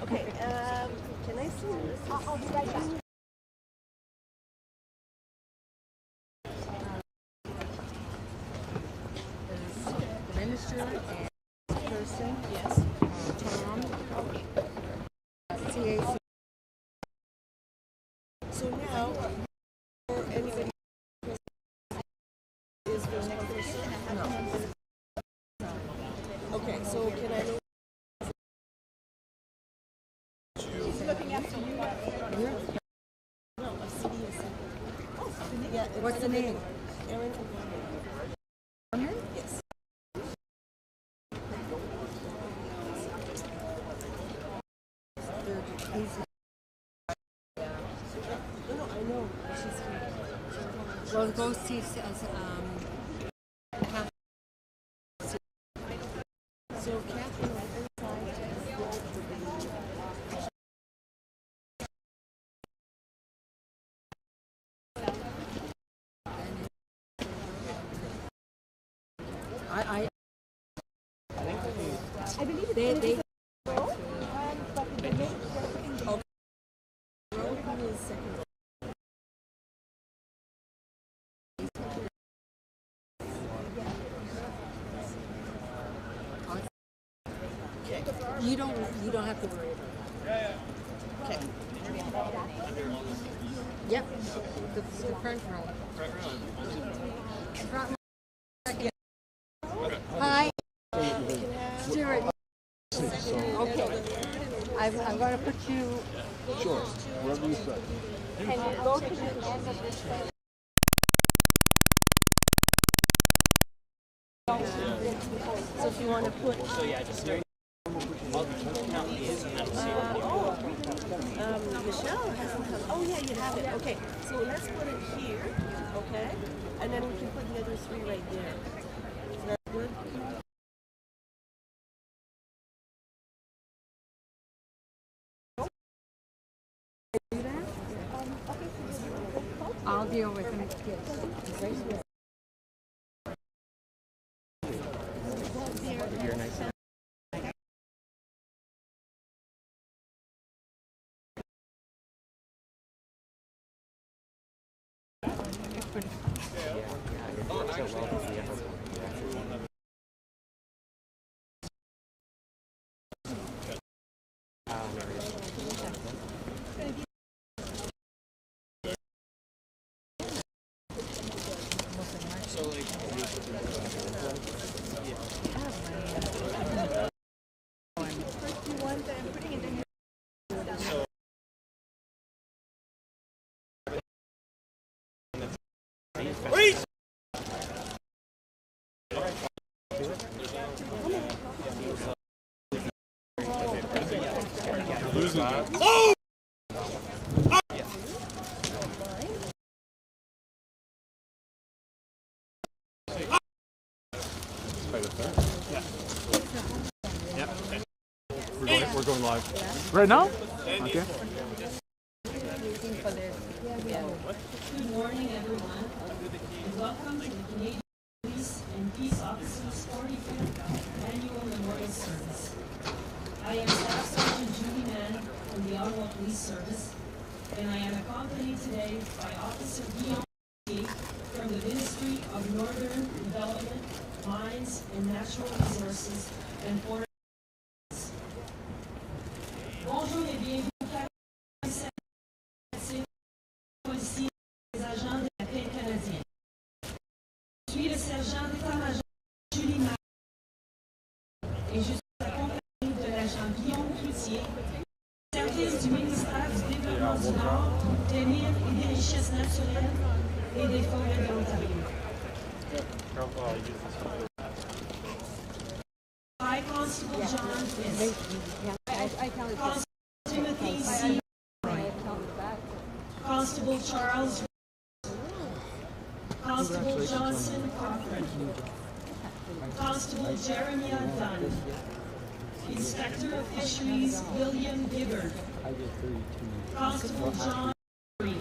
Okay, can I see this? I'll be right back. Minister and person, Yes. Tom, CAC. So now, for anybody is for next person? No. Okay, so can I know? Looking after you. No, a city is. Yeah. What's the name? Aaron. Yes. No, I know. She's here. Well, go see So Catherine went inside to go to the I believe they but the name okay. Road is second. You don't have to worry about it. Okay. Yep. The front row. Front row. Second. Hi. Stuart. Okay. I'm going to put you. Sure, whatever you say. Can you go to the end of this thing? So if you want to put Michelle hasn't come. Oh yeah, you have it. Okay, so let's put it here. Okay, and then we can put the other three right there. Is that good? I'll deal with him. Yes. You're nice. Wreath! Oh! We're going live. Right now? Okay. Good morning, everyone, and welcome to the Canadian Police and Peace Officers 45th Annual Memorial Service. I am Staff Sergeant Judy Mann from the Ottawa Police Service, and I am accompanied today by Officer Guillaume from the Ministry of Northern Development, Mines and Natural Resources and Foreign Affairs. Bonjour et bienvenue à policiers et agents de la paix canadienne. Je suis le sergent d'état-major Julie Mann et je suis accompagné prévenir et des richesses naturelles et des forêts de l'Ontario. By Constable John Fisk. Constable Timothy C. Constable Charles. Constable Johnson Cochran. Constable Jeremiah Dunn. Inspector of Fisheries William Gibbard. Constable John Murray.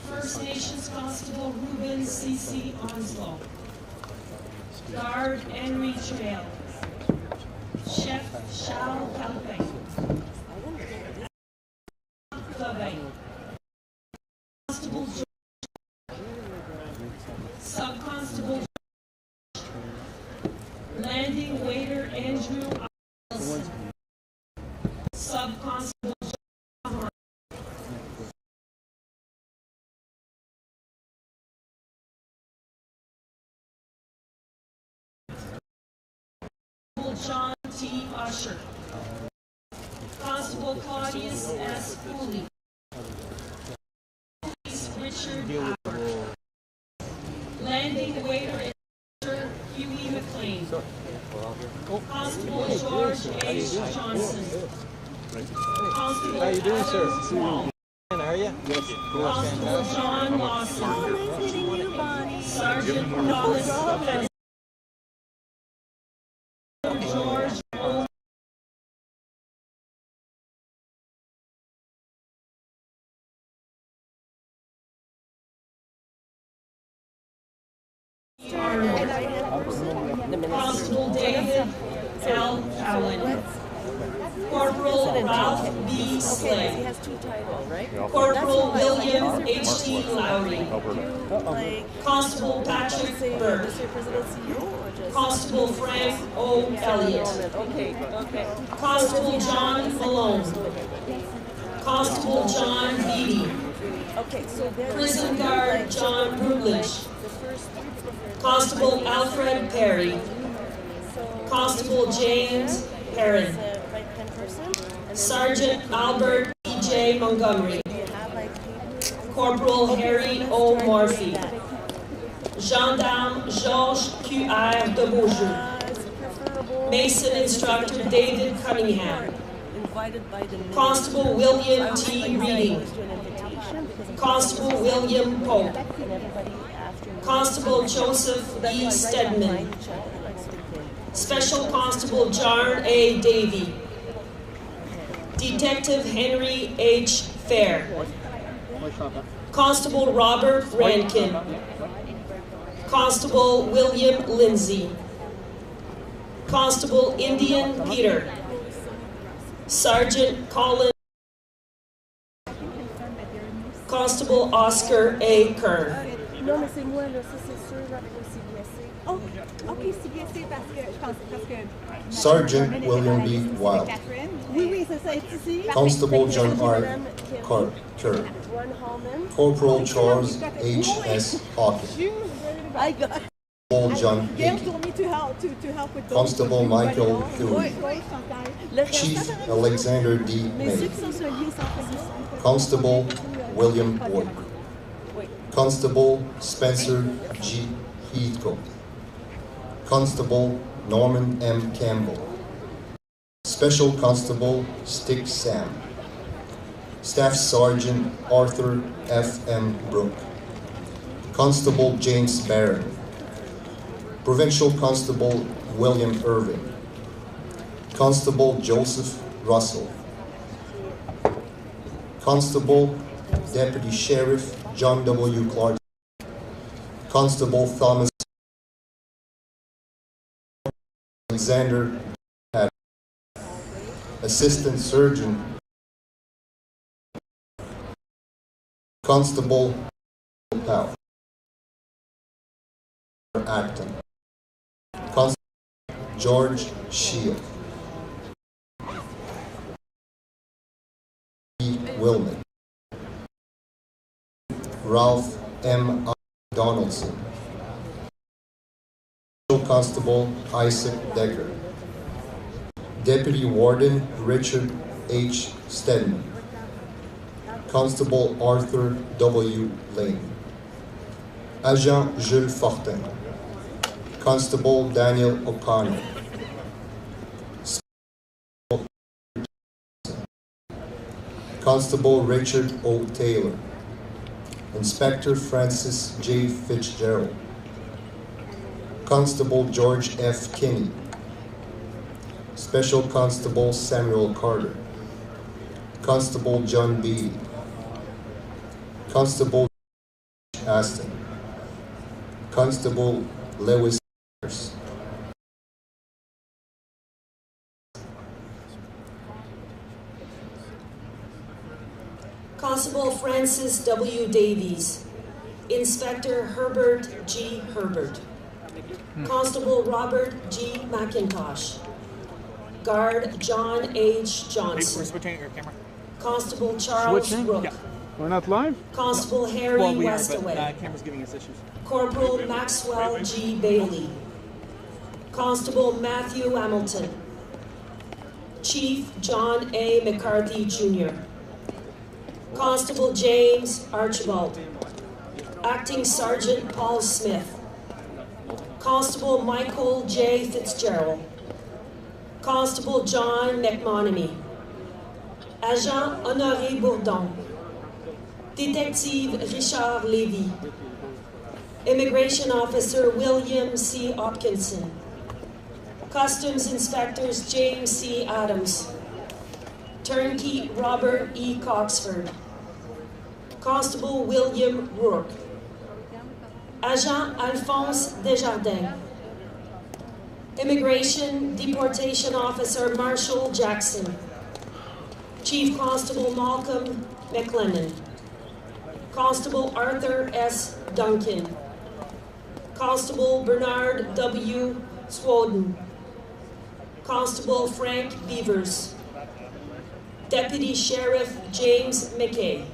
First Nations Constable Ruben C.C. Onslow. Guard Henry Trail. Chef Charles Calpin. Clavain. Constable George. Sub-Constable George. Landing Waiter Andrew Wilson. Sub-Constable John. John T. Usher. Constable Claudius S. Cooley. Police Richard Howard. Landing Waiter and Officer Huey McLean. Constable George H. Johnson. Constable How you doing, sir? Adam How are you? Yes. Constable John Lawson. Sergeant Colin George O. Constable David L. Cowan. Corporal Ralph B. He Slay. has two titles, right? Corporal William H.T. Lowry. Like, Constable Patrick say, Burke. Mr. President CEO or just? Constable Frank O. Elliott. Okay, okay. Constable John Malone. Constable John Beatty. Okay, so then. Prison Guard John Rutledge. The first three different. Constable Alfred Perry. Constable James Perrin. Right pen person. And then Sergeant Albert E.J. Montgomery. do you have like papers? Corporal Harry O. Morphy. Gendarme Georges Q.R. de Beaujeu. It's preferable. Mason Instructor David Cunningham. Invited by the name. Constable William T. I Reading. was doing an invitation because I'm Constable William Pope. and everybody after me. Constable Joseph That's why E. right Stedman. behind each other, like speaking. Special Constable Jarn A. Davey. Detective Henry H. Fair. Constable Robert Rankin. Constable William Lindsay. Constable Indian Peter. Sergeant Colin. Constable Oscar A. Kern. Non, mais c'est moi, là, ça c'est sûr, avec le CBSC. Oh, ok, CBSC parce que je pense parce que. Sergeant William B. Wild. Catherine. Oui, oui, c'est ça, c'est ici. Constable John R. Carter. Ron Hallman. Corporal Charles H. S. Hawkins. I got. Constable John Gail Hickey. told me to help with those. Constable Michael Huey. Oui, Chantal. Le reste, Chief Alexander D. mais ceux May. qui sont sur le lien sont Constable William Boyd. Constable Spencer G. Heathcote. Constable Norman M. Campbell. Special Constable Stick Sam. Staff Sergeant Arthur F. M. Brooke. Constable James Barron. Provincial Constable William Irving. Constable Joseph Russell. Constable Deputy Sheriff John W. Clark. Constable Thomas Alexander Pat. Assistant Surgeon Constable Powell. Acton. Constable George Shield. E. Wilman. Ralph M. Donaldson. Constable Isaac Decker. Deputy Warden Richard H. Stedman. Constable Arthur W. Lane. Agent Jules Fortin. Constable Daniel O'Connell. Constable Richard O. Taylor. Inspector Francis J. Fitzgerald. Constable George F. Kinney. Special Constable Samuel Carter. Constable John B. Constable Aston. Constable Lewis. Constable Francis W. Davies. Inspector Herbert G. Herbert. Constable Robert G. McIntosh. Guard John H. Johnson. We're switching your camera. Constable Charles Switching? Rook. Yeah. We're not live? Constable Harry Well, we are, Westaway. but camera's giving us issues. Corporal Maxwell G. Bailey. Constable Matthew Hamilton. Chief John A. McCarthy Jr. Constable James Archibald. Acting Sergeant Paul Smith. Constable Michael J. Fitzgerald. Constable John McMonamy. Agent Honoré Bourdon. Détective Richard Lévy. Immigration Officer William C. Hopkinson. Customs Inspectors James C. Adams. Turnkey Robert E. Coxford. Constable William Rourke. Agent Alphonse Desjardins. Immigration Deportation Officer Marshall Jackson. Chief Constable Malcolm McLennan. Constable Arthur S. Duncan. Constable Bernard W. Swoden. Constable Frank Beavers. Deputy Sheriff James McKay.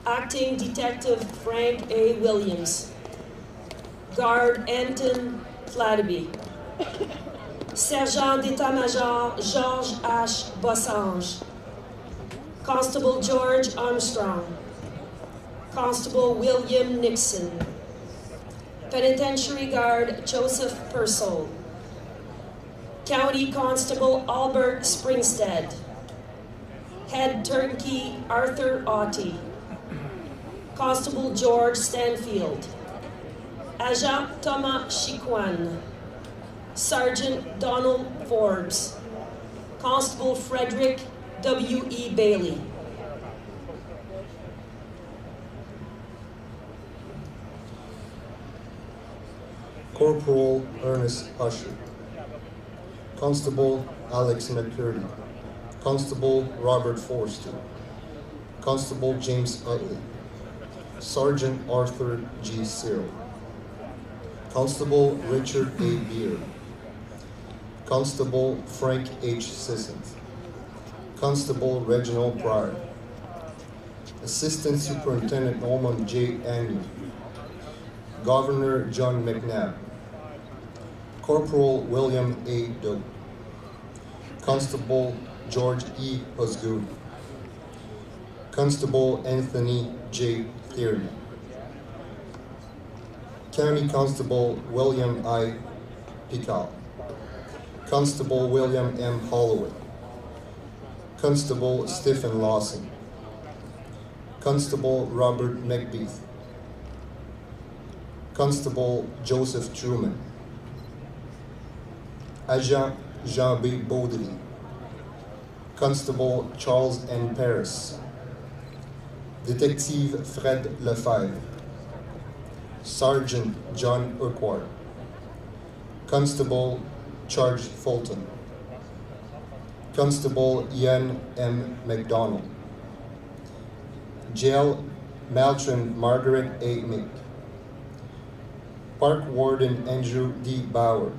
Acting Detective Frank A. Williams. Guard Anton Flatterby. Sergent d'État-Major Georges H. Bossange. Constable George Armstrong. Constable William Nixon. Penitentiary Guard Joseph Purcell. County Constable Albert Springstead. Head Turnkey Arthur Auty. Constable George Stanfield. Agent Thomas Chiquan. Sergeant Donald Forbes. Constable Frederick W. E. Bailey. Corporal Ernest Usher. Constable Alex McCurdy. Constable Robert Forster. Constable James Utley. Sergeant Arthur G. Cyril. Constable Richard A. Beard. Constable Frank H. Sissons. Constable Reginald Pryor. Assistant Superintendent Norman J. Agnew. Governor John McNabb. Corporal William A. Doe. Constable George E. Osgood. Constable Anthony J. Tierney. County Constable William I. Pical. Constable William M. Holloway. Constable Stephen Lawson. Constable Robert McBeath. Constable Joseph Truman. Agent Jean B. Baudry. Constable Charles N. Paris. Detective Fred Lefebvre. Sergeant John Urquhart. Constable Charles Fulton. Constable Ian M. McDonald. Jail Matron Margaret A. Mick. Park Warden Andrew D. Bauer.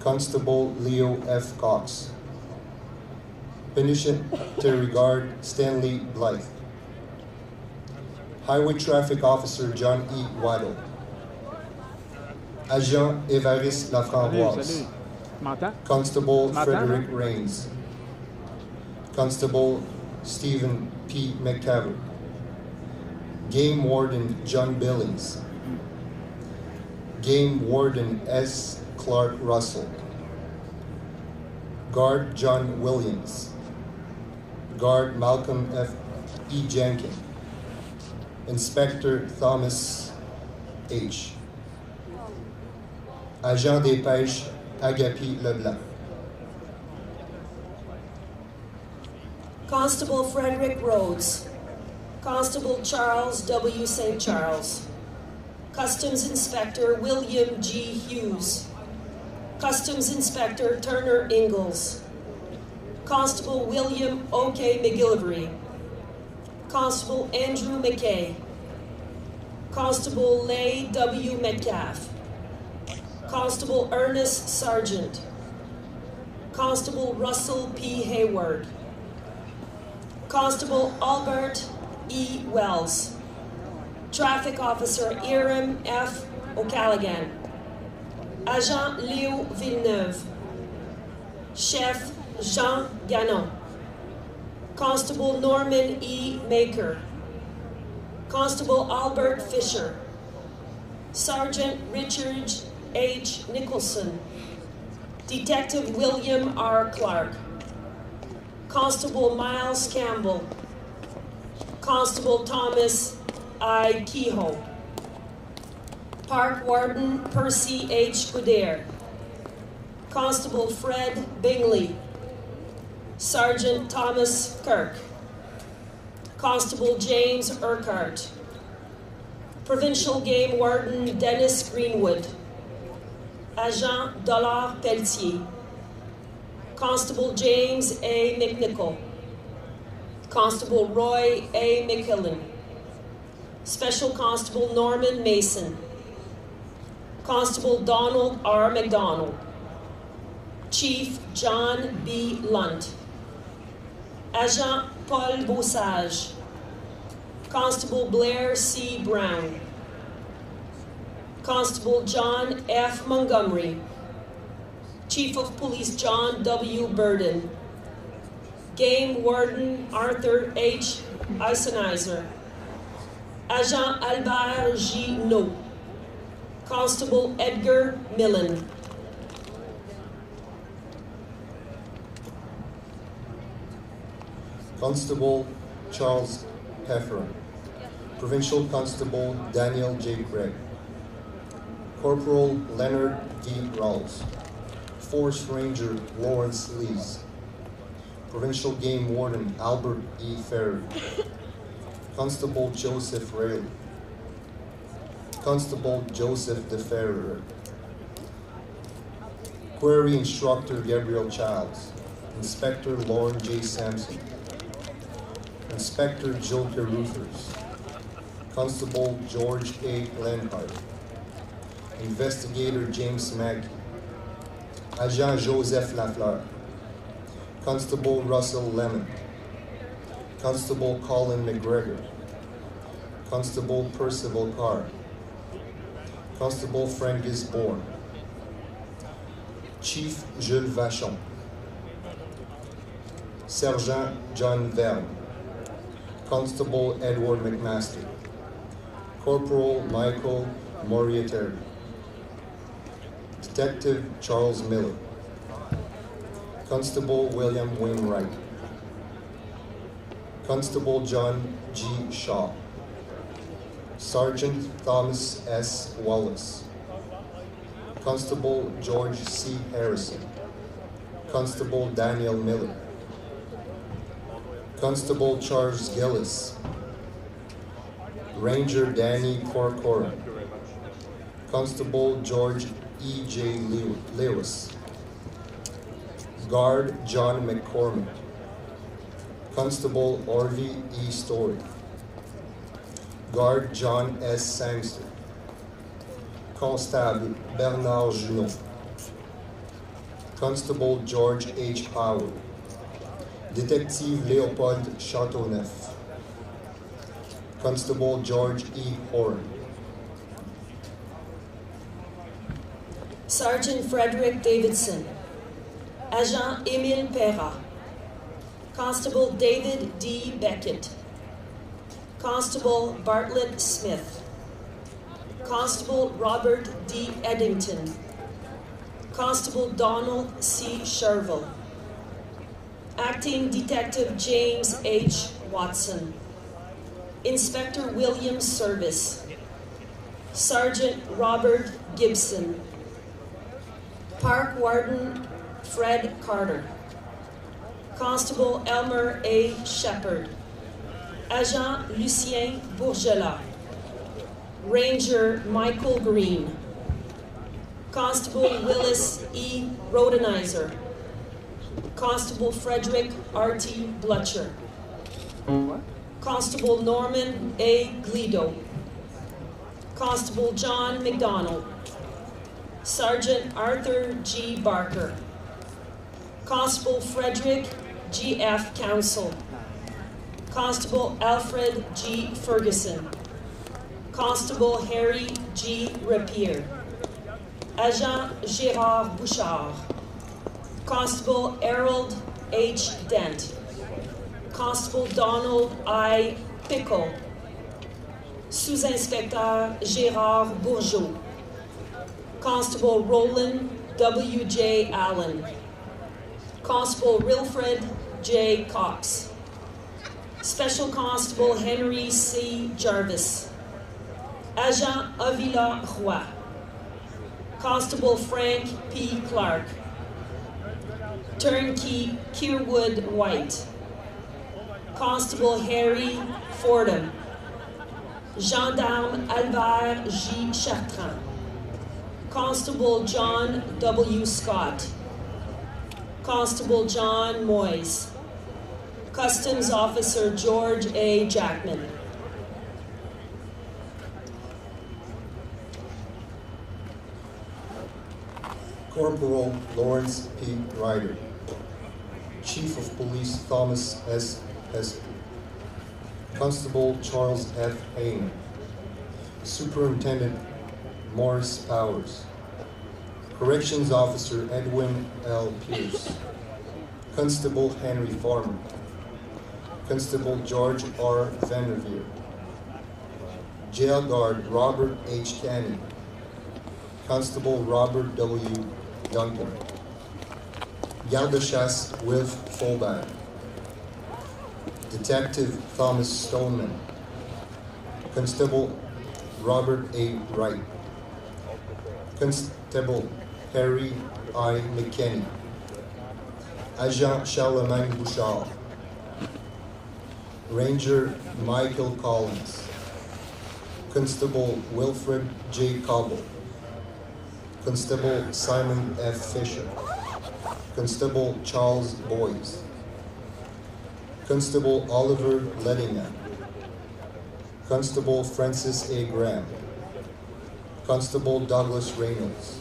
Constable Leo F. Cox. Penitentiary Guard Stanley Blythe. Highway Traffic Officer John E. Waddle. Agent Évariste Laframboise. Salut. M'entends? Constable M'entends, Frederick hein? Rains. Constable Stephen P. McCaver, Game Warden John Billings, Game Warden S. Clark Russell, Guard John Williams, Guard Malcolm F. E. Jenkins, Inspector Thomas H. Agent des pêches Agapi Leblanc. Constable Frederick Rhodes, Constable Charles W. St. Charles, Customs Inspector William G. Hughes, Customs Inspector Turner Ingalls, Constable William O.K. McGillivray, Constable Andrew McKay, Constable Leigh W. Metcalf, Constable Ernest Sargent, Constable Russell P. Hayward, Constable Albert E. Wells, Traffic Officer Iram F. O'Callaghan, Agent Léo Villeneuve, Chef Jean Ganon, Constable Norman E. Maker, Constable Albert Fisher, Sergeant Richard H. Nicholson, Detective William R. Clark, Constable Miles Campbell, Constable Thomas I. Kehoe, Park Warden Percy H. Goodere, Constable Fred Bingley, Sergeant Thomas Kirk, Constable James Urquhart, Provincial Game Warden Dennis Greenwood, Agent Dollard Pelletier, Constable James A. McNichol, Constable Roy A. McKillen, Special Constable Norman Mason, Constable Donald R. McDonald, Chief John B. Lunt, Agent Paul Beausage, Constable Blair C. Brown, Constable John F. Montgomery, Chief of Police John W. Burden, Game Warden Arthur H. Eisenizer, Agent Albert G. No, Constable Edgar Millen. Constable Charles Hefferon, Provincial Constable Daniel J. Gregg, Corporal Leonard D. Rawls, Forest Ranger Lawrence Lees, Provincial Game Warden Albert E. Ferry, Constable Joseph Rayleigh, Constable Joseph DeFerrer, Query Instructor Gabriel Childs, Inspector Lauren J. Sampson, Inspector Joe Caruthers, Constable George A. Lenhart, Investigator James Mackey, Agent Joseph Lafleur, Constable Russell Lemon, Constable Colin McGregor, Constable Percival Carr, Constable Francis Bourne, Chief Jules Vachon, Sergeant John Verne, Constable Edward McMaster, Corporal Michael Moriarty, Detective Charles Miller, Constable William Wainwright, Constable John G. Shaw, Sergeant Thomas S. Wallace, Constable George C. Harrison, Constable Daniel Miller, Constable Charles Gillis, Ranger Danny Corcoran, Constable George E. J. Lewis, Guard John McCormick, Constable Orvie E. Story, Guard John S. Sangster, Constable Bernard Junot, Constable George H. Powell, Detective Léopold Chateauneuf, Constable George E. Horan, Sergeant Frederick Davidson, Agent Émile Perra, Constable David D. Beckett, Constable Bartlett Smith, Constable Robert D. Eddington, Constable Donald C. Sherville, Acting Detective James H. Watson, Inspector William Service, Sergeant Robert Gibson, Park Warden Fred Carter, Constable Elmer A. Shepard, Agent Lucien Bourgelat, Ranger Michael Green, Constable Willis E. Rodenizer, Constable Frederick R.T. Blutcher, Constable Norman A. Glido, Constable John McDonald, Sergeant Arthur G. Barker, Constable Frederick G. F. Council, Constable Alfred G. Ferguson, Constable Harry G. Rapier, Agent Gérard Bouchard, Constable Harold H. Dent, Constable Donald I. Pickle, Sous-Inspecteur Gérard Bourgeot, Constable Roland W. J. Allen, Constable Wilfred J. Cox, Special Constable Henry C. Jarvis, Agent Avila Roy, Constable Frank P. Clark, Turnkey Kierwood White, Constable Harry Fordham, Gendarme Albert J. Chartrand, Constable John W. Scott, Constable John Moyes, Customs Officer George A. Jackman. Corporal Lawrence P. Ryder, Chief of Police Thomas S. Hester, Constable Charles F. Hayne, Superintendent Morris Powers, Corrections Officer Edwin L. Pierce, Constable Henry Farmer, Constable George R. Vanderveer, Jail Guard Robert H. Canny, Constable Robert W. Duncan, Garde de Chasse Wilf Folbach, Detective Thomas Stoneman, Constable Robert A. Wright, Constable Harry I. McKinney, Agent Charlemagne Bouchard, Ranger Michael Collins, Constable Wilfred J. Cobble, Constable Simon F. Fisher, Constable Charles Boyes, Constable Oliver Lettingham, Constable Francis A. Graham, Constable Douglas Reynolds,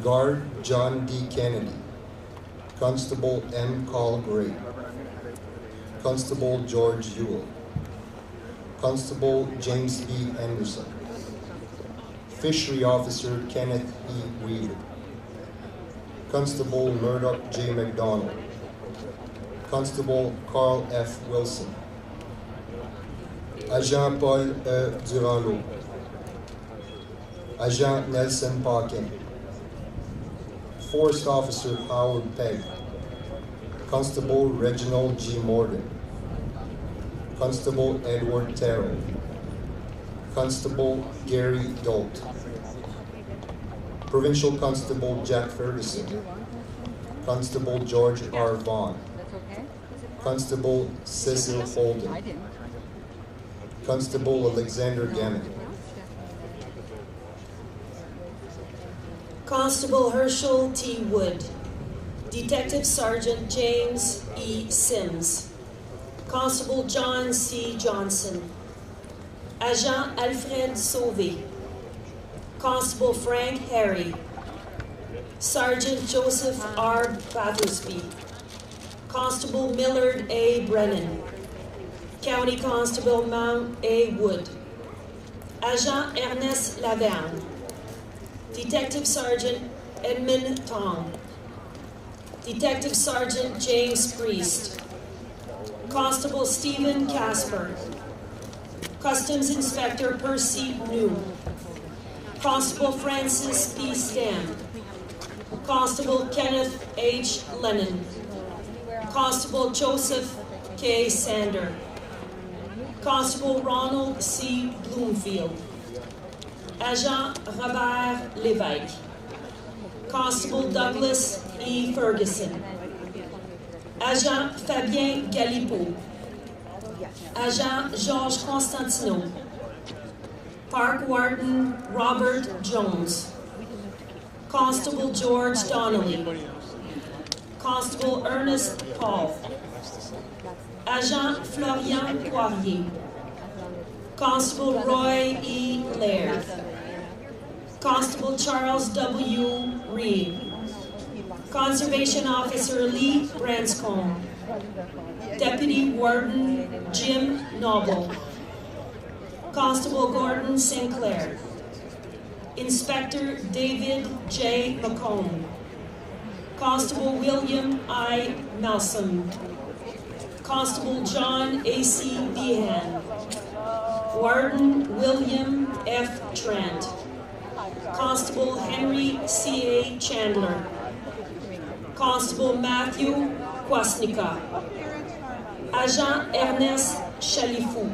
Guard John D. Kennedy, Constable M. Carl Gray, Constable George Ewell, Constable James B. Anderson, Fishery Officer Kenneth E. Weaver, Constable Murdoch J. McDonald, Constable Carl F. Wilson, Agent Paul E. Durand-Lot, Agent Nelson Paquin, Forest Officer Howard Pegg, Constable Reginald G. Morden, Constable Edward Terrell, Constable Gary Dolt, Provincial Constable Jack Ferguson, Constable George R. Vaughn, Constable Cecil Holden, Constable Alexander Gammon, Constable Herschel T. Wood, Detective Sergeant James E. Sims, Constable John C. Johnson, Agent Alfred Sauvé, Constable Frank Harry, Sergeant Joseph R. Battersby, Constable Millard A. Brennan, County Constable Mount A. Wood, Agent Ernest Laverne, Detective Sergeant Edmund Tong, Detective Sergeant James Priest, Constable Stephen Casper, Customs Inspector Percy New, Constable Francis P. Stam, Constable Kenneth H. Lennon, Constable Joseph K. Sander, Constable Ronald C. Bloomfield, Agent Robert Lévesque, Constable Douglas E. Ferguson, Agent Fabien Galipeau, Agent Georges Constantino, Park Warden Robert Jones, Constable George Donnelly, Constable Ernest Paul, Agent Florian Poirier, Constable Roy E. Laird, Constable Charles W. Reed, Conservation Officer Lee Branscombe, Deputy Warden Jim Noble, Constable Gordon Sinclair, Inspector David J. McComb, Constable William I. Malsom, Constable John A.C. Behan, Warden William F. Trent, Constable Henry C.A. Chandler, Constable Matthew Kwasnika, Agent Ernest Chalifou,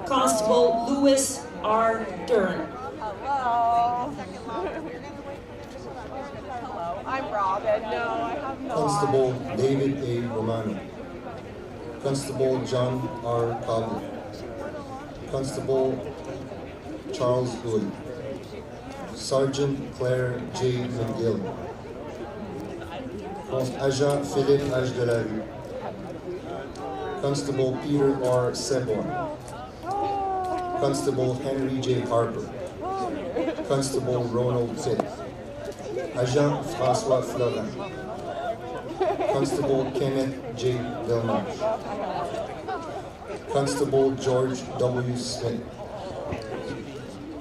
Constable Louis R. Duran. Hello. I'm Robin. No, I have no Constable David A. Romano, Constable John R. Cobley, Constable Charles Wood, Sergeant Claire J. McGill, Agent Philippe H. Delarue, Constable Peter R. Seborn, Constable Henry J. Harper, Constable Ronald Pitt, Agent François Florent, Constable Kenneth J. Delmarche, Constable George W. Smith,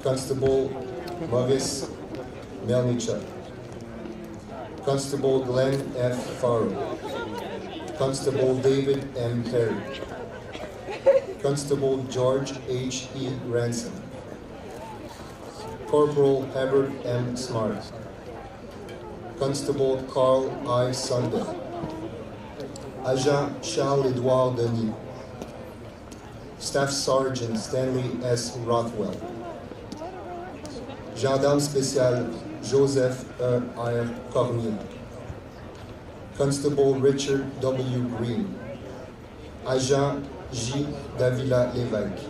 Constable Maurice Melnichuk, Constable Glenn F. Farrow, Constable David M. Perry, Constable George H. E. Ransom, Corporal Herbert M. Smart, Constable Carl I. Sundell, Agent Charles-Édouard Denis, Staff Sergeant Stanley S. Rothwell, Gendarme Spécial Joseph E. R. Cormier, Constable Richard W. Green, Agent J. Davila Lévesque,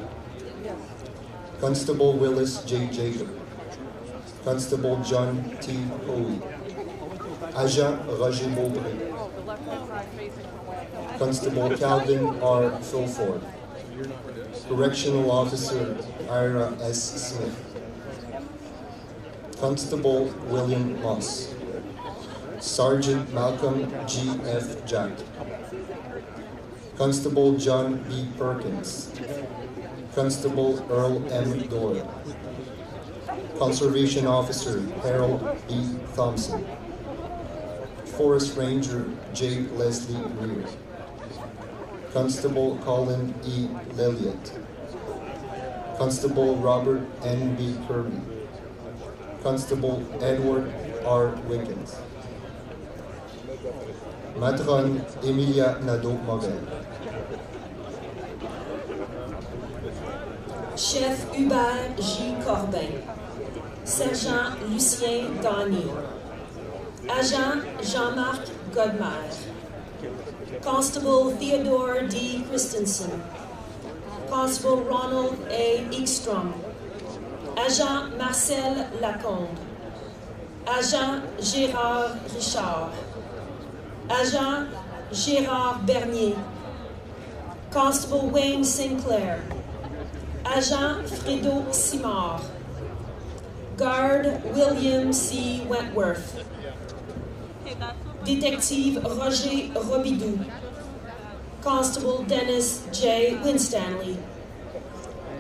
Constable Willis J. Jacob, Constable John T. Hoey, Agent Roger Beaupré, Constable Calvin R. Fulford, Correctional Officer Ira S. Smith, Constable William Moss, Sergeant Malcolm G. F. Jack, Constable John B. Perkins, Constable Earl M. Doyle, Conservation Officer Harold B. Thompson, Forest Ranger J. Leslie Rear, Constable Colin E. Lilliott, Constable Robert N. B. Kirby, Constable Edward R. Wickens, Matron Emilia Nadeau-Morel, Chef Hubert J. Corbin, Sergent Lucien Daniel, Agent Jean-Marc Godmer, Constable Theodore D. Christensen, Constable Ronald A. Ekstrom, Agent Marcel Lacombe, Agent Gérard Richard, Agent Gérard Bernier, Constable Wayne Sinclair, Agent Fredo Simard, Guard William C. Wentworth, Détective Roger Robidoux, Constable Dennis J. Winstanley,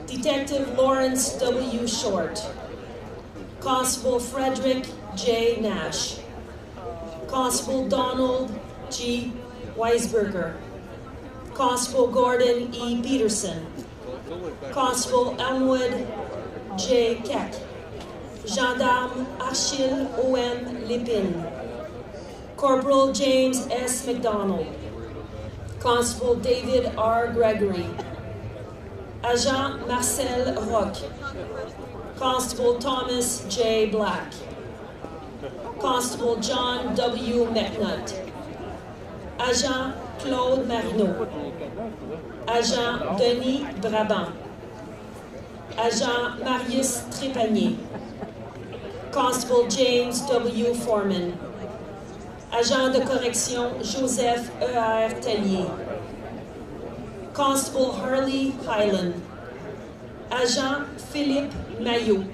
Detective Lawrence W. Short, Constable Frederick J. Nash, Constable Donald G. Weisberger, Constable Gordon E. Peterson, Constable Elmwood J. Keck, Gendarme Achille O.M. Lépine, Corporal James S. McDonald, Constable David R. Gregory, Agent Marcel Roch, Constable Thomas J. Black, Constable John W. McNutt, Agent Claude Marino, Agent Denis Brabant, Agent Marius Trépanier, Constable James W. Foreman, Agent de correction Joseph E.R. Tellier, Constable Harley Hyland, Agent Philippe Maillot,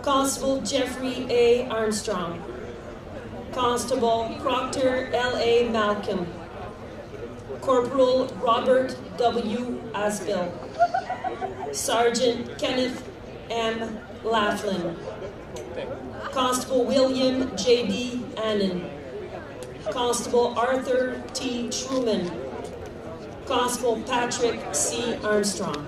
Constable Jeffrey A. Armstrong, Constable Proctor L.A. Malcolm, Corporal Robert W. Aspel, Sergeant Kenneth M. Laughlin, Constable William J.D. Annan, Constable Arthur T. Truman, Constable Patrick C. Armstrong.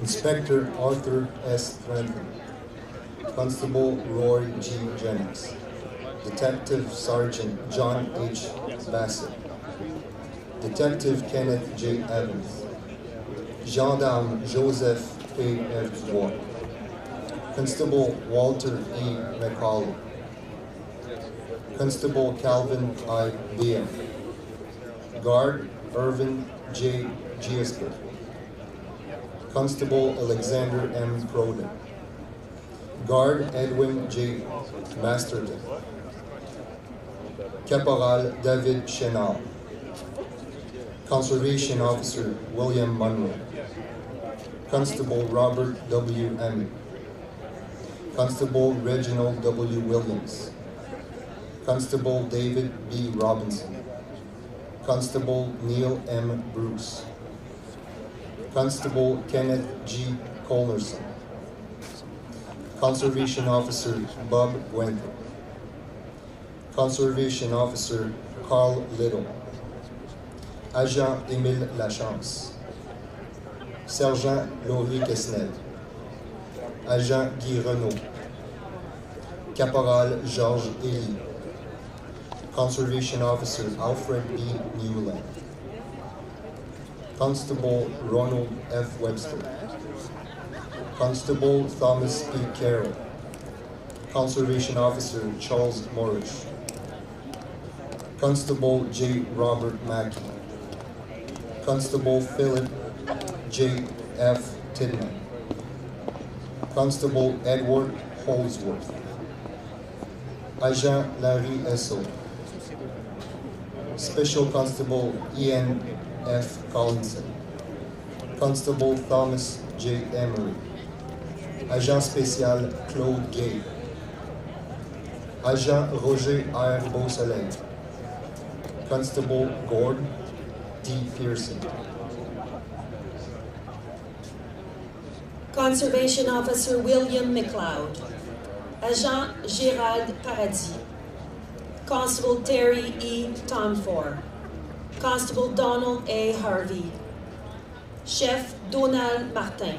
Inspector Arthur S. Trenton, Constable Roy G. Jennings, Detective Sergeant John H. Bassett, Detective Kenneth J. Evans, Gendarme Joseph P. F. Dubois, Constable Walter E. McCauley, Constable Calvin I. Beam, Guard Irvin J. Giesper, Constable Alexander M. Proden, Guard Edwin J. Masterton, Caporal David Chenal, Conservation Officer William Munro, Constable Robert W. Emmy, Constable Reginald W. Williams, Constable David B. Robinson, Constable Neil M. Bruce, Constable Kenneth G. Colnerson, Conservation Officer Bob Guenther, Conservation Officer Carl Little, Agent Émile Lachance, Sergent Laurie Quesnel, Agent Guy Renaud, Caporal Georges Elie, Conservation Officer Alfred B. Newland, Constable Ronald F. Webster, Constable Thomas P. Carroll, Conservation Officer Charles Morrish, Constable J. Robert Mackey, Constable Philip J. F. Tidman, Constable Edward Holsworth, Agent Larry Esso, Special Constable Ian F. Collinson, Constable Thomas J. Emery, Agent Spécial Claude Gay, Agent Roger R. Beausoleil, Constable Gordon D. Pearson, Conservation Officer William McLeod, Agent Gérald Paradis, Constable Terry E. Tomfor, Constable Donald A. Harvey, Chef Donald Martin,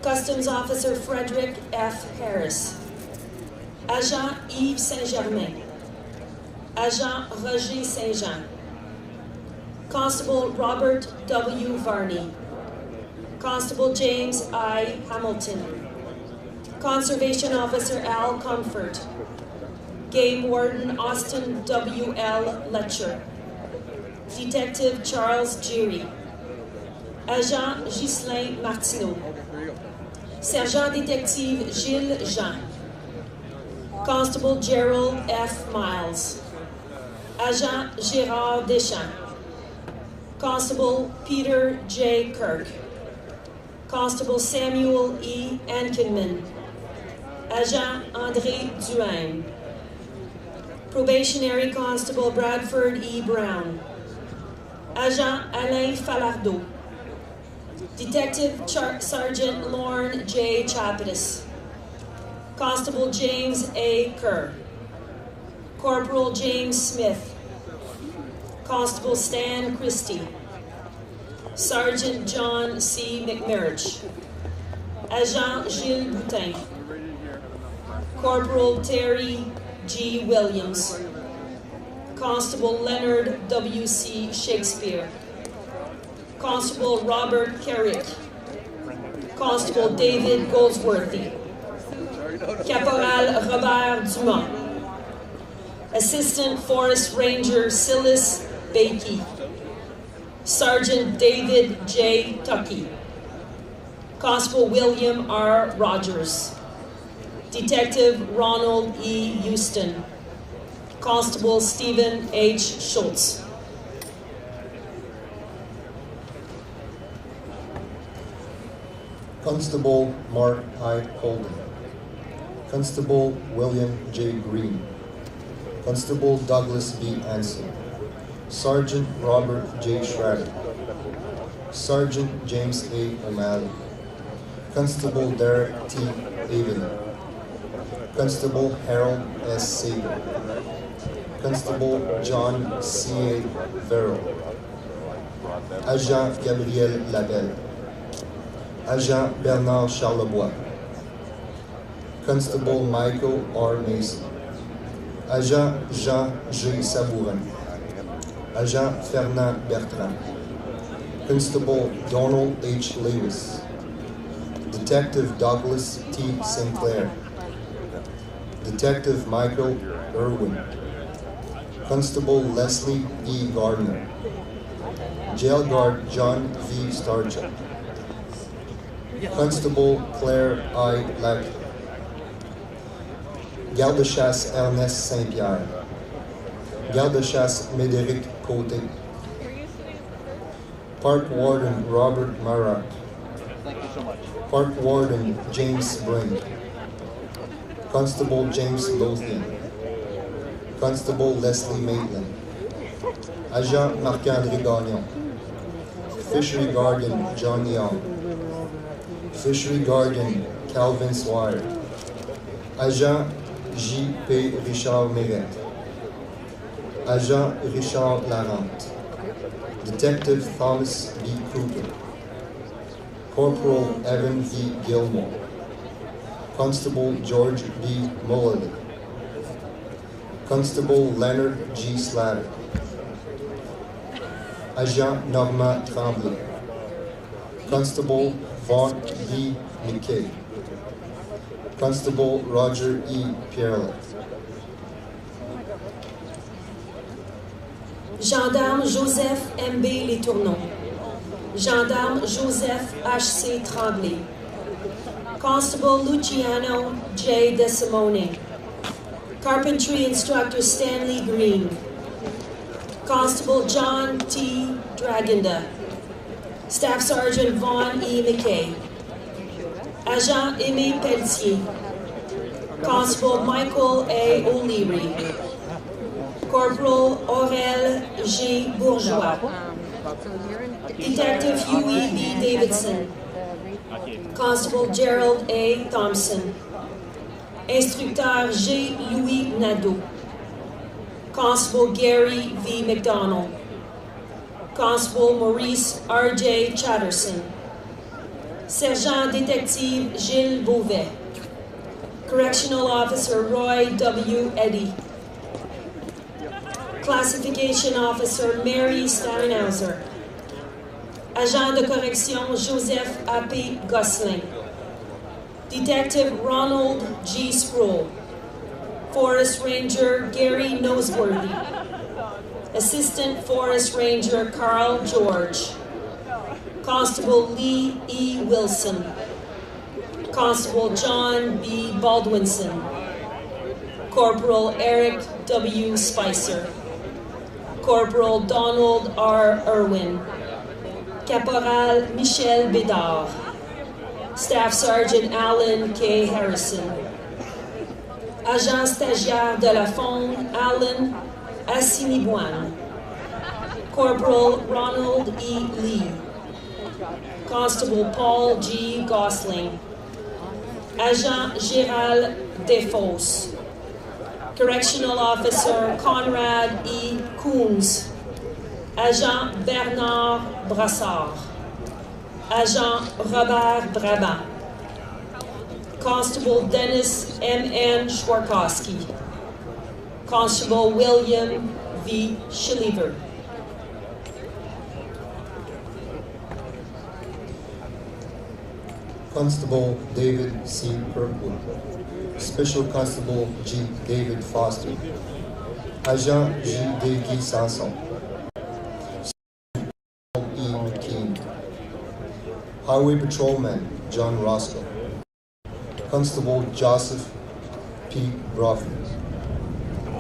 Customs Officer Frederick F. Harris, Agent Yves Saint-Germain, Agent Roger Saint-Jean, Constable Robert W. Varney, Constable James I. Hamilton, Conservation Officer Al Comfort, Game Warden Austin W. L. Letcher, Detective Charles Geary, Agent Ghislain Martineau, Sergent Détective Gilles Jean, Constable Gerald F. Miles, Agent Gérard Deschamps, Constable Peter J. Kirk, Constable Samuel E. Ankinman, Agent André Duhaime, Probationary Constable Bradford E. Brown, Agent Alain Falardeau, Detective Sergeant Lorne J. Chapatis. Constable James A. Kerr. Corporal James Smith. Constable Stan Christie. Sergeant John C. McMurch. Agent Gilles Boutin. Corporal Terry G. Williams. Constable Leonard W. C. Shakespeare. Constable Robert Carrick. Constable David Goldsworthy. Caporal Robert Dumas. Assistant Forest Ranger Silas Bakey. Sergeant David J. Tuckey. Constable William R. Rogers. Detective Ronald E. Houston. Constable Stephen H. Schultz. Constable Mark I. Holden. Constable William J. Green. Constable Douglas B. Anson. Sergeant Robert J. Schrader. Sergeant James A. O'Malley. Constable Derek T. Avon. Constable Harold S. Sager. Constable John C. A. Verrill. Agent Gabriel Labelle. Agent Bernard Charlebois. Constable Michael R. Mason. Agent Jean G. Sabourin. Agent Fernand Bertrand. Constable Donald H. Lewis. Detective Douglas T. Sinclair. Detective Michael Irwin. Constable Leslie E. Gardner. Jail Guard John V. Starchuk. Constable Claire I. Lackey. Garde-chasse Ernest Saint-Pierre. Garde-chasse Médéric Côté. Park Warden Robert Marat. Park Warden James Brink. Constable James Lothian. Constable Leslie Maitland. Agent Marc-André Gagnon. Fishery Guardian John Young. Fishery Guardian Calvin Swire. Agent J.P. Richard Méret. Agent Richard Larente. Detective Thomas B. Cooper. Corporal Evan V. Gilmore. Constable George B. Mullally. Constable Leonard G. Slatter. Agent Normand Tremblay. Constable Vaughn B. McKay. Constable Roger E. Pierlet. Gendarme Joseph M.B. Letourneau. Gendarme Joseph H.C. Tremblay. Constable Luciano J. DeSimone. Carpentry Instructor Stanley Green. Constable John T. Dragonda. Staff Sergeant Vaughn E. McKay. Agent Aimé Pelletier. Constable Michael A. O'Leary. Corporal Aurel G. Bourgeois. Detective Huey B. Davidson. Constable Gerald A. Thompson. Instructeur G. Louis Nadeau. Constable Gary V. McDonald. Constable Maurice R.J. Chatterson. Sergent Détective Gilles Beauvais. Correctional Officer Roy W. Eddy. Classification Officer Mary Steinhauser. Agent de correction Joseph A.P. Gosselin. Detective Ronald G. Sproul. Forest Ranger Gary Noseworthy. Assistant Forest Ranger Carl George. Constable Lee E. Wilson. Constable John B. Baldwinson. Corporal Eric W. Spicer. Corporal Donald R. Irwin. Caporal Michel Bédard. Staff Sergeant Alan K. Harrison. Agent stagiaire de la Fonde Alan Assiniboine. Corporal Ronald E. Lee. Constable Paul G. Gosling. Agent Gérald Desfosses. Correctional Officer Conrad E. Coons. Agent Bernard Brassard. Agent Robert Brabant. Constable Dennis M.N. Schwarkowski. Constable William V. Schilliver. Constable David C. Kirkwood. Special Constable G. David Foster. Agent J. D. Guy Sanson. E. McKean. Highway Patrolman John Roscoe. Constable Joseph P. Broffman.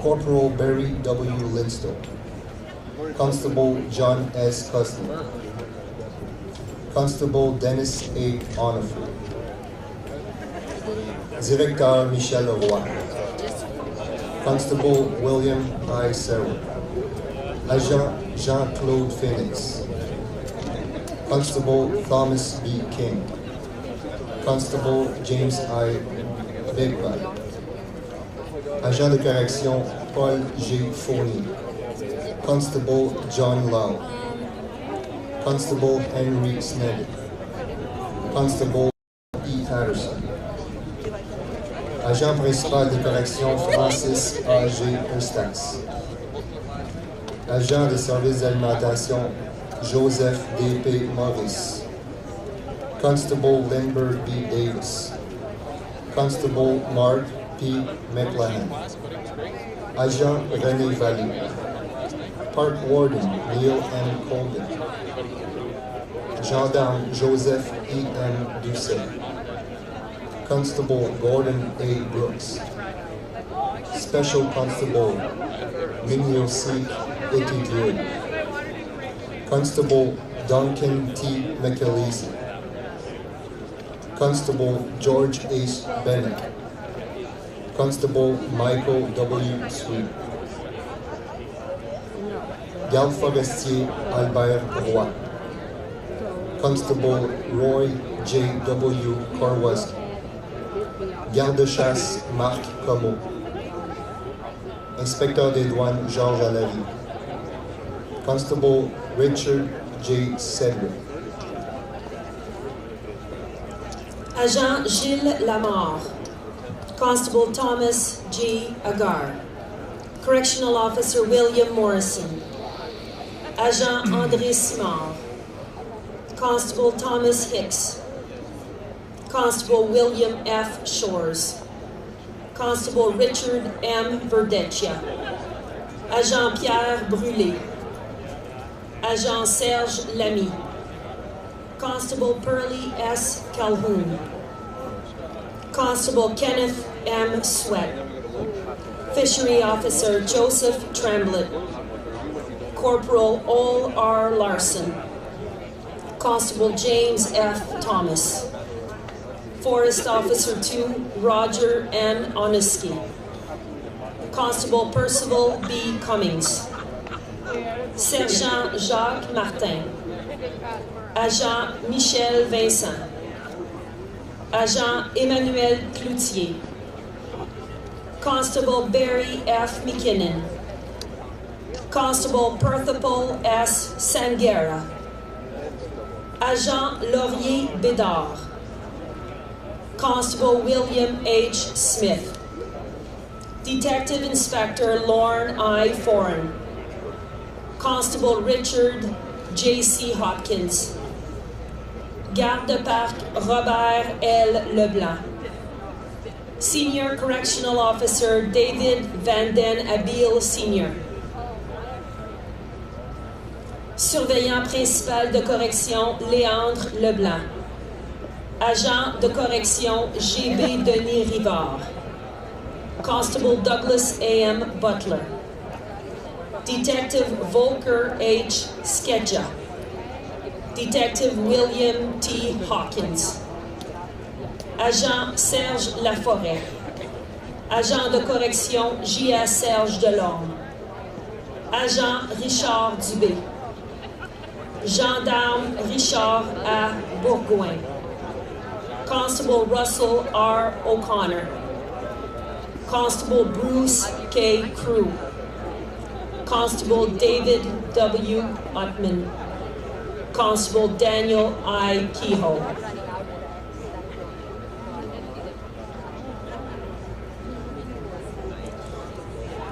Corporal Barry W. Linstow. Constable John S. Custler. Constable Dennis A. Onofre. Directeur Michel Leroy. Constable William I. Serra. Agent Jean-Claude Phoenix. Constable Thomas B. King. Constable James I. Bigby. Agent de correction Paul G. Fournier. Constable John Lau. Constable Henry Sneddon. Constable E. Patterson. Agent principal de correction Francis A. G. Eustace. Agent de service d'alimentation Joseph D. P. Maurice. Constable Lindbergh B. Davis. Constable Mark P. McLennan. Agent René Vallée. Park Warden Neil M. Colgan. Gendarme Joseph E. M. Doucet. Constable Gordon A. Brooks. Special Constable Minio C. Etidieu. Constable Duncan T. McAleese. Constable George H. Bennett. Constable Michael W. Sweet. Garde forestier Albert Roy. Constable Roy J. W. Korwowski. Garde-chasse Marc Comeau. Inspecteur des douanes Georges Alary. Constable Richard J. Sedgwick. Agent Gilles Lamar. Constable Thomas G. Agar. Correctional Officer William Morrison. Agent André Simard. Constable Thomas Hicks. Constable William F. Shores. Constable Richard M. Verdecchia. Agent Pierre Brûlé. Agent Serge Lamy. Constable Pearlie S. Calhoun. Constable Kenneth M. Sweat. Fishery Officer Joseph Tremblett. Corporal Ole R. Larson. Constable James F. Thomas. Forest Officer 2 Roger N. Oniski. Constable Percival B. Cummings. Sergent Jacques Martin. Agent Michel Vincent. Agent Emmanuel Cloutier. Constable Barry F. McKinnon. Constable Percival S. Sangera. Agent Laurier Bédard. Constable William H. Smith. Detective Inspector Lorne I. Foran. Constable Richard J.C. Hopkins. Garde de Parc Robert L. Leblanc. Senior Correctional Officer David Van Den Abil Sr. Surveillant principal de correction Léandre Leblanc. Agent de correction G.B. Denis Rivard. Constable Douglas A.M. Butler. Detective Volker H. Skedja. Detective William T. Hawkins. Agent Serge Laforêt. Agent de correction J.S. Serge Delorme. Agent Richard Dubé. Gendarme Richard A. Bourgoin. Constable Russell R. O'Connor. Constable Bruce K. Crew. Constable David W. Utman. Constable Daniel I. Kehoe.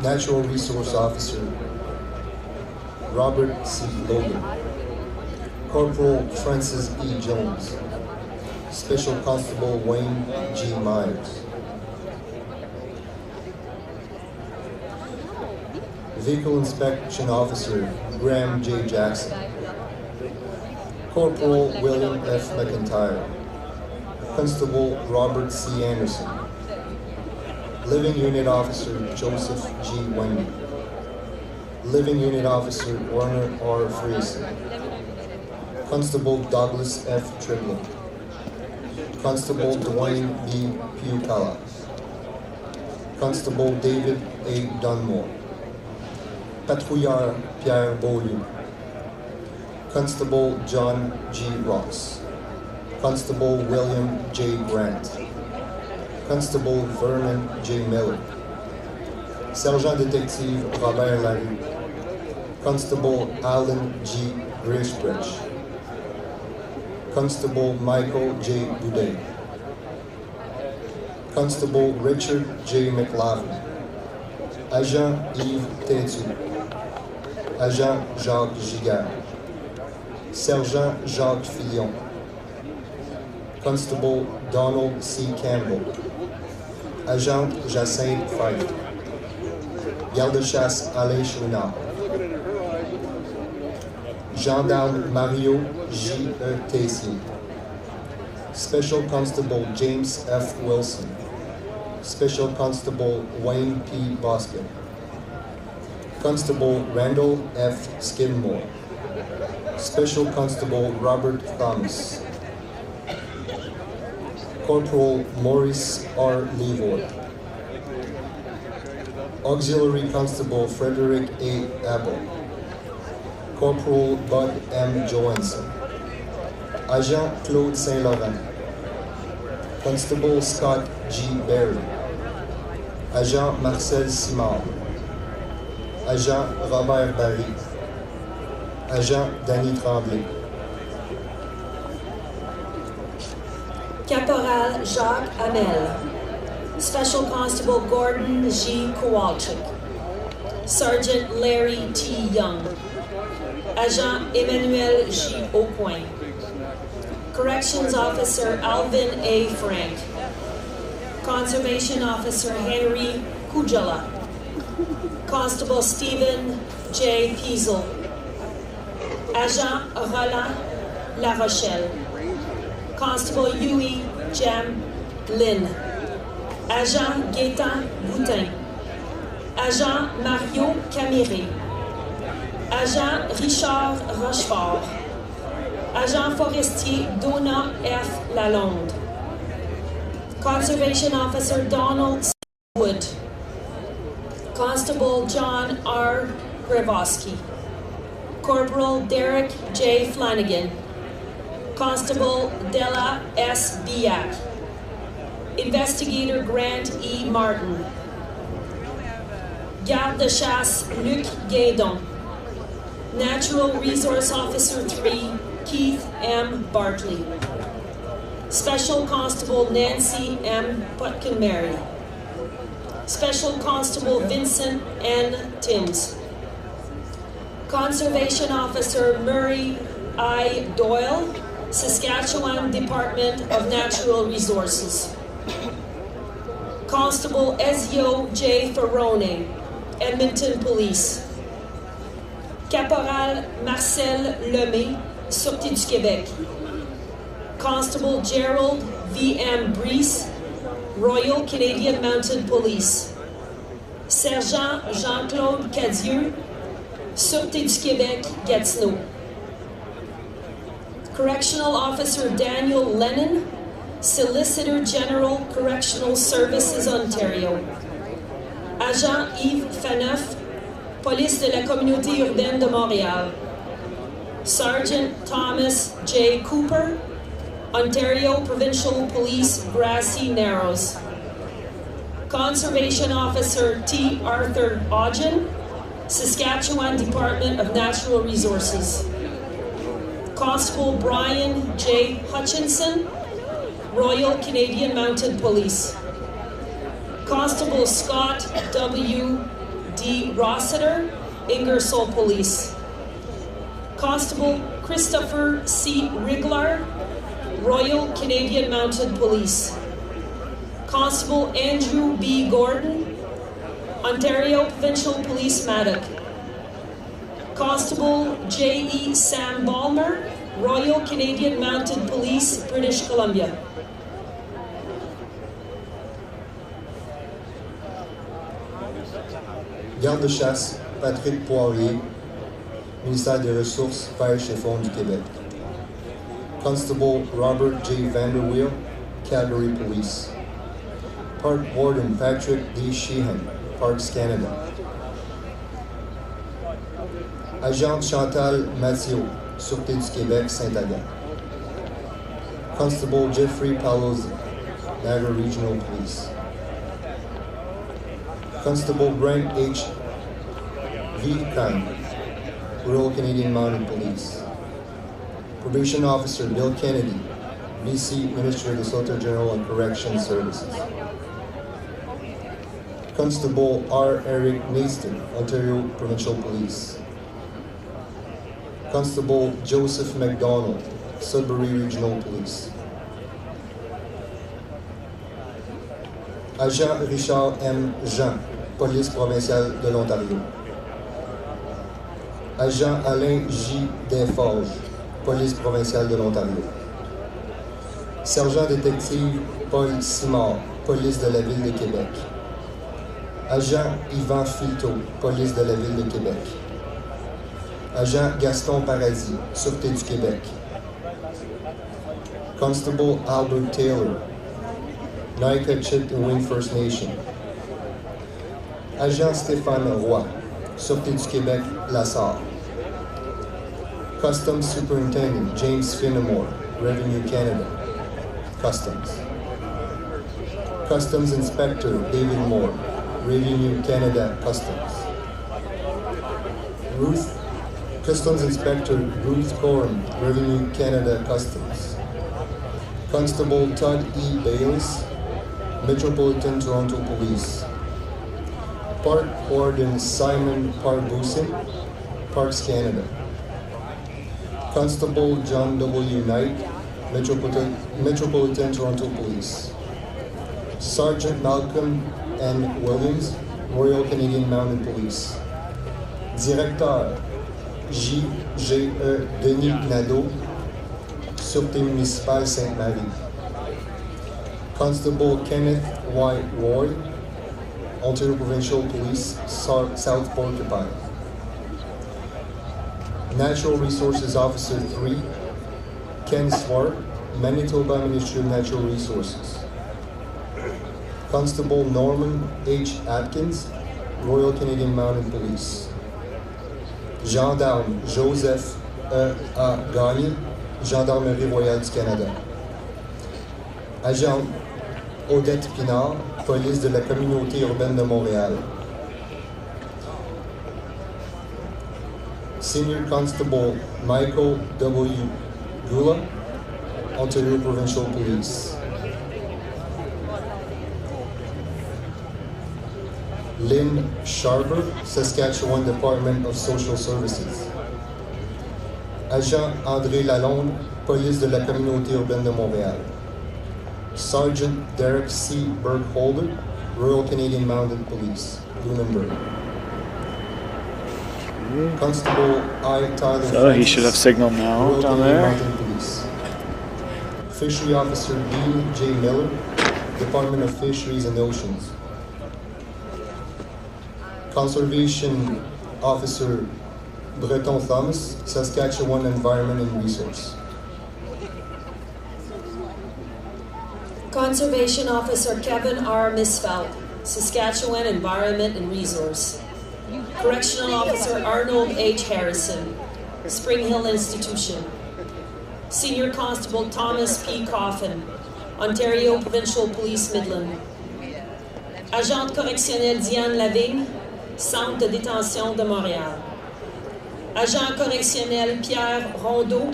Natural Resource Officer Robert C. Logan. Corporal Francis E. Jones. Special Constable Wayne G. Myers. Vehicle Inspection Officer Graham J. Jackson. Corporal William F. McIntyre. Constable Robert C. Anderson. Living Unit Officer Joseph G. Wendy. Living Unit Officer Warner R. Friesen. Constable Douglas F. Triplett. Constable Dwayne B. Pucala. Constable David A. Dunmore. Patrouilleur Pierre Beaulieu. Constable John G. Ross. Constable William J. Grant. Constable Vernon J. Miller. Sergent Détective Robert Larue. Constable Alan G. Grishbridge. Constable Michael J. Boudet. Constable Richard J. McLavin. Agent Yves Tétu. Agent Jacques Giguère. Sergent Jacques Fillon. Constable Donald C. Campbell. Agent Jacinthe Fife. Garde-chasse Alain Chouinard. Gendarme Mario J. E. Tessier. Special Constable James F. Wilson. Special Constable Wayne P. Boskin. Constable Randall F. Skidmore. Special Constable Robert Thomas. Corporal Maurice R. Leavoir. Auxiliary Constable Frederick A. Abel. Corporal Bud M. Johansson. Agent Claude Saint-Laurent. Constable Scott G. Berry. Agent Marcel Simard. Agent Robert Barry. Agent Danny Tremblay. Caporal Jacques Hamel. Special Constable Gordon G. Kowalczyk. Sergeant Larry T. Young. Agent Emmanuel J. Aucoin. Corrections Officer Alvin A. Frank. Conservation Officer Henry Kujala. Constable Stephen J. Piesel. Agent Roland La Rochelle. Constable Yui Jam Lin. Agent Gaétan Boutin. Agent Mario Caméré. Agent Richard Rochefort. Agent forestier Donna F. Lalonde. Conservation Officer Donald C. Wood. Constable John R. Gravoski. Corporal Derek J. Flanagan. Constable Della S. Biak. Investigator Grant E. Martin. Garde de chasse Luc Guédon. Natural Resource Officer 3 Keith M. Bartley. Special Constable Nancy M. Putkin-Mary. Special Constable Vincent N. Timms. Conservation Officer Murray I. Doyle, Saskatchewan Department of Natural Resources. Constable Ezio J. Ferrone, Edmonton Police. Caporal Marcel Lemay, Sûreté du Québec. Constable Gerald V. M. Brees, Royal Canadian Mounted Police. Sergent Jean-Claude Cadieux, Sûreté du Québec, Gatineau. Correctional Officer Daniel Lennon, Solicitor General Correctional Services Ontario. Agent Yves Faneuf, Police de la Communauté urbaine de Montréal. Sergeant Thomas J. Cooper, Ontario Provincial Police Grassy Narrows. Conservation Officer T. Arthur Ogden, Saskatchewan Department of Natural Resources. Constable Brian J. Hutchinson, Royal Canadian Mounted Police. Constable Scott W. D. Rossiter, Ingersoll Police. Constable Christopher C. Riglar, Royal Canadian Mounted Police. Constable Andrew B. Gordon, Ontario Provincial Police Madoc. Constable J. E. Sam Balmer, Royal Canadian Mounted Police, British Columbia. Garde-chasse Patrick Poirier, Ministère des Ressources, Pêche et Fonds du Québec. Constable Robert J. Vanderweel, Calgary Police. Park Warden Patrick D. Sheehan, Parks Canada. Agente Chantal Mathieu, Sûreté du Québec, Saint-Agathe. Constable Jeffrey Palozzi, Niagara Regional Police. Constable Brent H. Vikan, Royal Canadian Mounted Police. Probation Officer Bill Kennedy, BC Ministry of the Solicitor General and Correction Services. Constable R. Eric Naston, Ontario Provincial Police. Constable Joseph McDonald, Sudbury Regional Police. Agent Richard M. Jean, Police provinciale de l'Ontario. Agent Alain J. Desforges, Police provinciale de l'Ontario. Sergent détective Paul Simard, Police de la Ville de Québec. Agent Yvan Filto, Police de la Ville de Québec. Agent Gaston Paradis, Sûreté du Québec. Constable Albert Taylor, Naikachit-Win First Nation. Agent Stéphane Roy, Sûreté du Québec, Lassar. Customs Superintendent James Finnemore, Revenue Canada, Customs. Customs Inspector David Moore, Revenue Canada, Customs. Customs Inspector Ruth Coram, Revenue Canada, Customs. Constable Todd E. Bayliss, Metropolitan Toronto Police. Park Warden Simon Parbusin, Parks Canada. Constable John W. Knight, Metropolitan Toronto Police. Sergeant Malcolm N. Williams, Royal Canadian Mounted Police. Directeur J.G.E. Denis Nadeau, Sûreté municipale Sainte-Marie. Constable Kenneth Y. Ward, Ontario Provincial Police, South Porcupine. Natural Resources Officer 3, Ken Swart, Manitoba Ministry of Natural Resources. Constable Norman H. Atkins, Royal Canadian Mounted Police. Gendarme Joseph E. A. Gagné, Gendarmerie Royale du Canada. Agent Odette Pinard, Police de la Communauté urbaine de Montréal. Senior Constable Michael W. Gula, Ontario Provincial Police. Lynn Sharper, Saskatchewan Department of Social Services. Agent André Lalonde, Police de la Communauté urbaine de Montréal. Sergeant Derek C. Burkholder, Royal Canadian Mounted Police, Lunenburg. Constable I. Tyler So Francis, he should have signaled now Royal down Canadian there. Mounted Police. Fishery Officer Dean J. Miller, Department of Fisheries and Oceans. Conservation Officer Breton Thomas, Saskatchewan Environment and Resource. Conservation Officer Kevin R. Misfeld, Saskatchewan Environment and Resource. Correctional Officer Arnold H. Harrison, Spring Hill Institution. Senior Constable Thomas P. Coffin, Ontario Provincial Police Midland. Agente correctionnelle Diane Lavigne, Centre de détention de Montréal. Agent correctionnel Pierre Rondeau,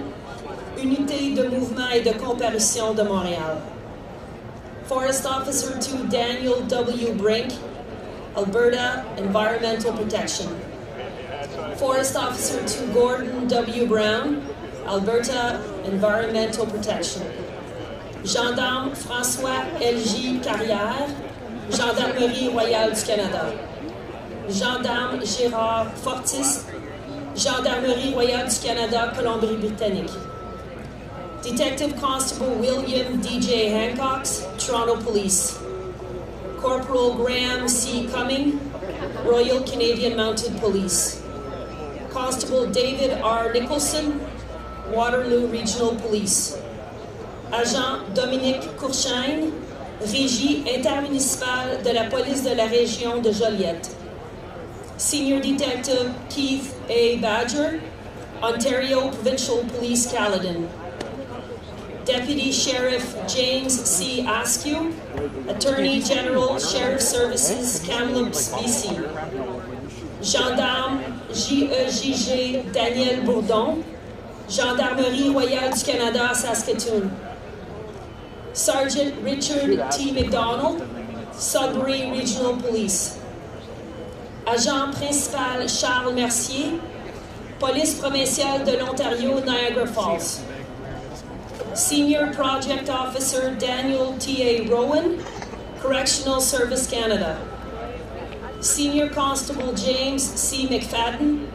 Unité de mouvement et de comparution de Montréal. Forest Officer 2 Daniel W. Brink, Alberta Environmental Protection. Forest Officer 2 Gordon W. Brown, Alberta Environmental Protection. Gendarme François L.J. Carrière, Gendarmerie royale du Canada. Gendarme Gérard Fortis, Gendarmerie royale du Canada, Colombie-Britannique. Detective Constable William D.J. Hancocks, Toronto Police. Corporal Graham C. Cumming, Royal Canadian Mounted Police. Constable David R. Nicholson, Waterloo Regional Police. Agent Dominique Courchaine, Régie intermunicipale de la police de la région de Joliette. Senior Detective Keith A. Badger, Ontario Provincial Police Caledon. Deputy Sheriff James C. Askew, Attorney General Sheriff Services, Kamloops, BC. Gendarme JEJG Daniel Bourdon, Gendarmerie royale du Canada, Saskatoon. Sergeant Richard T. McDonald, Sudbury Regional Police. Agent principal Charles Mercier, Police provinciale de l'Ontario, Niagara Falls. Senior Project Officer Daniel T.A. Rowan, Correctional Service Canada. Senior Constable James C. McFadden,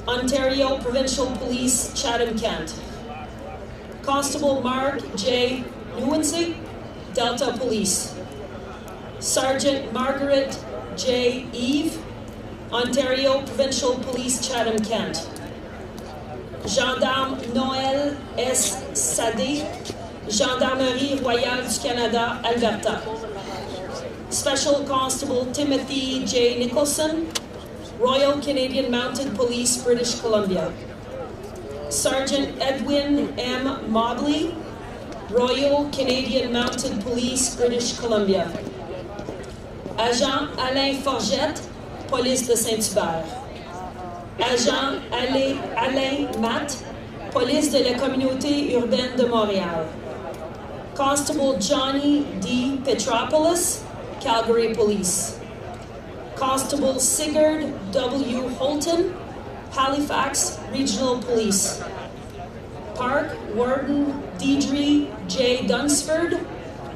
Ontario Provincial Police, Chatham-Kent. Constable Mark J. Newensig, Delta Police. Sergeant Margaret J. Eve, Ontario Provincial Police, Chatham-Kent. Gendarme Noël S. Sadé, Gendarmerie royale du Canada, Alberta. Special Constable Timothy J. Nicholson, Royal Canadian Mounted Police, British Columbia. Sergeant Edwin M. Mobley, Royal Canadian Mounted Police, British Columbia. Agent Alain Forgette, Police de Saint-Hubert. Agent Alain Matt, Police de la Communauté urbaine de Montréal. Constable Johnny D. Petropoulos, Calgary Police. Constable Sigurd W. Holton, Halifax Regional Police. Park Warden Deidre J. Dunsford,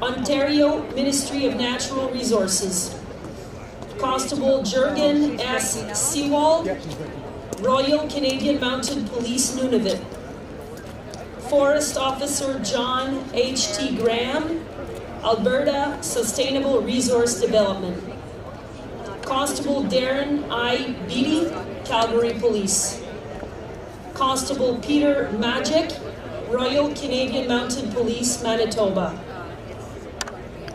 Ontario Ministry of Natural Resources. Constable Jurgen S. Seawald, Royal Canadian Mounted Police, Nunavut. Forest Officer John H. T. Graham, Alberta Sustainable Resource Development. Constable Darren I. Beatty, Calgary Police. Constable Peter Magic, Royal Canadian Mounted Police, Manitoba.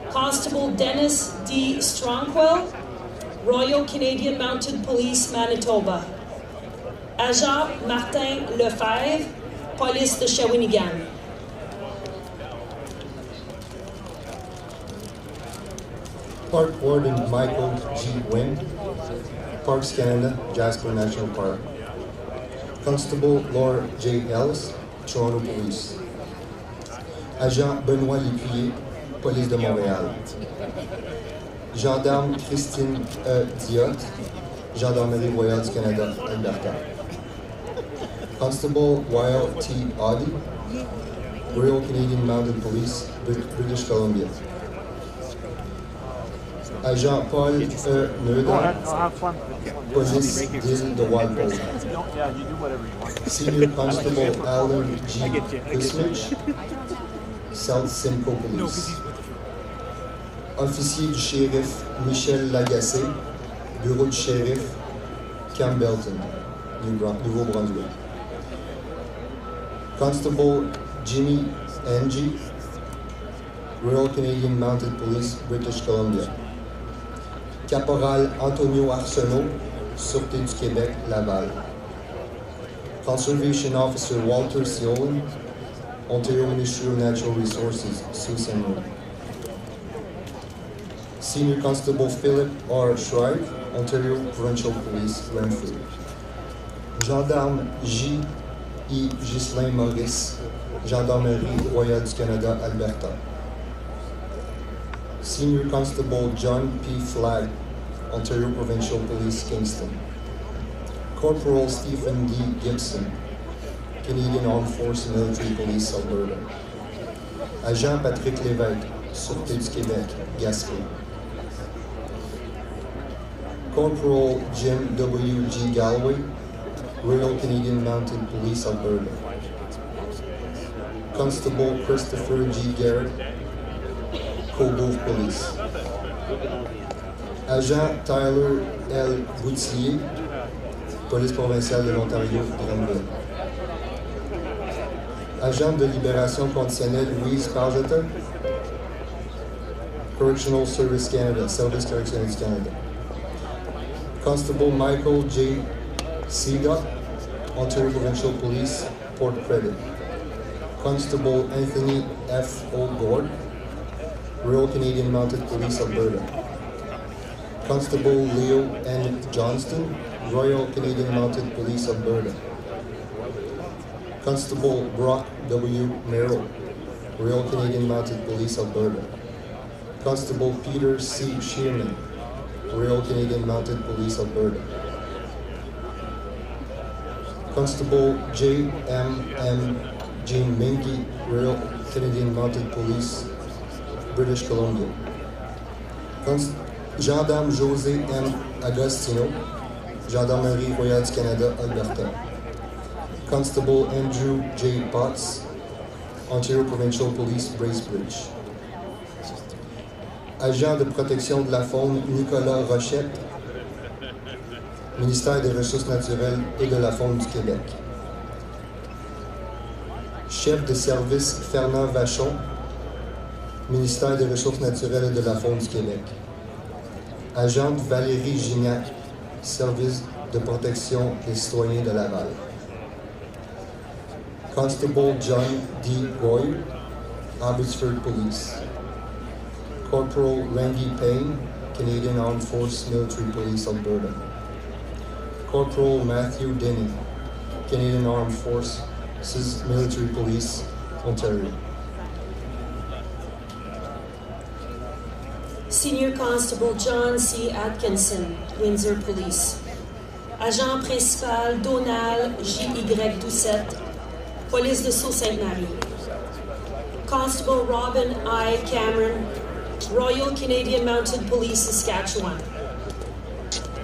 Constable Dennis D. Strongwell, Royal Canadian Mounted Police, Manitoba. Agent Martin Lefebvre, Police de Shawinigan. Park Warden Michael G. Wynn, Parks Canada, Jasper National Park. Constable Laura J. Ellis, Toronto Police. Agent Benoît Lécuyer, Police de Montréal. Gendarme Christine E. Diot, Gendarmerie royale du Canada, Alberta. Constable Weil T. Audi, Royal Canadian Mounted Police, British Columbia. Agent Paul E. Neuda, I'll have fun. Police d'Île de Walpole. Yeah, you do whatever you want. Senior Constable Alan G. Kismich, South Simcoe Police. Officier du shérif Michel Lagacé, Bureau du shérif Campbellton, Nouveau-Brunswick. Constable Jimmy Ng, Royal Canadian Mounted Police, British Columbia. Caporal Antonio Arsenault, Sûreté du Québec, Laval. Conservation Officer Walter Siolan, Ontario Ministry of Natural Resources, Sault Ste. Marie. Senior Constable Philip R. Shrike, Ontario Provincial Police, Renfrew. Gendarme J. I. Ghislain Maurice, Gendarmerie Royale du Canada, Alberta. Senior Constable John P. Flagg, Ontario Provincial Police, Kingston. Corporal Stephen D. Gibson, Canadian Armed Forces Military Police, Alberta. Agent Patrick Lévesque, Sûreté du Québec, Gaspé. Corporal Jim W. G. Galloway, Royal Canadian Mounted Police, Alberta. Constable Christopher G. Garrett, Cobourg Police. Agent Tyler L. Boutilier, Police provinciale de l'Ontario, Granville. Agent de libération conditionnelle Louise Pargeter, Correctional Service Canada, Service correctionnel du Canada. Constable Michael J. Seadock, Ontario Provincial Police, Port Credit. Constable Anthony F. O'Gord, Royal Canadian Mounted Police, Alberta. Constable Leo N. Johnston, Royal Canadian Mounted Police, Alberta. Constable Brock W. Merrill, Royal Canadian Mounted Police, Alberta. Constable Peter C. Shearman, Royal Canadian Mounted Police, Alberta. Constable J. M. Jean Minky, Royal Canadian Mounted Police, British Columbia. Gendarme José M. Agostino, Gendarmerie Royale du Canada, Alberta. Constable Andrew J. Potts, Ontario Provincial Police, Bracebridge. Agent de protection de la faune Nicolas Rochette, Ministère des Ressources naturelles et de la faune du Québec. Chef de service Fernand Vachon, Ministère des Ressources naturelles et de la faune du Québec. Agente Valérie Gignac, Service de protection des citoyens de Laval. Constable John D. Roy, Abbotsford Police. Corporal Randy Payne, Canadian Armed Forces Military Police, Alberta. Corporal Matthew Denny, Canadian Armed Forces Military Police, Ontario. Senior Constable John C. Atkinson, Windsor Police. Agent principal Donald J.Y. Doucette, Police de Sault Ste. Marie. Constable Robin I. Cameron, Royal Canadian Mounted Police, Saskatchewan.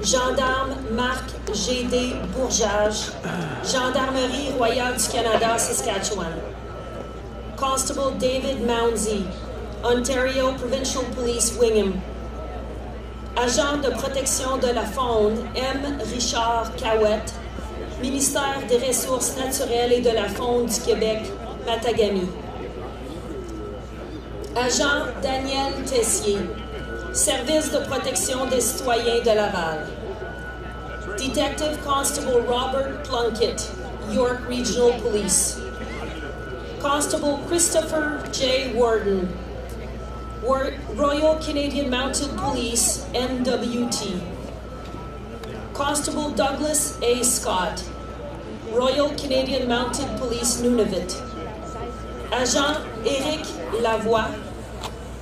Gendarme Marc G.D. Bourgeage, Gendarmerie Royale du Canada, Saskatchewan. Constable David Mounsey, Ontario Provincial Police, Wingham. Agent de protection de la faune M. Richard Cahouette, Ministère des Ressources naturelles et de la faune du Québec, Matagami. Agent Daniel Tessier, Service de protection des citoyens de Laval. Detective Constable Robert Plunkett, York Regional Police. Constable Christopher J. Warden, Royal Canadian Mounted Police, NWT. Constable Douglas A. Scott, Royal Canadian Mounted Police, Nunavut. Agent Éric Lavoie,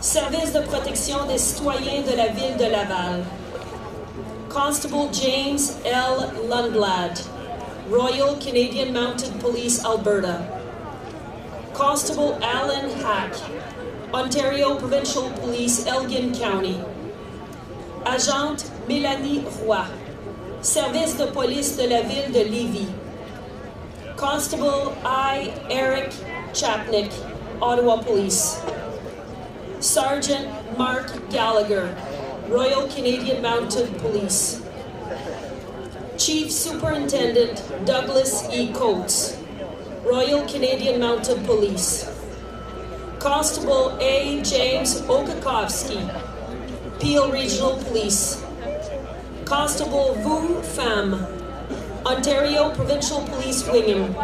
Service de protection des citoyens de la ville de Laval. Constable James L. Lundblad, Royal Canadian Mounted Police, Alberta. Constable Alan Hack, Ontario Provincial Police, Elgin County. Agente Mélanie Roy, Service de police de la ville de Lévis. Constable I. Eric Chapnick, Ottawa Police. Sergeant Mark Gallagher, Royal Canadian Mounted Police. Chief Superintendent Douglas E. Coates, Royal Canadian Mounted Police. Constable A. James Okakovsky, Peel Regional Police. Constable Vu Pham, Ontario Provincial Police Wingham.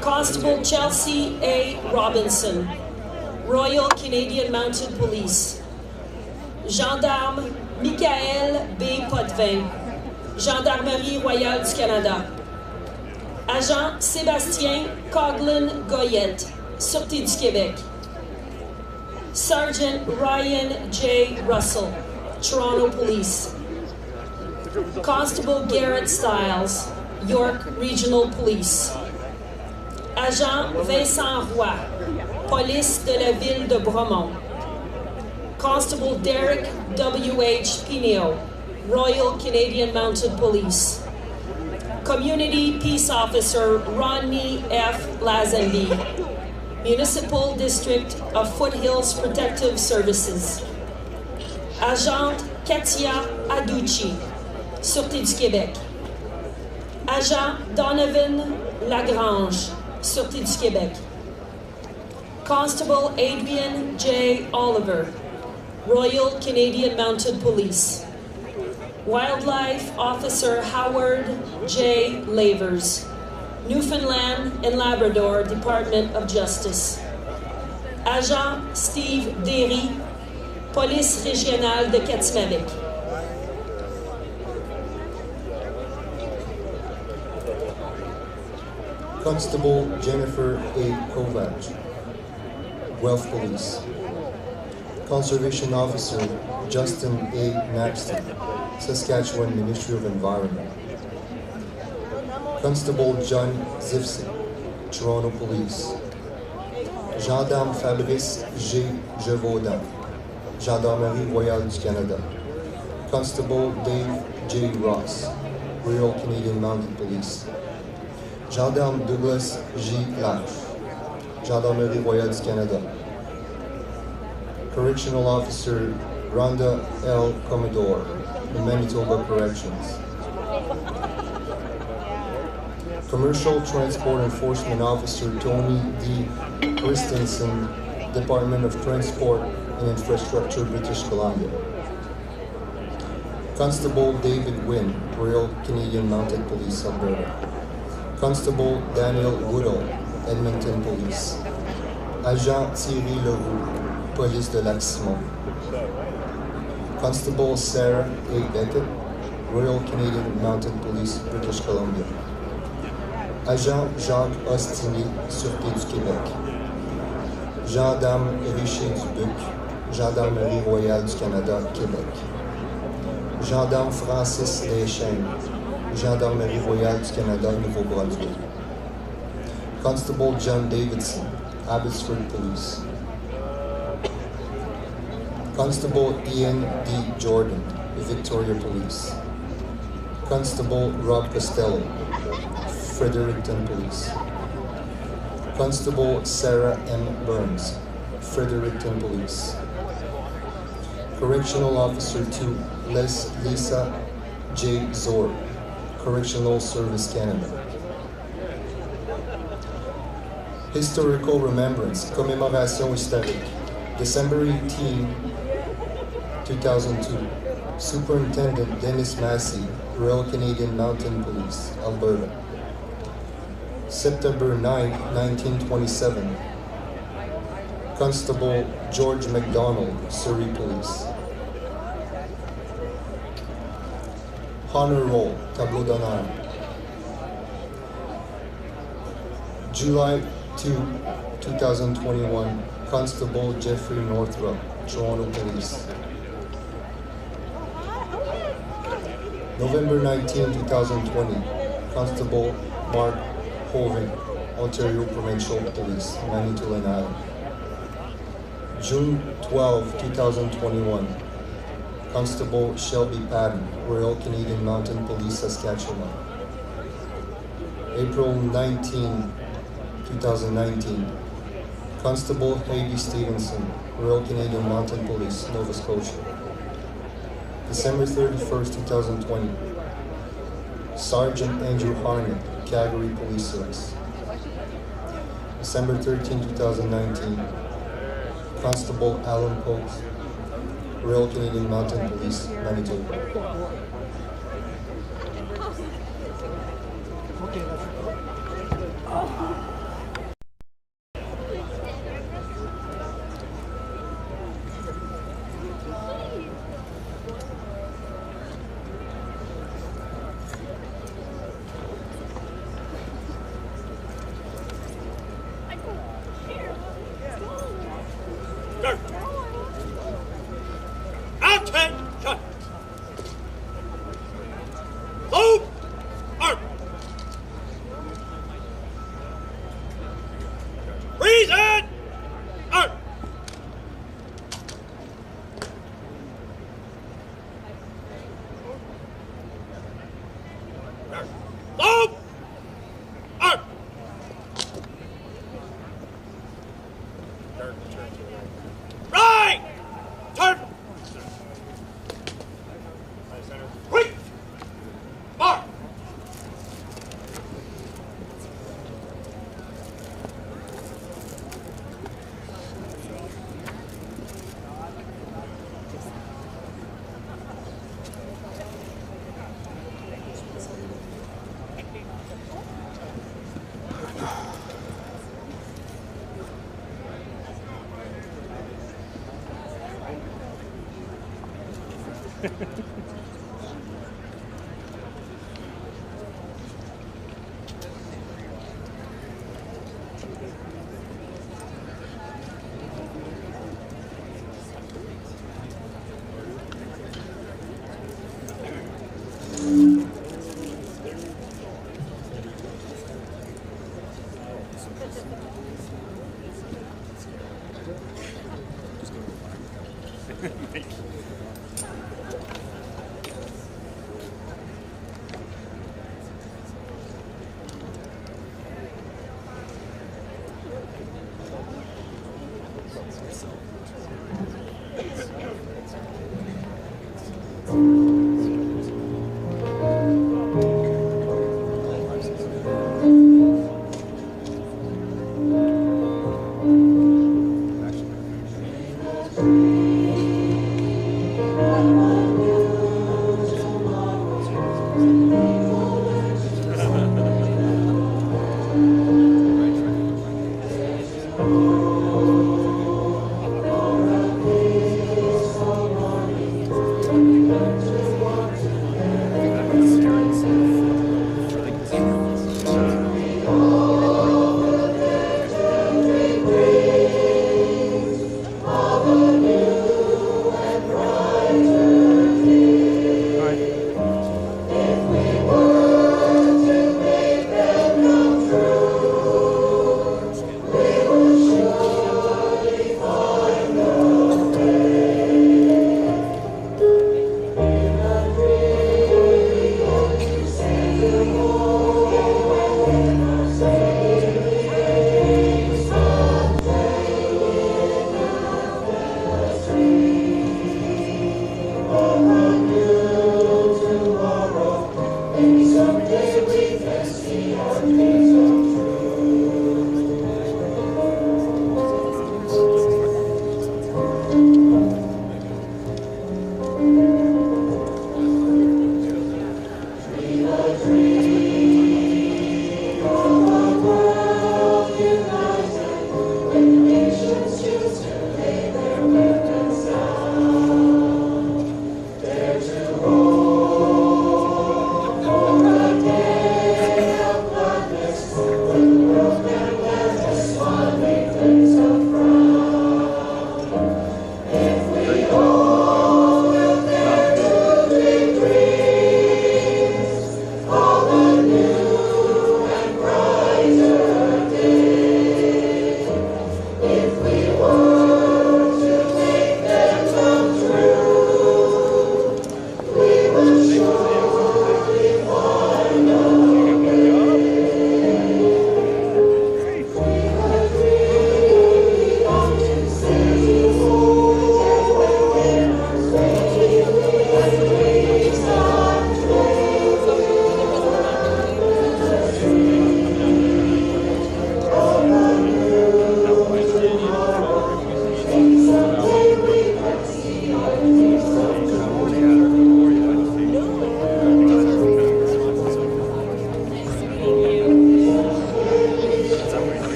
Constable Chelsea A. Robinson, Royal Canadian Mounted Police. Gendarme Michael B. Potvin, Gendarmerie Royale du Canada. Agent Sébastien Coughlin Goyette, Sûreté du Québec. Sergeant Ryan J. Russell, Toronto Police. Constable Garrett Stiles, York Regional Police. Agent Vincent Roy, Police de la Ville de Bromont. Constable Derek W.H. Pineo, Royal Canadian Mounted Police. Community Peace Officer Rodney F. Lazenby, Municipal District of Foothills Protective Services. Agent Katia Aducci, Sûreté du Québec. Agent Donovan Lagrange, Sûreté du Québec. Constable Adrian J. Oliver, Royal Canadian Mounted Police. Wildlife Officer Howard J. Lavers, Newfoundland and Labrador Department of Justice. Agent Steve Derry, Police Régionale de Katimavik. Constable Jennifer A. Kovac, Guelph Police. Conservation Officer Justin A. Naxton, Saskatchewan Ministry of Environment. Constable John Zivson, Toronto Police. Gendarme Fabrice G. Gévaudan, Gendarmerie Royale du Canada. Constable Dave J. Ross, Royal Canadian Mounted Police. Gendarme Douglas J. Lash, Gendarmerie Royale du Canada. Correctional Officer Rhonda L. Commodore, Manitoba Corrections. Commercial Transport Enforcement Officer Tony D. Christensen, Department of Transport and Infrastructure, British Columbia. Constable David Wynn, Royal Canadian Mounted Police, Alberta. Constable Daniel Woodall, Edmonton Police. Agent Thierry Leroux, Police de Lac-Simon. Constable Sarah A. Beckett, Royal Canadian Mounted Police, British Columbia. Agent Jacques Ostini, Sûreté du Québec. Gendarme Richer Dubuc, Gendarmerie Royale du Canada, Québec. Gendarme Francis Deschênes, Gendarmerie Royale du Canada, Nouveau-Brunswick. Constable John Davidson, Abbotsford Police. Constable Ian D. Jordan, Victoria Police. Constable Rob Costello, Fredericton Police. Constable Sarah M. Burns, Fredericton Police. Correctional Officer 2, Lisa J. Zor, Correctional Service Canada. Historical Remembrance, Commémoration historique, December 18, 2002. Superintendent Dennis Massey, Royal Canadian Mounted Police, Alberta. September 9, 1927. Constable George MacDonald, Surrey Police. Honor Roll, Tableau d'honneur. July 2, 2021. Constable Jeffrey Northrop, Toronto Police. November 19, 2020. Constable Mark Hovind, Ontario Provincial Police, Manitoulin Island. June 12, 2021. Constable Shelby Patton, Royal Canadian Mounted Police, Saskatchewan. April 19, 2019. Constable Heidi Stevenson, Royal Canadian Mounted Police, Nova Scotia. December 31st, 2020. Sergeant Andrew Harnett, Calgary Police Service. December 13, 2019. Constable Alan Post, Royal Canadian Mounted Police, Manitoba. Attention! Move! Arm! Reason! Arm! Move! Arm! Right! Turn! Quick! Mark! Avenue.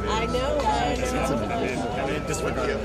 I know, I know. And then disregard it.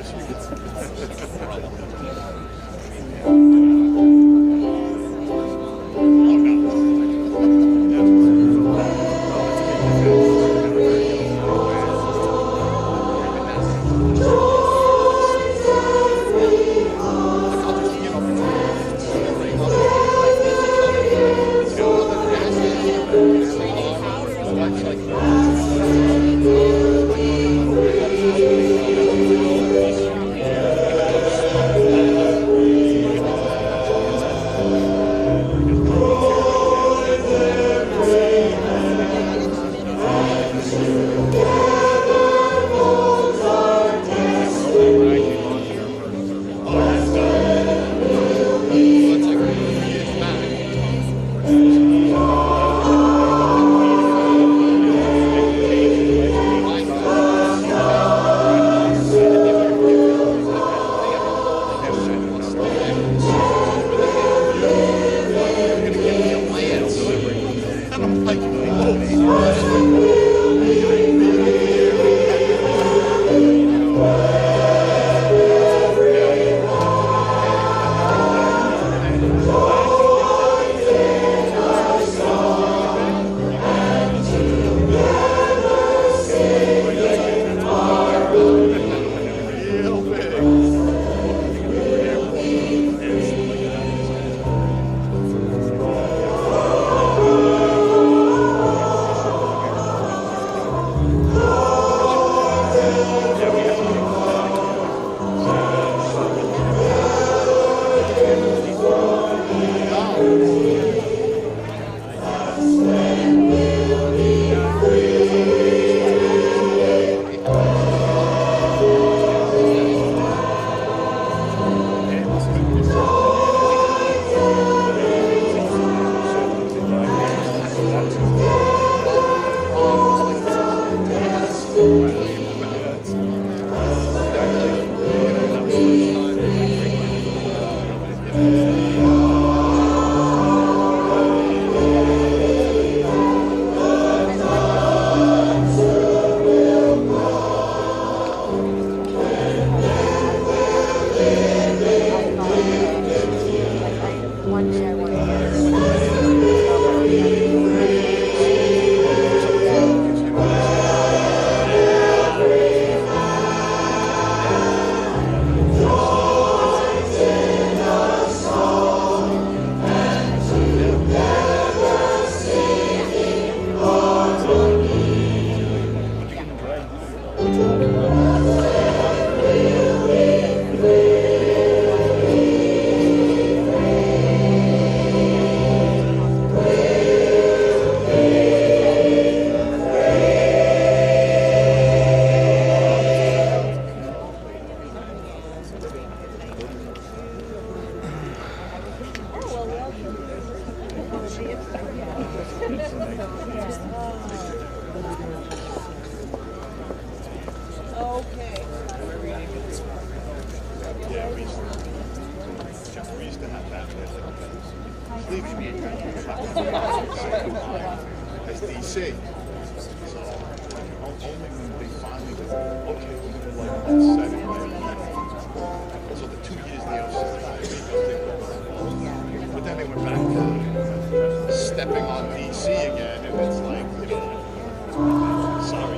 Okay. Yeah, we used to have that. Believe me, as DC. So only when they finally go, okay, we're gonna like that setting. So the 2 years they but then they went back to stepping on DC again, and it's like, you know, sorry.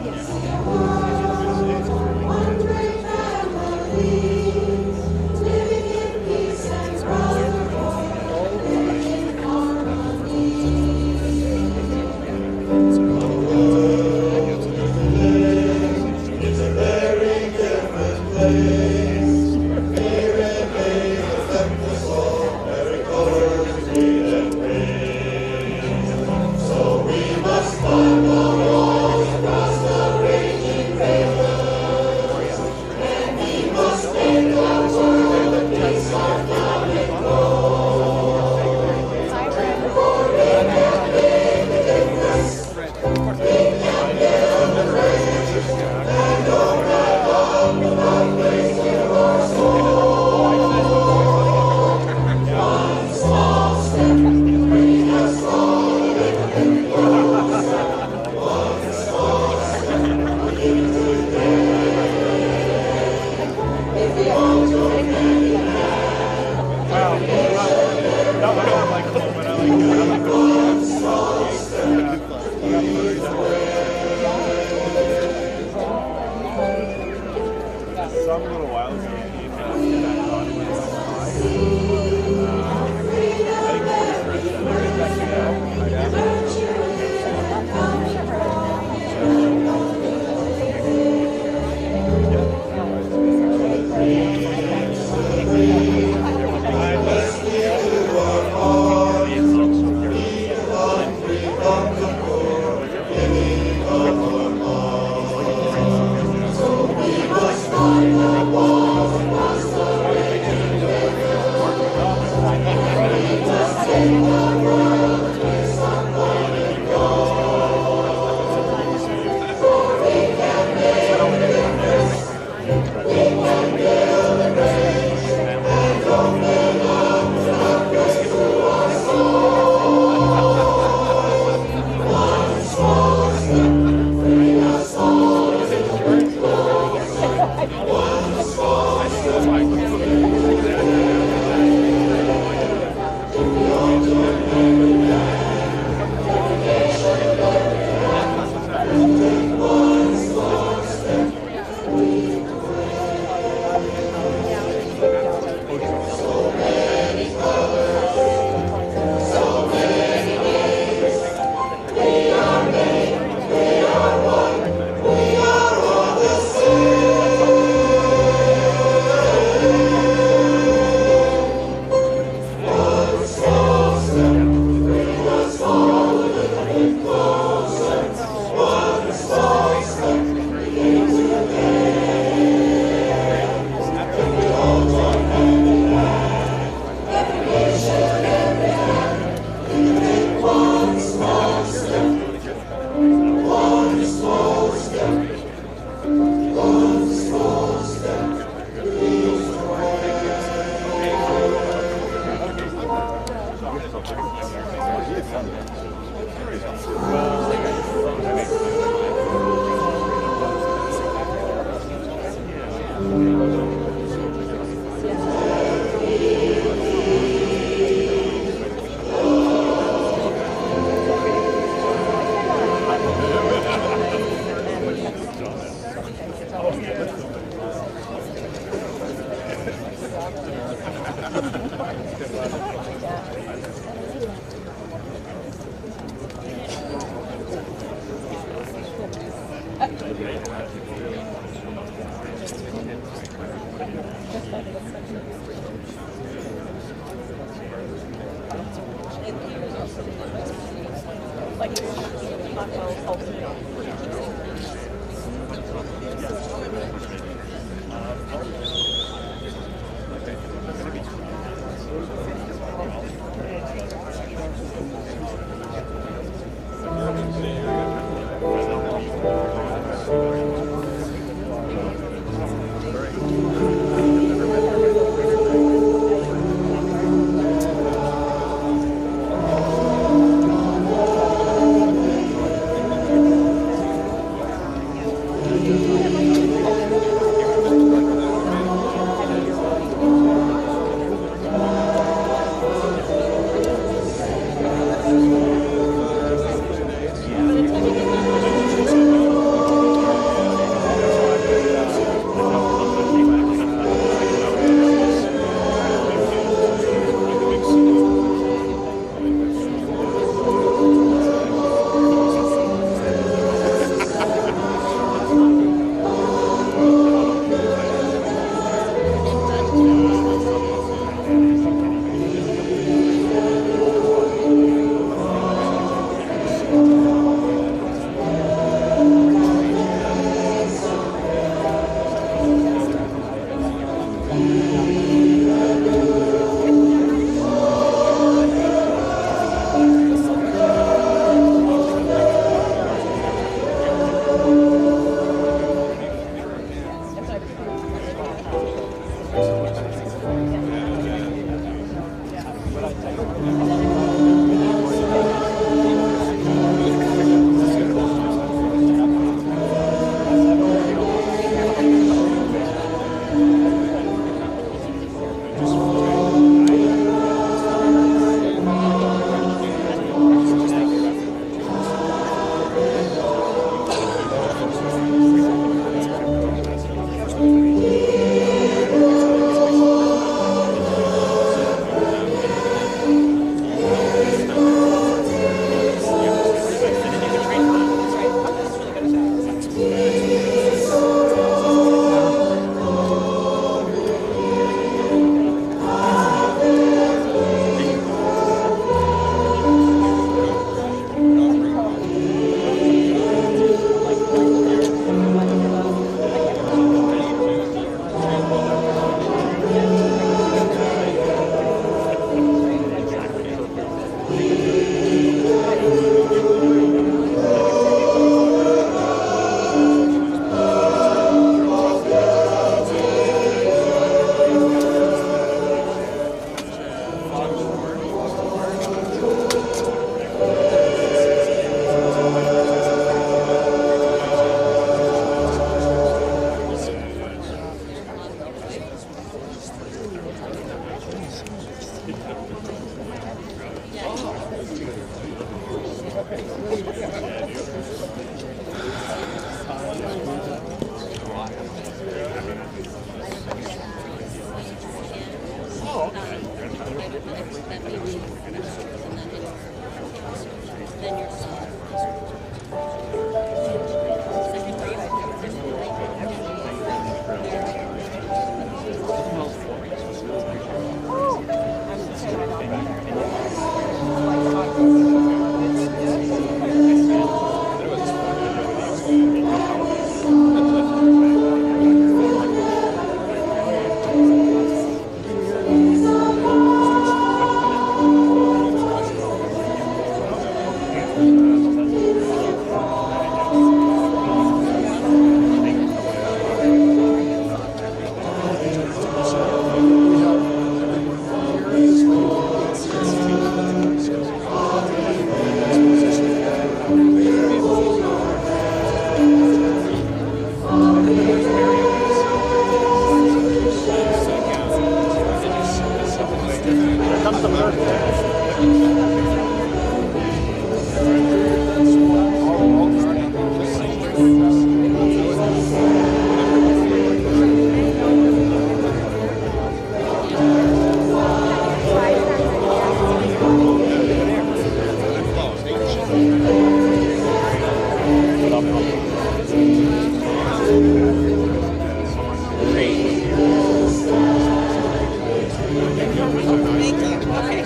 So we must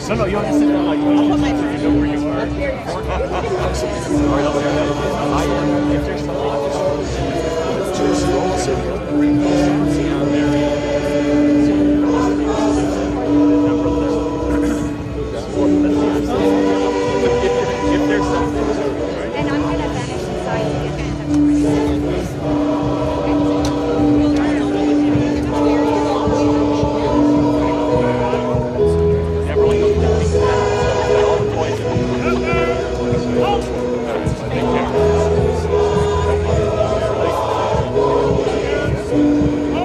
No, no, you don't have to sit down. Like, you know where you are. If there's And I'm going to vanish inside to get the everyone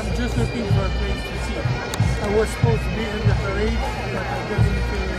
I'm just looking for a place to sit. I I was supposed to be in the parade, but I didn't feel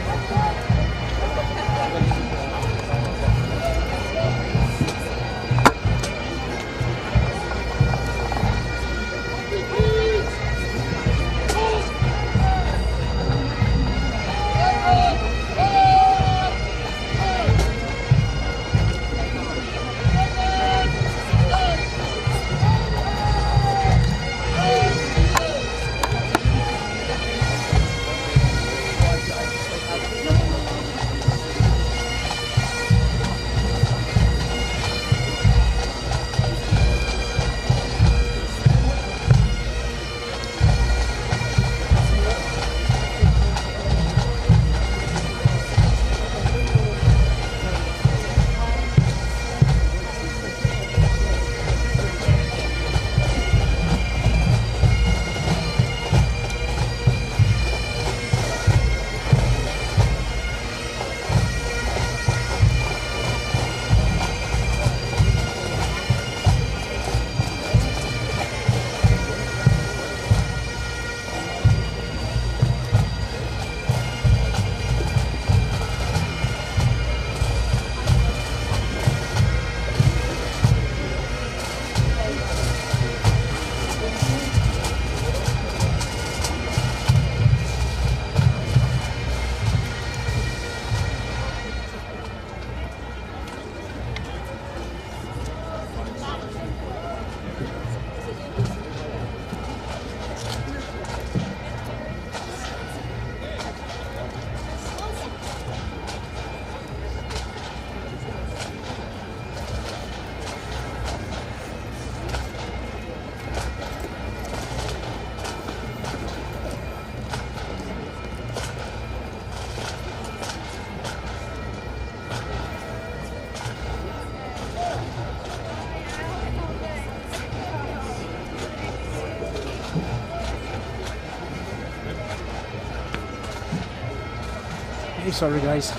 Hey, sorry guys.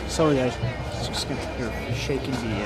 Just gonna you're shaking the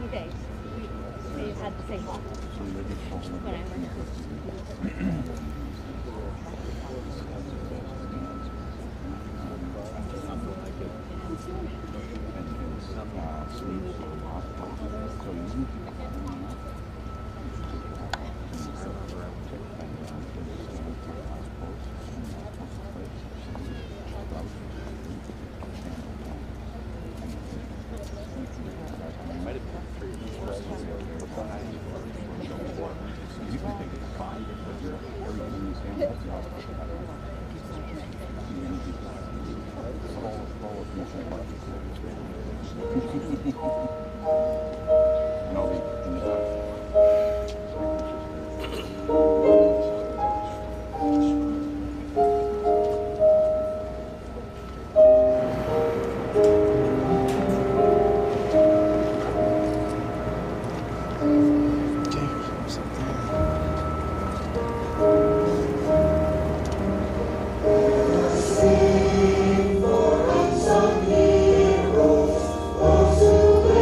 Okay. They had the same one. Whatever. Those who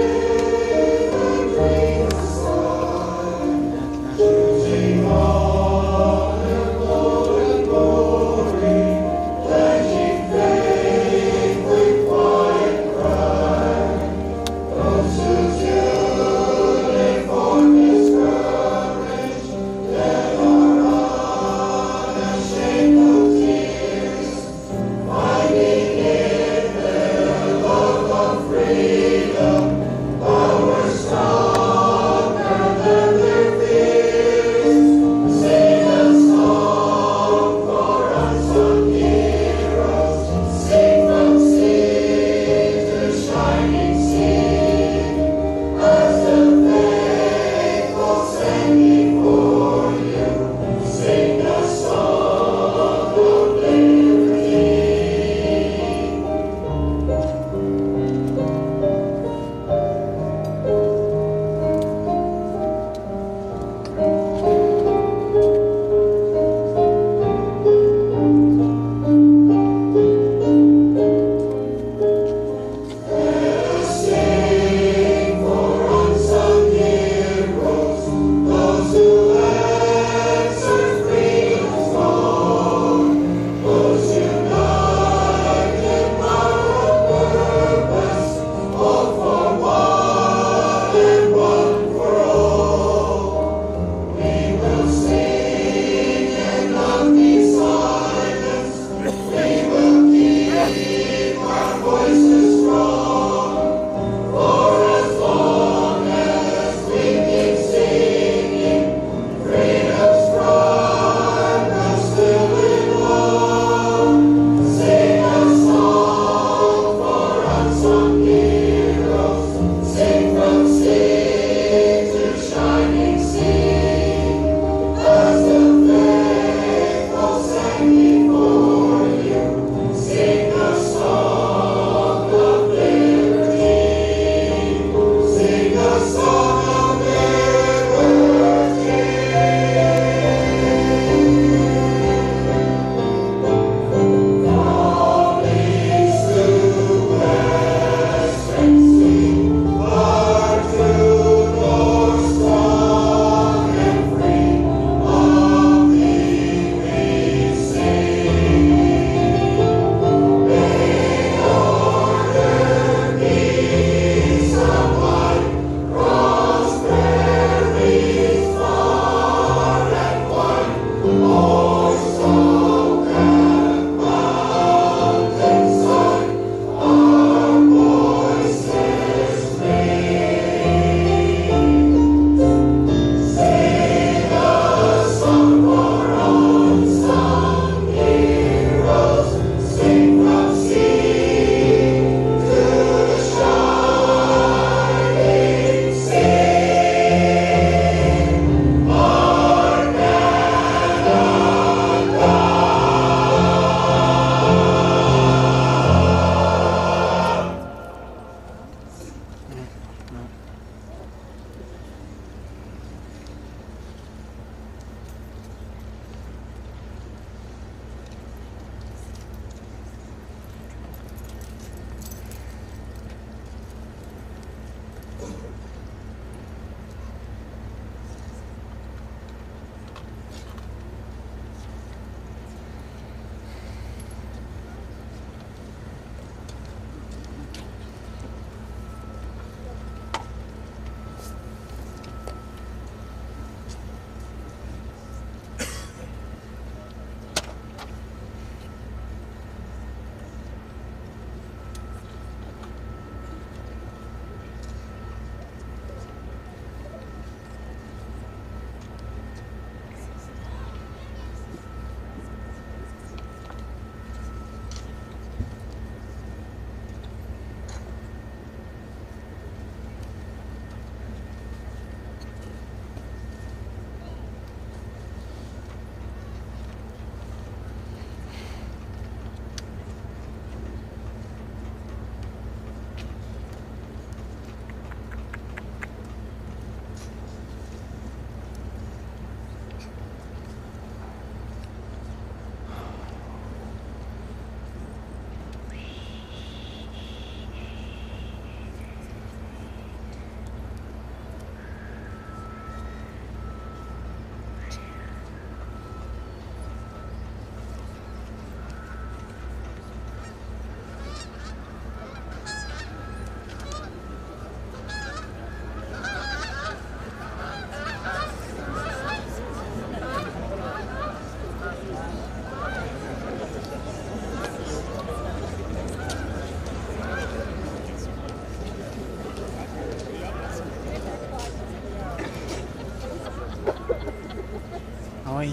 Oi.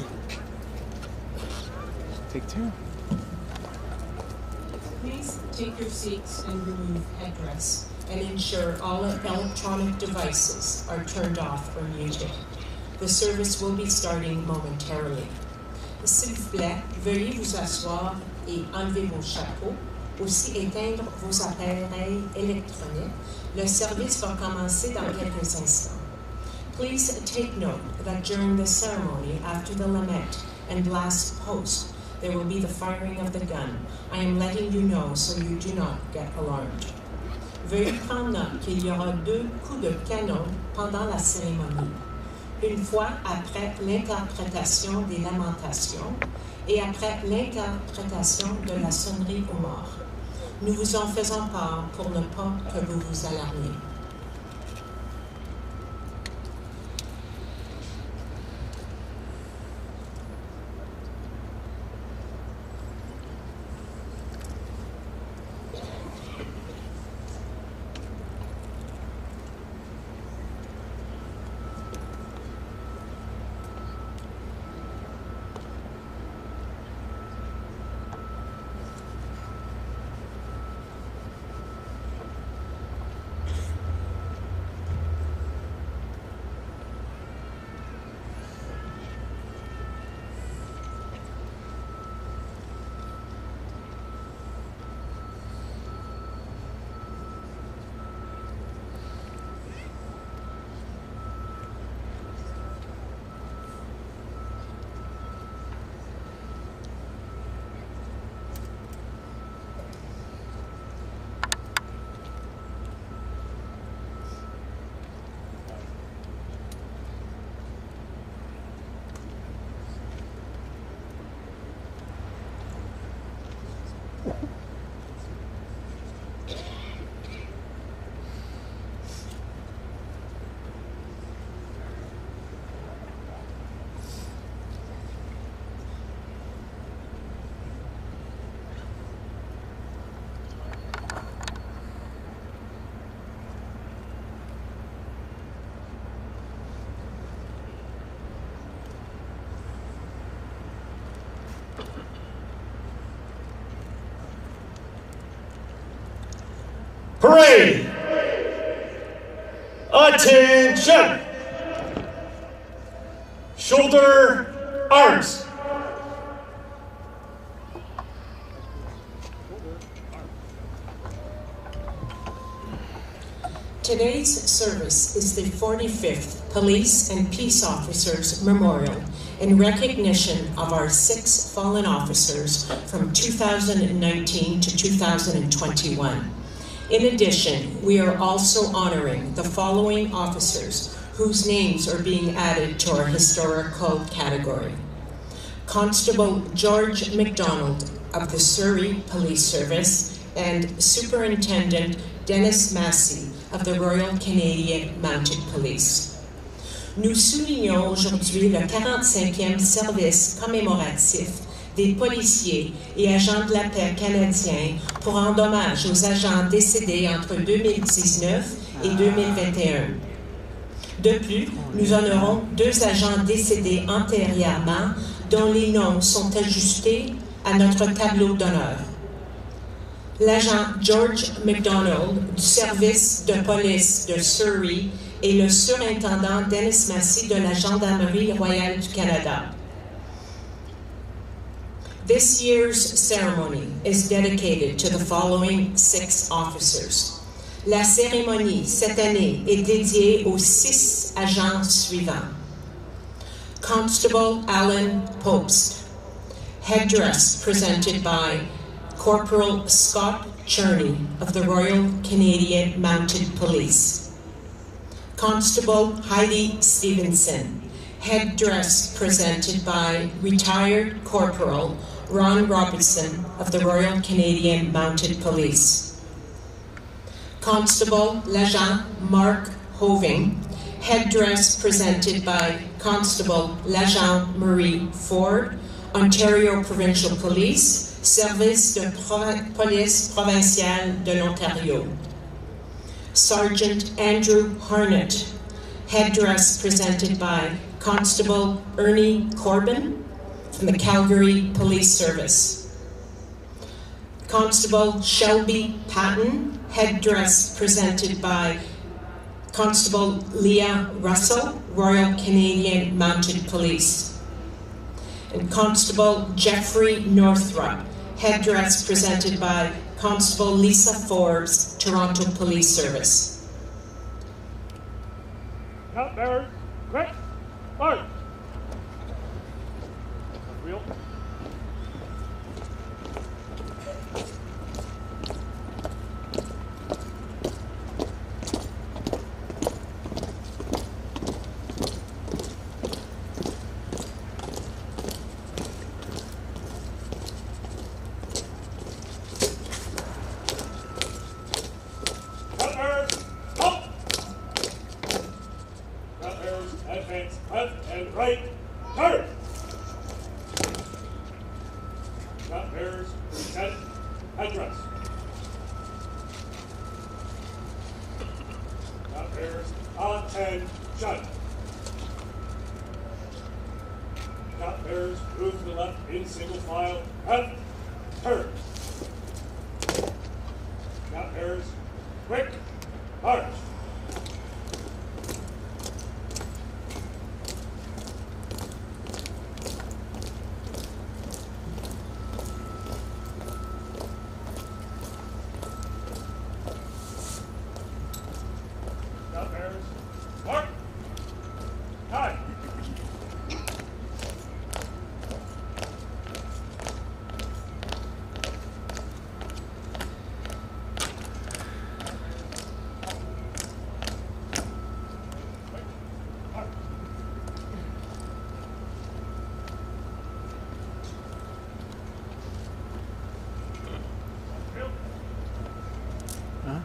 Take two. Please take your seats and remove headdress and ensure all electronic devices are turned off or muted. The service will be starting momentarily. S'il vous plaît, veuillez vous asseoir et enlever vos chapeaux. Aussi éteindre vos appareils électroniques. Le service va commencer dans quelques instants. Please take note that during the ceremony, after the lament and last post, there will be the firing of the gun. I am letting you know so you do not get alarmed. Veuillez prendre note qu'il y aura 2 coups de canon pendant la cérémonie. Une fois après l'interprétation des lamentations et après l'interprétation de la sonnerie aux morts. Nous vous en faisons part pour ne pas que vous vous alarmiez. Parade! Attention! Shoulder arms. Today's service is the 45th Police and Peace Officers Memorial in recognition of our 6 fallen officers from 2019 to 2021. In addition, we are also honoring the following officers whose names are being added to our historical category. Constable George MacDonald of the Surrey Police Service and Superintendent Dennis Massey of the Royal Canadian Mounted Police. Nous soulignons aujourd'hui le 45e service commémoratif des policiers et agents de la paix canadiens pour rendre hommage aux agents décédés entre 2019 et 2021. De plus, nous honorons 2 agents décédés antérieurement dont les noms sont ajustés à notre tableau d'honneur. L'agent George MacDonald du service de police de Surrey et le surintendant Dennis Massey de la Gendarmerie royale du Canada. This year's ceremony is dedicated to the following 6 officers. La cérémonie cette année est dédiée aux 6 agents suivants. Constable Alan Post. Headdress presented by Corporal Scott Cherney of the Royal Canadian Mounted Police. Constable Heidi Stevenson. Headdress presented by retired Corporal Ron Robertson of the Royal Canadian Mounted Police. Constable l'agent Mark Hoving. Headdress presented by Constable l'agent Marie Ford, Ontario Provincial Police, Service de Police Provinciale de l'Ontario. Sergeant Andrew Harnett. Headdress presented by Constable Ernie Corbin from the Calgary Police Service. Constable Shelby Patton, headdress presented by Constable Leah Russell, Royal Canadian Mounted Police. And Constable Jeffrey Northrup, headdress presented by Constable Lisa Forbes, Toronto Police Service. Cupbearers, quick, march. Wheel. Advance left and right, turn! Cupbearers, present, address. Cupbearers, attention. Cupbearers, move to the left in single file, and turn. Cupbearers, quick, march. Mark! Time! Huh?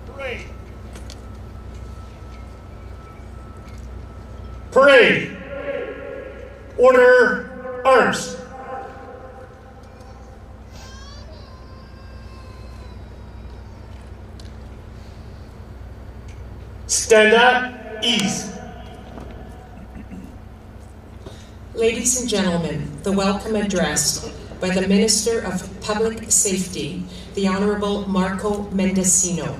Parade! Parade! Order, arms! Stand up, ease. Ladies and gentlemen, the welcome address by the Minister of Public Safety, the Honorable Marco Mendicino.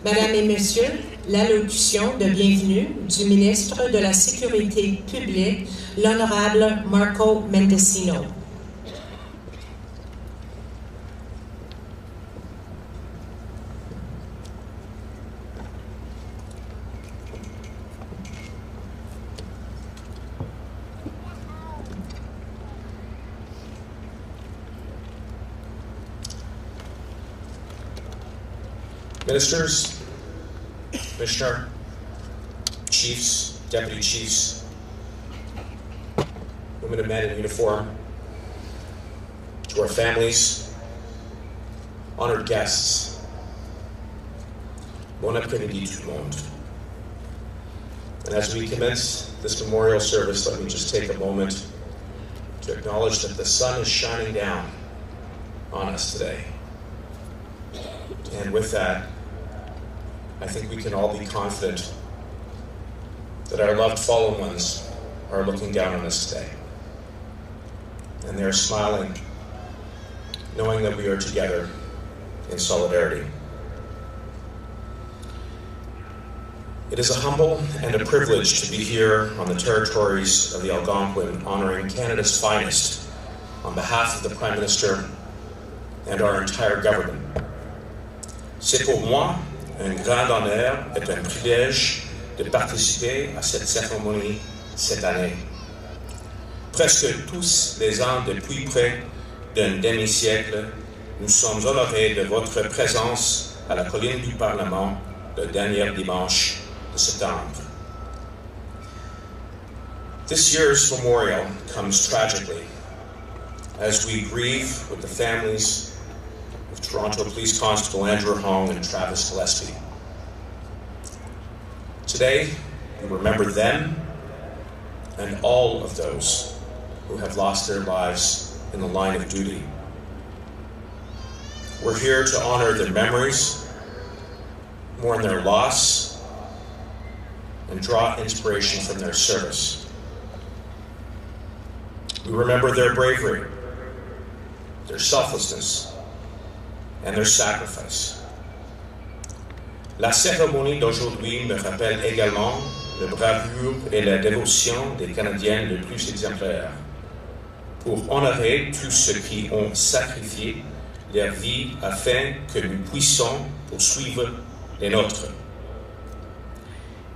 Mesdames et Messieurs, l'allocution de bienvenue du ministre de la Sécurité publique, l'Honorable Marco Mendicino. Ministers, Commissioner, Chiefs, Deputy Chiefs, women and men in uniform, to our families, honored guests, bon après-midi tout le monde. And as we commence this memorial service, let me just take a moment to acknowledge that the sun is shining down on us today. And with that, I think we can all be confident that our loved fallen ones are looking down on us today. And they're smiling, knowing that we are together in solidarity. It is a humble and a privilege to be here on the territories of the Algonquin, honoring Canada's finest on behalf of the Prime Minister and our entire government. C'est pour moi un grand honneur et un privilège de participer à cette cérémonie cette année. Presque tous les ans depuis près d'un demi-siècle, nous sommes honorés de votre présence à la colline du Parlement le dernier dimanche de septembre. This year's memorial comes tragically as we grieve with the families of Toronto Police Constable Andrew Hong and Travis Gillespie. Today, we remember them and all of those who have lost their lives in the line of duty. We're here to honor their memories, mourn their loss, and draw inspiration from their service. We remember their bravery, their selflessness, and their sacrifice. La cérémonie d'aujourd'hui me rappelle également la bravoure et la dévotion des Canadiens les plus exemplaires pour honorer tous ceux qui ont sacrifié leur vie afin que nous puissions poursuivre les nôtres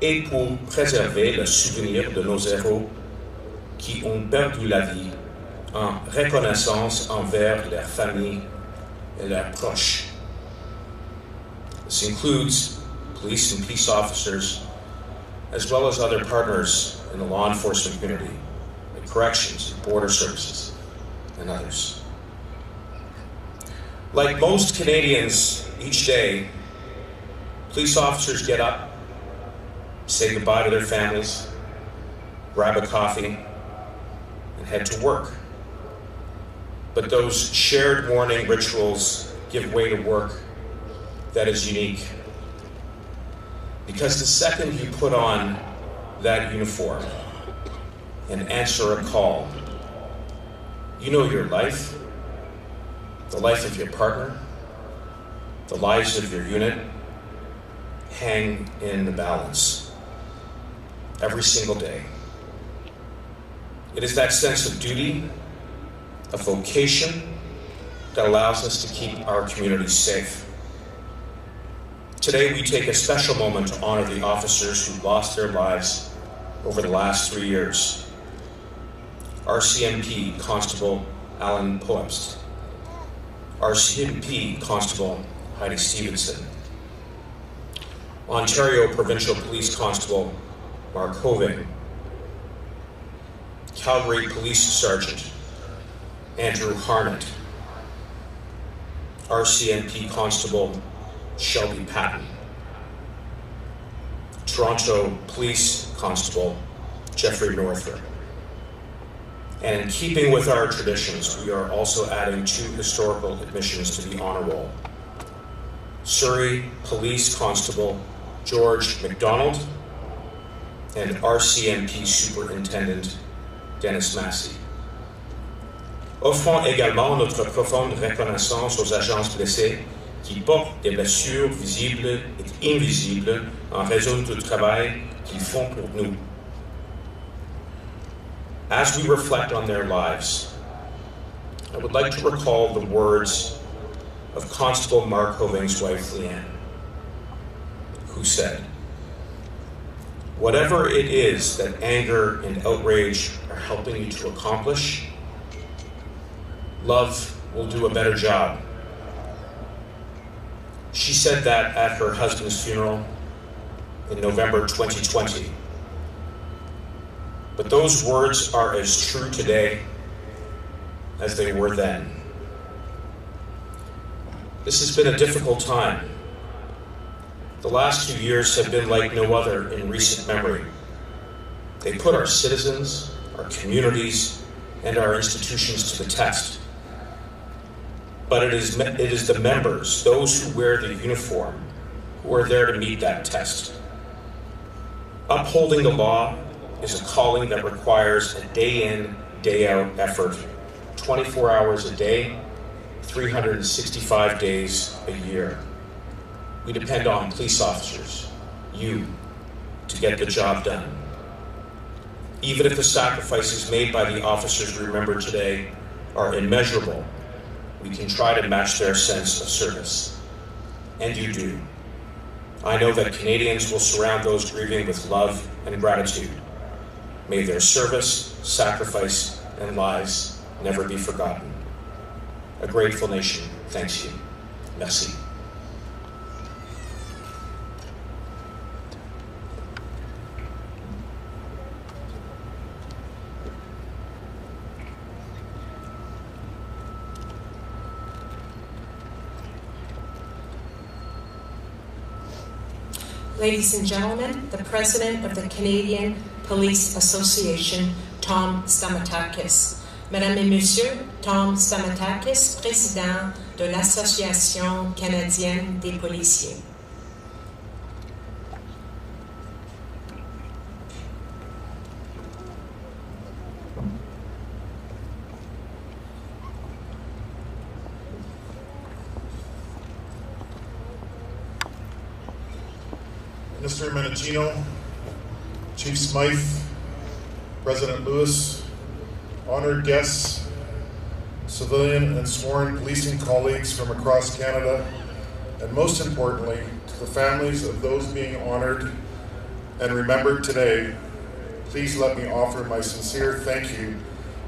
et pour préserver le souvenir de nos héros qui ont perdu la vie en reconnaissance envers leurs familles et leurs proches. This includes police and peace officers, as well as other partners in the law enforcement community, like corrections, border services, and others. Like most Canadians each day, police officers get up, say goodbye to their families, grab a coffee, and head to work. But those shared mourning rituals give way to work that is unique. Because the second you put on that uniform and answer a call, you know your life, the life of your partner, the lives of your unit hang in the balance every single day. It is that sense of duty, of vocation, that allows us to keep our communities safe. Today, we take a special moment to honor the officers who lost their lives over the last 3 years. RCMP Constable Alan Poebst, RCMP Constable Heidi Stevenson, Ontario Provincial Police Constable Mark Hoving, Calgary Police Sergeant Andrew Harnett, RCMP Constable Shelby Patton, Toronto Police Constable Jeffrey Northrup. And in keeping with our traditions, we are also adding 2 historical admissions to the honor roll. Surrey Police Constable George McDonald and RCMP Superintendent Dennis Massey. Offrons également notre profonde reconnaissance aux agents blessés qui portent des blessures visibles et invisibles en raison du travail qu'ils font pour nous. As we reflect on their lives, I would like to recall the words of Constable Mark Hoving's wife, Leanne, who said, "Whatever it is that anger and outrage are helping you to accomplish, love will do a better job." She said that at her husband's funeral in November 2020. But those words are as true today as they were then. This has been a difficult time. The last 2 years have been like no other in recent memory. They put our citizens, our communities, and our institutions to the test. But it is the members, those who wear the uniform, who are there to meet that test. Upholding the law is a calling that requires a day-in, day-out effort, 24 hours a day, 365 days a year. We depend on police officers, you, to get the job done. Even if the sacrifices made by the officers we remember today are immeasurable, we can try to match their sense of service. And you do. I know that Canadians will surround those grieving with love and gratitude. May their service, sacrifice, and lives never be forgotten. A grateful nation thanks you. Merci. Ladies and gentlemen, the President of the Canadian Police Association, Tom Stamatakis. Mesdames et Messieurs, Tom Stamatakis, Président de l'Association canadienne des policiers. Mr. Menachino, Chief Smythe, President Lewis, honored guests, civilian and sworn policing colleagues from across Canada, and most importantly, to the families of those being honored and remembered today, please let me offer my sincere thank you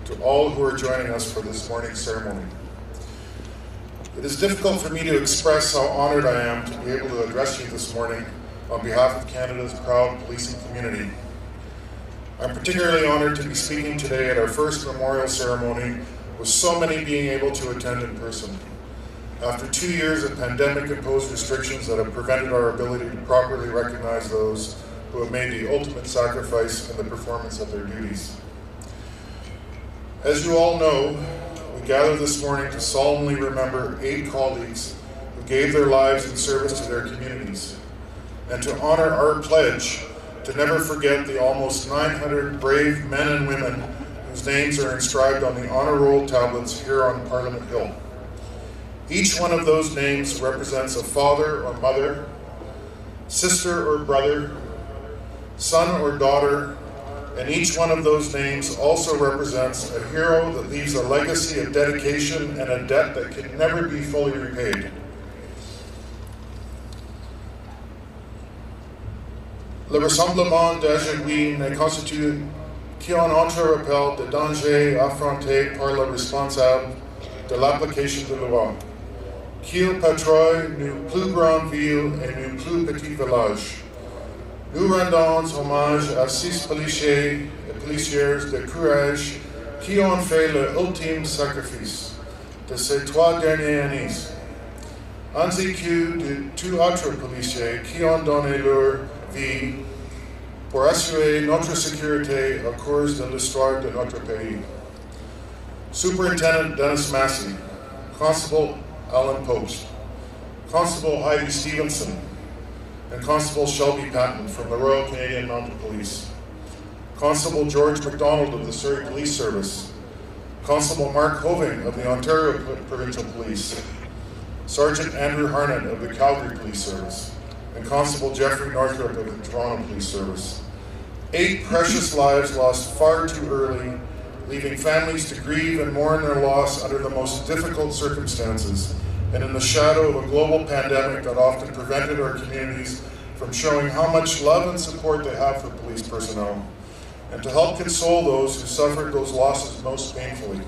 to all who are joining us for this morning's ceremony. It is difficult for me to express how honored I am to be able to address you this morning on behalf of Canada's proud policing community. I'm particularly honored to be speaking today at our first memorial ceremony, with so many being able to attend in person. After 2 years of pandemic-imposed restrictions that have prevented our ability to properly recognize those who have made the ultimate sacrifice in the performance of their duties. As you all know, we gather this morning to solemnly remember 8 colleagues who gave their lives in service to their communities, and to honor our pledge to never forget the almost 900 brave men and women whose names are inscribed on the honor roll tablets here on Parliament Hill. Each one of those names represents a father or mother, sister or brother, son or daughter, and each one of those names also represents a hero that leaves a legacy of dedication and a debt that can never be fully repaid. Le rassemblement d'aujourd'hui ne constitue qu'un autre rappel des dangers affrontés par le responsable de l'application de la loi, qu'il patrouille nos plus grandes villes et nos plus petits villages. Nous rendons hommage à 6 policiers et policières de courage qui ont fait l'ultime sacrifice de ces 3 dernières années, ainsi que de tous autres policiers qui ont donné leur vie pour assurer notre sécurité au cours de l'histoire de notre pays. Superintendent Dennis Massey, Constable Alan Post, Constable Heidi Stevenson, and Constable Shelby Patton from the Royal Canadian Mounted Police, Constable George MacDonald of the Surrey Police Service, Constable Mark Hoving of the Ontario Provincial Police, Sergeant Andrew Harnett of the Calgary Police Service, and Constable Jeffrey Northrop of the Toronto Police Service. 8 precious lives lost far too early, leaving families to grieve and mourn their loss under the most difficult circumstances, and in the shadow of a global pandemic that often prevented our communities from showing how much love and support they have for police personnel, and to help console those who suffered those losses most painfully.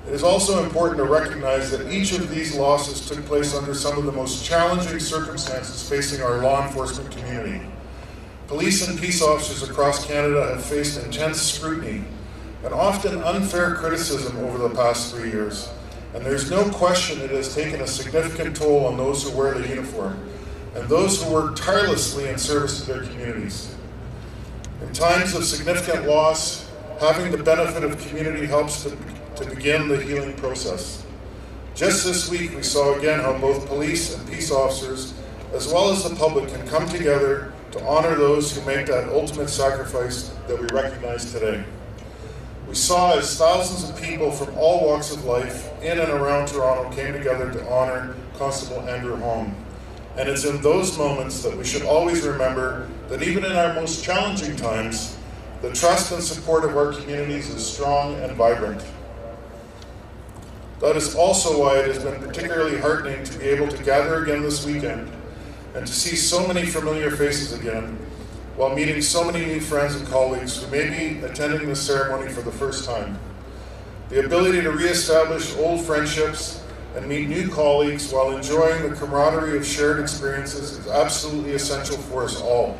It is also important to recognize that each of these losses took place under some of the most challenging circumstances facing our law enforcement community. Police and peace officers across Canada have faced intense scrutiny and often unfair criticism over the past 3 years, and there's no question it has taken a significant toll on those who wear the uniform and those who work tirelessly in service to their communities. In times of significant loss, having the benefit of community helps to begin the healing process. Just this week, we saw again how both police and peace officers, as well as the public, can come together to honor those who make that ultimate sacrifice that we recognize today. We saw as thousands of people from all walks of life in and around Toronto came together to honor Constable Andrew Hong. And it's in those moments that we should always remember that even in our most challenging times, the trust and support of our communities is strong and vibrant. That is also why it has been particularly heartening to be able to gather again this weekend and to see so many familiar faces again, while meeting so many new friends and colleagues who may be attending this ceremony for the first time. The ability to reestablish old friendships and meet new colleagues while enjoying the camaraderie of shared experiences is absolutely essential for us all,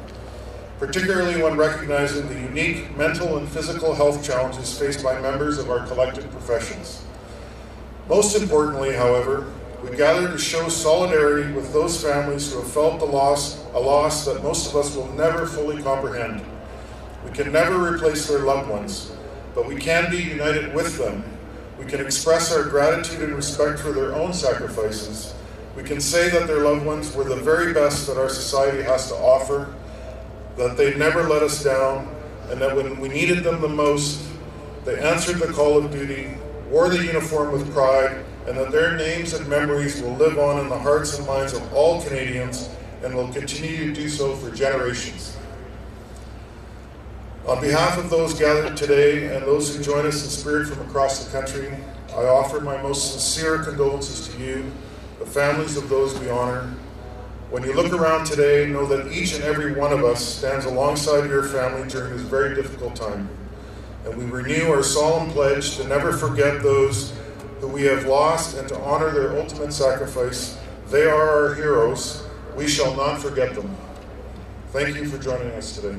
particularly when recognizing the unique mental and physical health challenges faced by members of our collective professions. Most importantly, however, We gather to show solidarity with those families who have felt a loss that most of us will never fully comprehend. We can never replace their loved ones, but we can be united with them. We can express our gratitude and respect for their own sacrifices. We can say that their loved ones were the very best that our society has to offer, that they never let us down, and that when we needed them the most, they answered the call of duty, wore the uniform with pride, and that their names and memories will live on in the hearts and minds of all Canadians and will continue to do so for generations. On behalf of those gathered today and those who join us in spirit from across the country, I offer my most sincere condolences to you, the families of those we honor. When you look around today, know that each and every one of us stands alongside your family during this very difficult time. And we renew our solemn pledge to never forget those who we have lost and to honor their ultimate sacrifice. They are our heroes. We shall not forget them. Thank you for joining us today.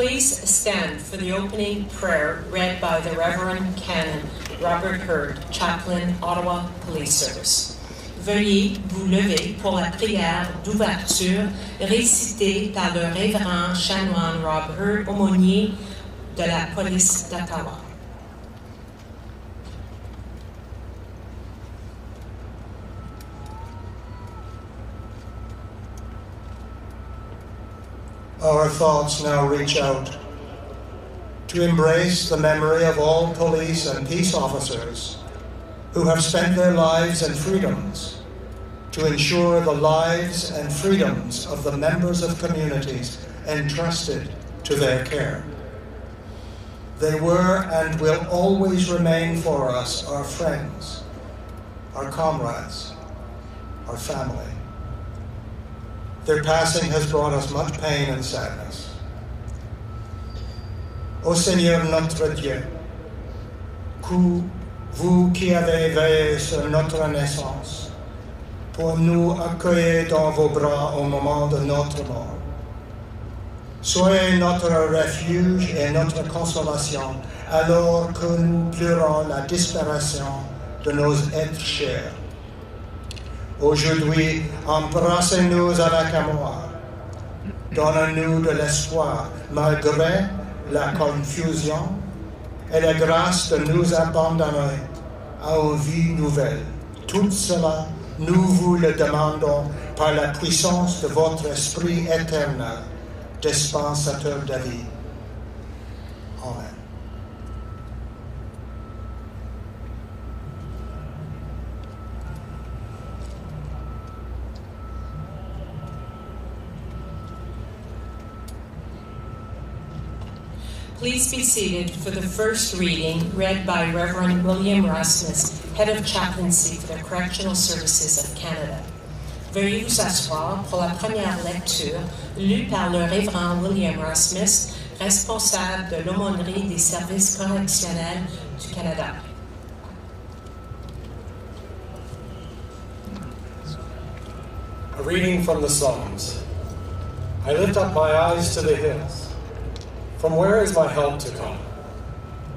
Please stand for the opening prayer read by the Reverend Canon Robert Hurd, Chaplain, Ottawa Police Service. Veuillez vous lever pour la prière d'ouverture récitée par le Révérend chanoine Rob Hurd, aumônier de la police d'Ottawa. Our thoughts now reach out to embrace the memory of all police and peace officers who have spent their lives and freedoms to ensure the lives and freedoms of the members of communities entrusted to their care. They were and will always remain for us our friends, our comrades, our family. Their passing has brought us much pain and sadness. Ô Seigneur notre Dieu, vous qui avez veillé sur notre naissance, pour nous accueillir dans vos bras au moment de notre mort, soyez notre refuge et notre consolation alors que nous pleurons la disparition de nos êtres chers. Aujourd'hui, embrassez-nous avec amour. Donnez-nous de l'espoir malgré la confusion et la grâce de nous abandonner à une vie nouvelle. Tout cela, nous vous le demandons par la puissance de votre Esprit éternel, dispensateur de vie. Amen. Please be seated for the first reading read by Reverend William Rasmus, Head of Chaplaincy for the Correctional Services of Canada. Veuillez vous asseoir pour la première lecture lue par le Révérend William Rasmus, responsable de l'aumônerie des services correctionnels du Canada. A reading from the Psalms. I lift up my eyes to the hills. From where is my help to come?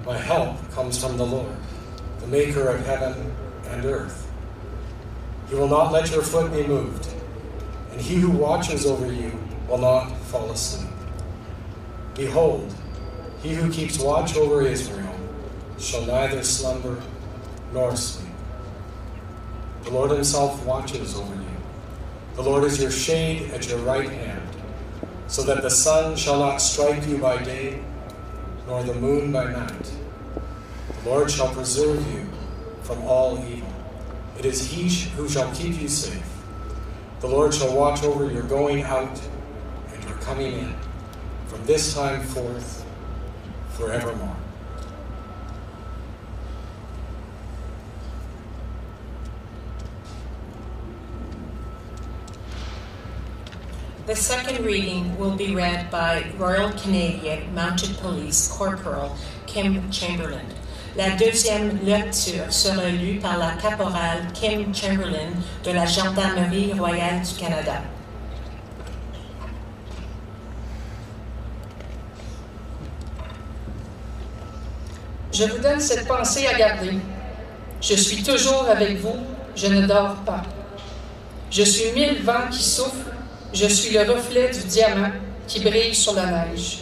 My help comes from the Lord, the maker of heaven and earth. He will not let your foot be moved, and he who watches over you will not fall asleep. Behold, he who keeps watch over Israel shall neither slumber nor sleep. The Lord himself watches over you. The Lord is your shade at your right hand, so that the sun shall not strike you by day, nor the moon by night. The Lord shall preserve you from all evil. It is he who shall keep you safe. The Lord shall watch over your going out and your coming in, from this time forth, forevermore. The second reading will be read by Royal Canadian Mounted Police Corporal Kim Chamberlain. La deuxième lecture sera lue par la caporale Kim Chamberlain de la Gendarmerie royale du Canada. Je vous donne cette pensée à garder. Je suis toujours avec vous, je ne dors pas. Je suis 1000 vents qui soufflent. Je suis le reflet du diamant qui brille sur la neige.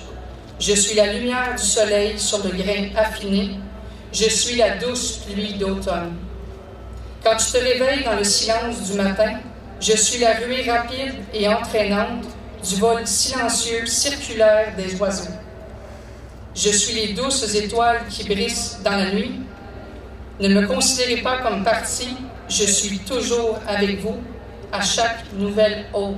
Je suis la lumière du soleil sur le grain affiné. Je suis la douce pluie d'automne. Quand tu te réveilles dans le silence du matin, je suis la ruée rapide et entraînante du vol silencieux circulaire des oiseaux. Je suis les douces étoiles qui brillent dans la nuit. Ne me considérez pas comme partie, je suis toujours avec vous à chaque nouvelle aube.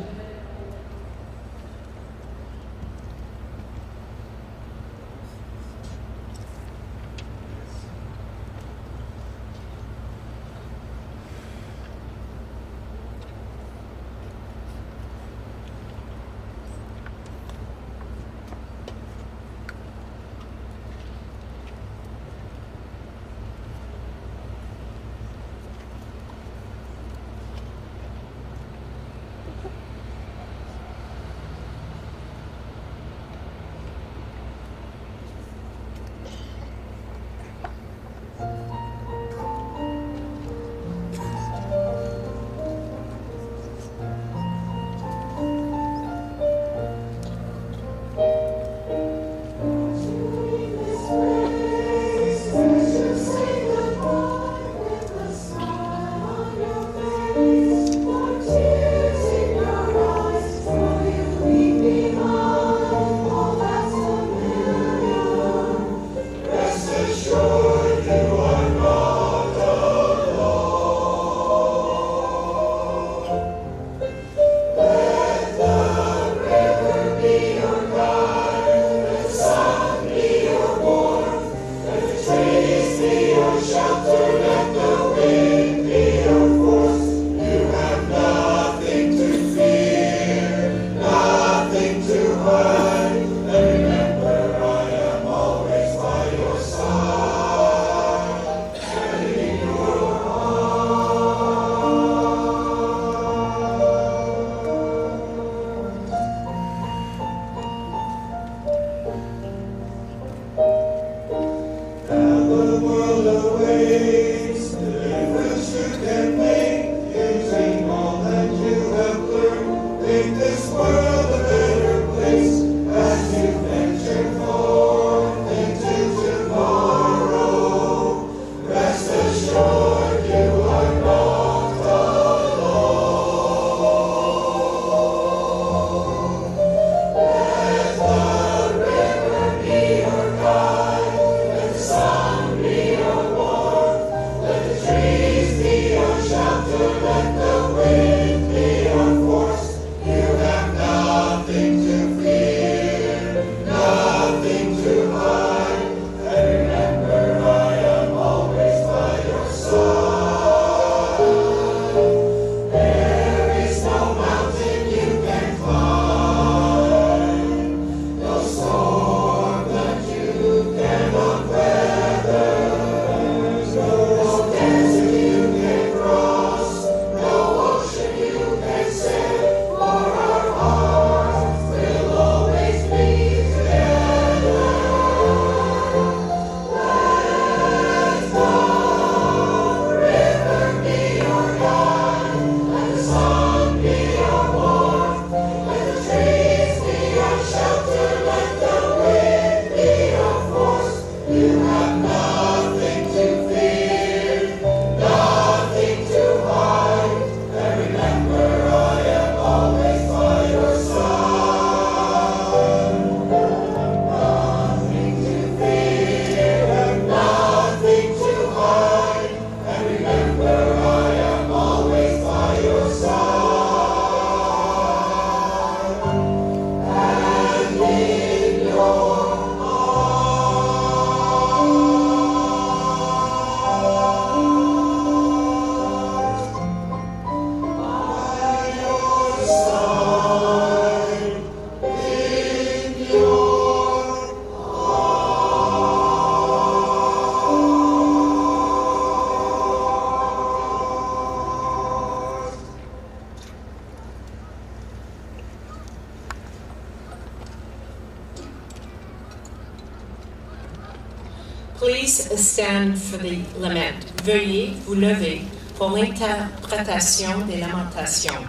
Please stand for the lament. Veuillez vous lever pour l'interprétation des lamentations.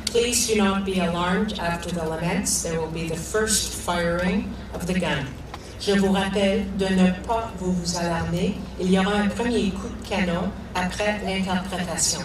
Please do not be alarmed after the laments. There will be the first firing of the gun. Je vous rappelle de ne pas vous alarmer. Il y aura un premier coup de canon après l'interprétation.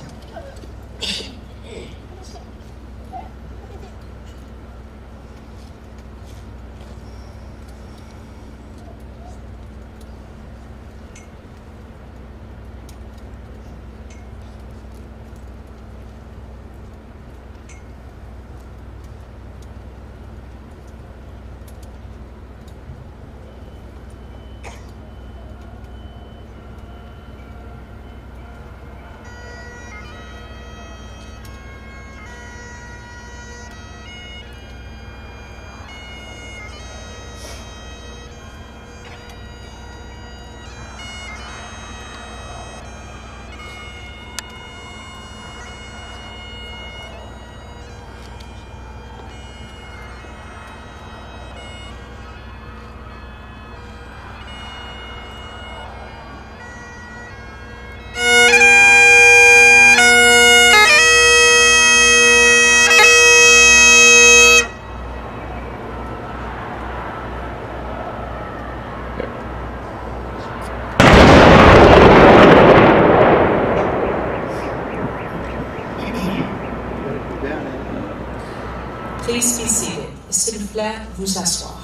Please be seated. S'il vous plaît, vous asseoir.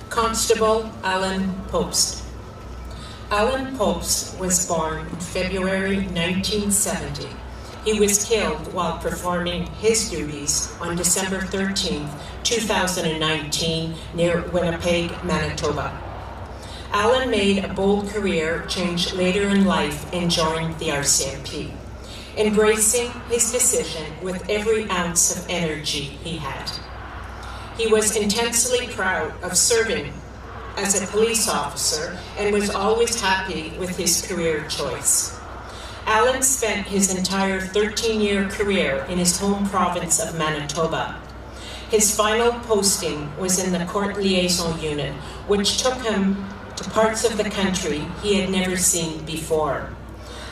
Constable Alan Post. Alan Post was born in February 1970. He was killed while performing his duties on December 13, 2019, near Winnipeg, Manitoba. Alan made a bold career change later in life and joined the RCMP, embracing his decision with every ounce of energy he had. He was intensely proud of serving as a police officer and was always happy with his career choice. Alan spent his entire 13-year career in his home province of Manitoba. His final posting was in the Court Liaison Unit, which took him to parts of the country he had never seen before.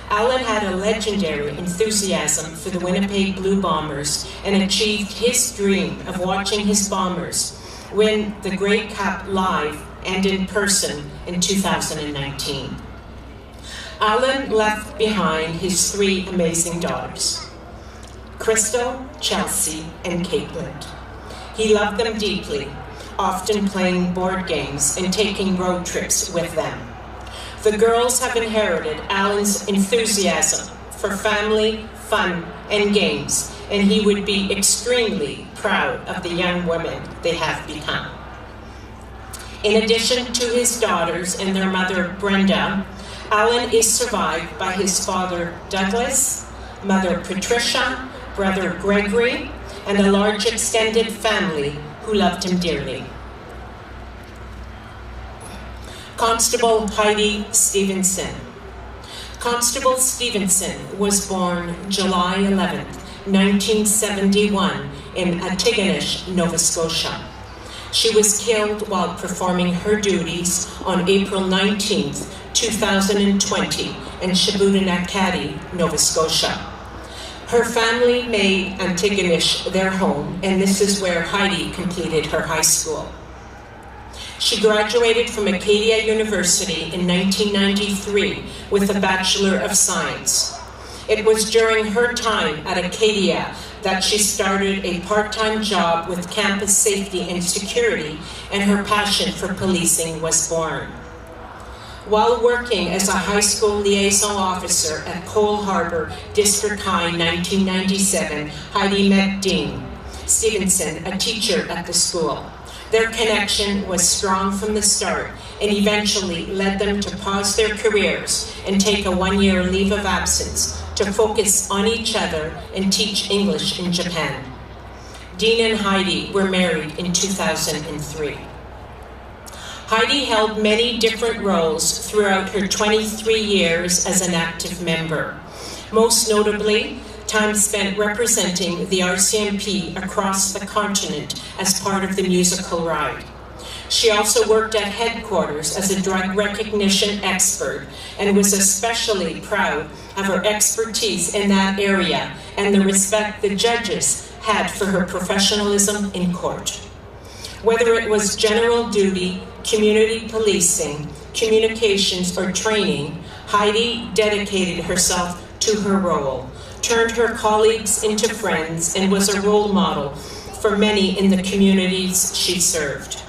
Alan had a legendary enthusiasm for the Winnipeg Blue Bombers and achieved his dream of watching his Bombers win the Grey Cup live and in person in 2019. Alan left behind his three amazing daughters, Crystal, Chelsea, and Caitlin. He loved them deeply, often playing board games and taking road trips with them. The girls have inherited Alan's enthusiasm for family, fun, and games, and he would be extremely proud of the young women they have become. In addition to his daughters and their mother, Brenda, Alan is survived by his father, Douglas, mother, Patricia, brother, Gregory, and a large extended family who loved him dearly. Constable Heidi Stevenson. Constable Stevenson was born July 11, 1971 in Antigonish, Nova Scotia. She was killed while performing her duties on April 19, 2020 in Shubenacadie, Nova Scotia. Her family made Antigonish their home, and this is where Heidi completed her high school. She graduated from Acadia University in 1993 with a Bachelor of Science. It was during her time at Acadia that she started a part-time job with campus safety and security, and her passion for policing was born. While working as a high school liaison officer at Cole Harbour District High in 1997, Heidi met Dean Stevenson, a teacher at the school. Their connection was strong from the start and eventually led them to pause their careers and take a one-year leave of absence to focus on each other and teach English in Japan. Dean and Heidi were married in 2003. Heidi held many different roles throughout her 23 years as an active member. Most notably, time spent representing the RCMP across the continent as part of the musical ride. She also worked at headquarters as a drug recognition expert and was especially proud of her expertise in that area and the respect the judges had for her professionalism in court. Whether it was general duty, community policing, communications, or training, Heidi dedicated herself to her role, turned her colleagues into friends, and was a role model for many in the communities she served.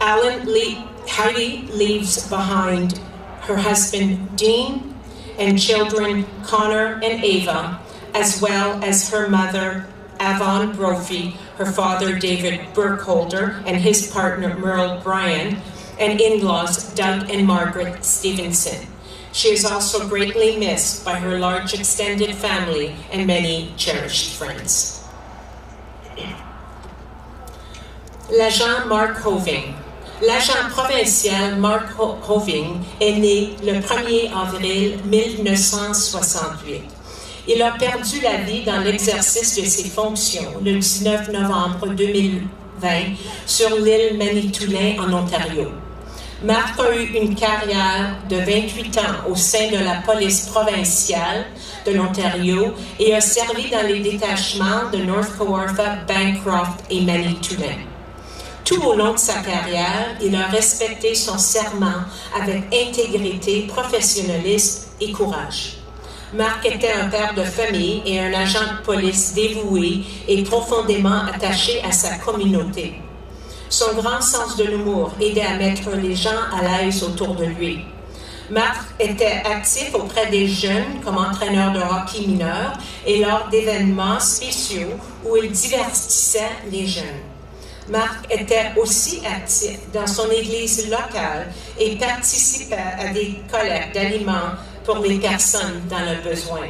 Heidi leaves behind her husband, Dean, and children, Connor and Ava, as well as her mother, Avon Brophy, her father, David Burkholder, and his partner, Merle Bryan, and in-laws, Doug and Margaret Stevenson. She is also greatly missed by her large extended family and many cherished friends. L'agent Mark Hoving. L'agent provincial Mark Hoving est né le 1er avril 1968. Il a perdu la vie dans l'exercice de ses fonctions le 19 novembre 2020 sur l'île Manitoulin en Ontario. Mark a eu une carrière de 28 ans au sein de la police provinciale de l'Ontario et a servi dans les détachements de North Kawartha, Bancroft et Manitoulin. Tout au long de sa carrière, il a respecté son serment avec intégrité, professionnalisme et courage. Mark était un père de famille et un agent de police dévoué et profondément attaché à sa communauté. Son grand sens de l'humour aidait à mettre les gens à l'aise autour de lui. Mark était actif auprès des jeunes comme entraîneur de hockey mineur et lors d'événements spéciaux où il divertissait les jeunes. Mark était aussi actif dans son église locale et participait à des collectes d'aliments pour les personnes dans le besoin.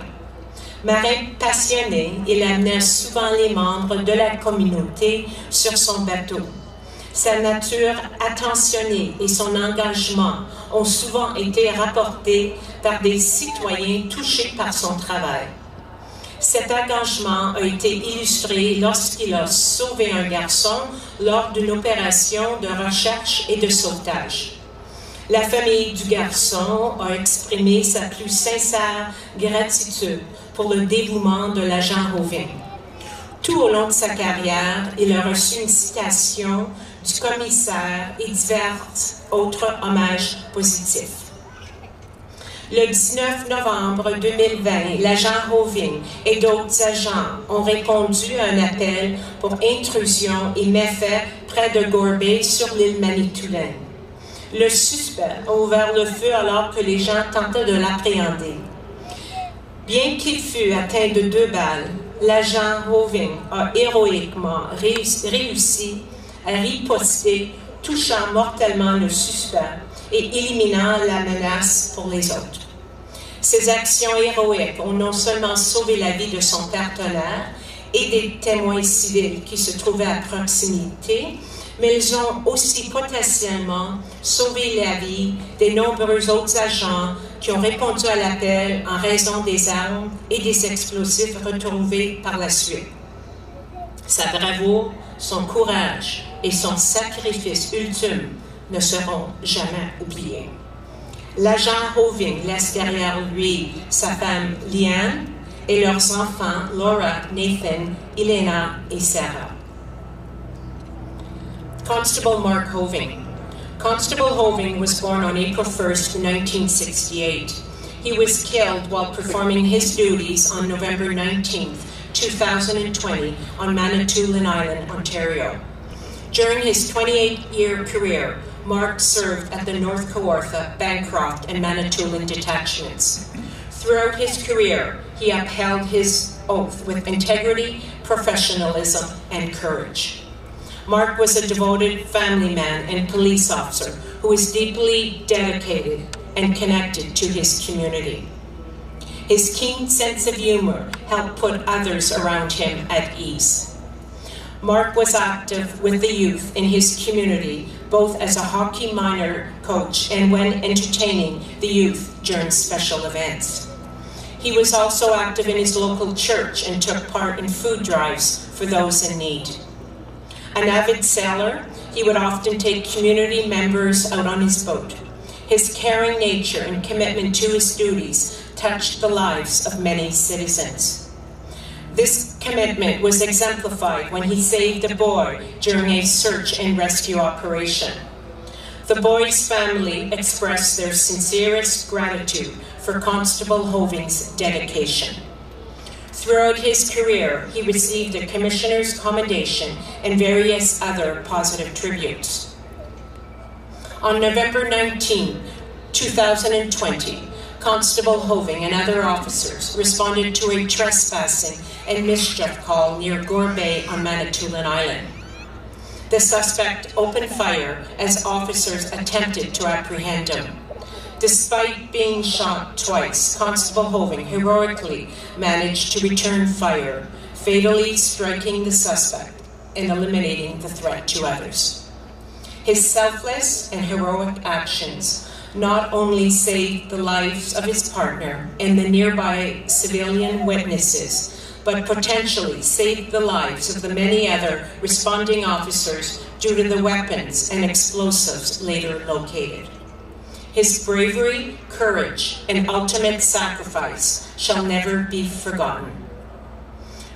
Marin passionné, il amenait souvent les membres de la communauté sur son bateau. Sa nature attentionnée et son engagement ont souvent été rapportés par des citoyens touchés par son travail. Cet engagement a été illustré lorsqu'il a sauvé un garçon lors d'une opération de recherche et de sauvetage. La famille du garçon a exprimé sa plus sincère gratitude pour le dévouement de l'agent Hoving. Tout au long de sa carrière, il a reçu une citation du commissaire et divers autres hommages positifs. Le 19 novembre 2020, l'agent Hoving et d'autres agents ont répondu à un appel pour intrusion et méfaits près de Gore Bay sur l'île Manitoulin. Le suspect a ouvert le feu alors que les gens tentaient de l'appréhender. Bien qu'il fût atteint de 2 balles, l'agent Hoving a héroïquement réussi à riposter, touchant mortellement le suspect et éliminant la menace pour les autres. Ces actions héroïques ont non seulement sauvé la vie de son partenaire et des témoins civils qui se trouvaient à proximité, mais ils ont aussi potentiellement sauvé la vie des nombreux autres agents qui ont répondu à l'appel en raison des armes et des explosifs retrouvés par la suite. Sa bravoure, son courage et son sacrifice ultime ne seront jamais oubliés. L'agent Hoving laisse derrière lui sa femme Liane et leurs enfants Laura, Nathan, Elena et Sarah. Constable Mark Hoving. Constable Hoving was born on April 1st, 1968. He was killed while performing his duties on November 19th, 2020 on Manitoulin Island, Ontario. During his 28-year career, Mark served at the North Kawartha, Bancroft, and Manitoulin detachments. Throughout his career, he upheld his oath with integrity, professionalism, and courage. Mark was a devoted family man and police officer who was deeply dedicated and connected to his community. His keen sense of humor helped put others around him at ease. Mark was active with the youth in his community, both as a hockey minor coach and when entertaining the youth during special events. He was also active in his local church and took part in food drives for those in need. An avid sailor, he would often take community members out on his boat. His caring nature and commitment to his duties touched the lives of many citizens. This commitment was exemplified when he saved a boy during a search and rescue operation. The boy's family expressed their sincerest gratitude for Constable Hoving's dedication. Throughout his career, he received a Commissioner's Commendation and various other positive tributes. On November 19, 2020, Constable Hoving and other officers responded to a trespassing and mischief call near Gore Bay on Manitoulin Island. The suspect opened fire as officers attempted to apprehend him. Despite being shot twice, Constable Hoving heroically managed to return fire, fatally striking the suspect and eliminating the threat to others. His selfless and heroic actions not only saved the lives of his partner and the nearby civilian witnesses, but potentially saved the lives of the many other responding officers due to the weapons and explosives later located. His bravery, courage, and ultimate sacrifice shall never be forgotten.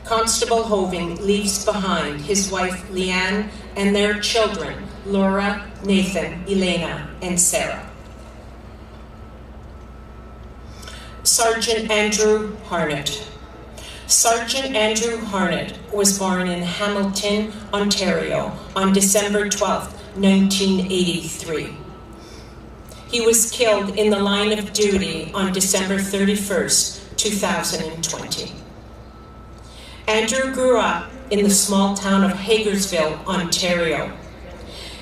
Constable Hoving leaves behind his wife Leanne and their children, Laura, Nathan, Elena, and Sarah. Sergeant Andrew Harnett. Sergeant Andrew Harnett was born in Hamilton, Ontario on December 12, 1983. He was killed in the line of duty on December 31st, 2020. Andrew grew up in the small town of Hagersville, Ontario.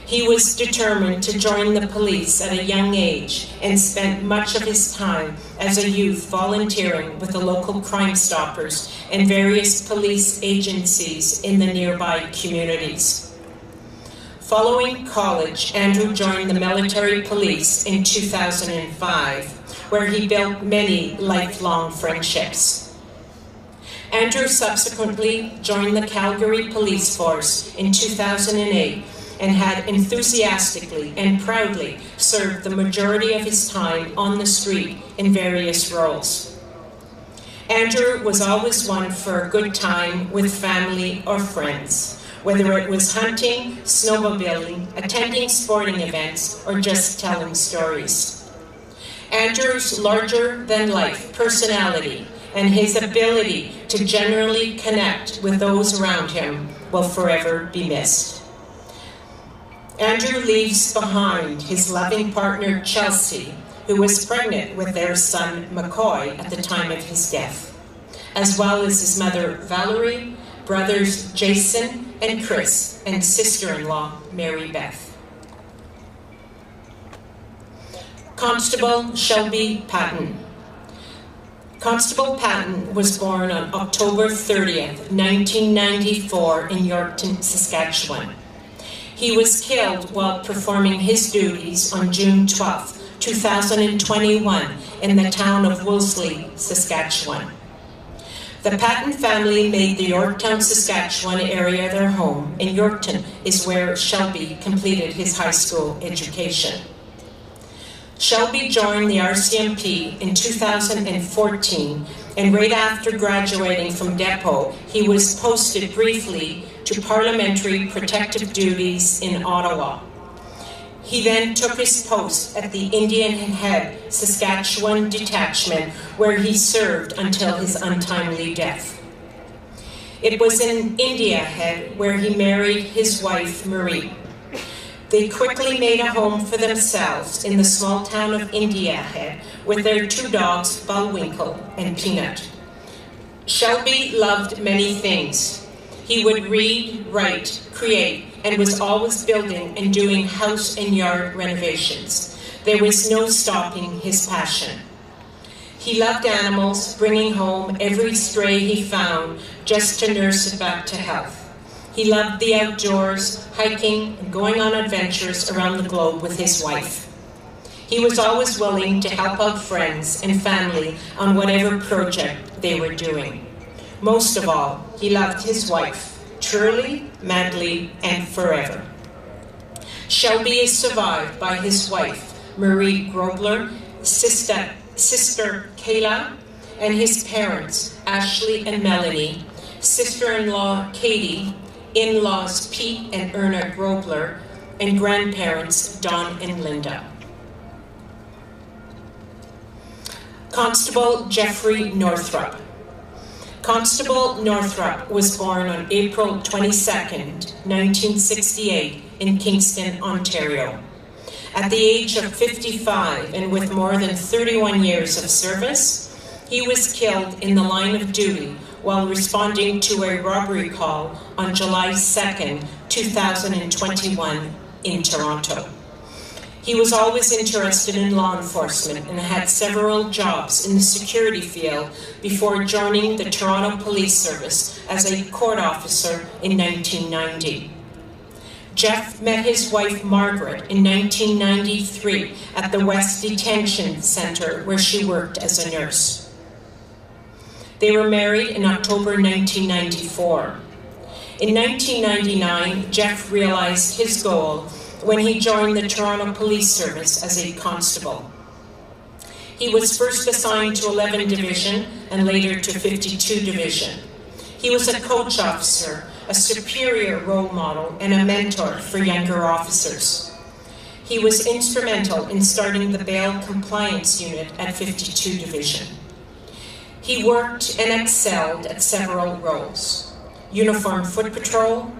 He was determined to join the police at a young age and spent much of his time as a youth volunteering with the local Crime Stoppers and various police agencies in the nearby communities. Following college, Andrew joined the military police in 2005, where he built many lifelong friendships. Andrew subsequently joined the Calgary Police Force in 2008 and had enthusiastically and proudly served the majority of his time on the street in various roles. Andrew was always one for a good time with family or friends, whether it was hunting, snowmobiling, attending sporting events, or just telling stories. Andrew's larger-than-life personality and his ability to generally connect with those around him will forever be missed. Andrew leaves behind his loving partner, Chelsea, who was pregnant with their son, McCoy, at the time of his death, as well as his mother, Valerie, brothers, Jason and Chris, and sister-in-law, Mary Beth. Constable Shelby Patton. Constable Patton was born on October 30th, 1994 in Yorkton, Saskatchewan. He was killed while performing his duties on June 12, 2021 in the town of Wolseley, Saskatchewan. The Patton family made the Yorktown, Saskatchewan area their home, and Yorkton is where Shelby completed his high school education. Shelby joined the RCMP in 2014, and right after graduating from Depot, he was posted briefly to parliamentary protective duties in Ottawa. He then took his post at the Indian Head, Saskatchewan detachment, where he served until his untimely death. It was in India Head where he married his wife, Marie. They quickly made a home for themselves in the small town of India Head with their two dogs, Bullwinkle and Peanut. Shelby loved many things. He would read, write, create, and was always building and doing house and yard renovations. There was no stopping his passion. He loved animals, bringing home every stray he found just to nurse it back to health. He loved the outdoors, hiking, and going on adventures around the globe with his wife. He was always willing to help out friends and family on whatever project they were doing. Most of all, he loved his wife, truly, madly, and forever. Shelby is survived by his wife, Marie Grobler, sister Kayla, and his parents, Ashley and Melanie, sister-in-law Katie, in-laws Pete and Erna Grobler, and grandparents Don and Linda. Constable Jeffrey Northrup. Constable Northrup was born on April 22nd, 1968 in Kingston, Ontario. At the age of 55 and with more than 31 years of service, he was killed in the line of duty while responding to a robbery call on July 2nd, 2021 in Toronto. He was always interested in law enforcement and had several jobs in the security field before joining the Toronto Police Service as a court officer in 1990. Jeff met his wife Margaret in 1993 at the West Detention Centre where she worked as a nurse. They were married in October 1994. In 1999, Jeff realized his goal when he joined the Toronto Police Service as a constable. He was first assigned to 11 Division and later to 52 Division. He was a coach officer, a superior role model, and a mentor for younger officers. He was instrumental in starting the bail compliance unit at 52 Division. He worked and excelled at several roles: uniform foot patrol,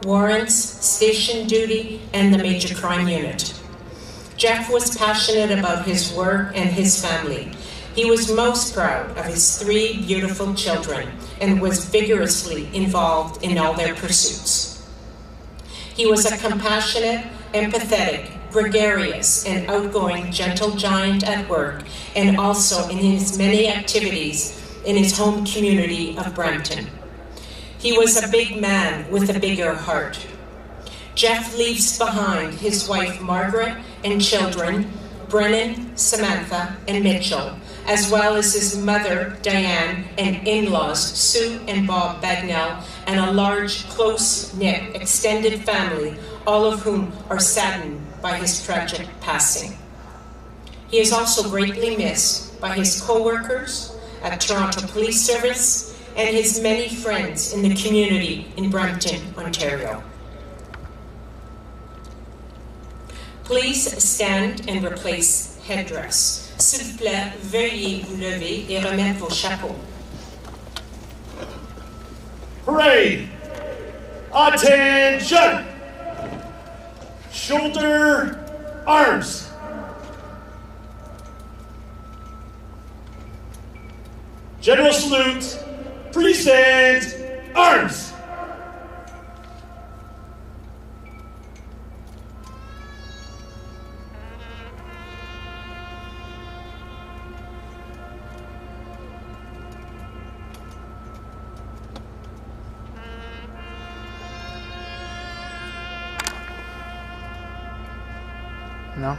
warrants, station duty, and the major crime unit. Jeff was passionate about his work and his family. He was most proud of his 3 beautiful children and was vigorously involved in all their pursuits. He was a compassionate, empathetic, gregarious, and outgoing gentle giant at work and also in his many activities in his home community of Brampton. He was a big man with a bigger heart. Jeff leaves behind his wife Margaret and children, Brennan, Samantha, and Mitchell, as well as his mother, Diane, and in-laws, Sue and Bob Bagnell, and a large, close-knit, extended family, all of whom are saddened by his tragic passing. He is also greatly missed by his co-workers at Toronto Police Service and his many friends in the community in Brampton, Ontario. Please stand and replace headdress. S'il vous plaît, veuillez vous lever et remettre vos chapeaux. Parade! Attention! Shoulder arms! General salute! Present arms! No.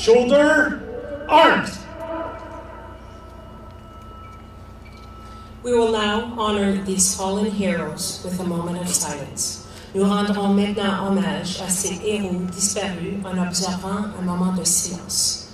shoulder, arms. We will now honor these fallen heroes with a moment of silence. Nous rendrons maintenant hommage à ces héros disparus en observant un moment de silence.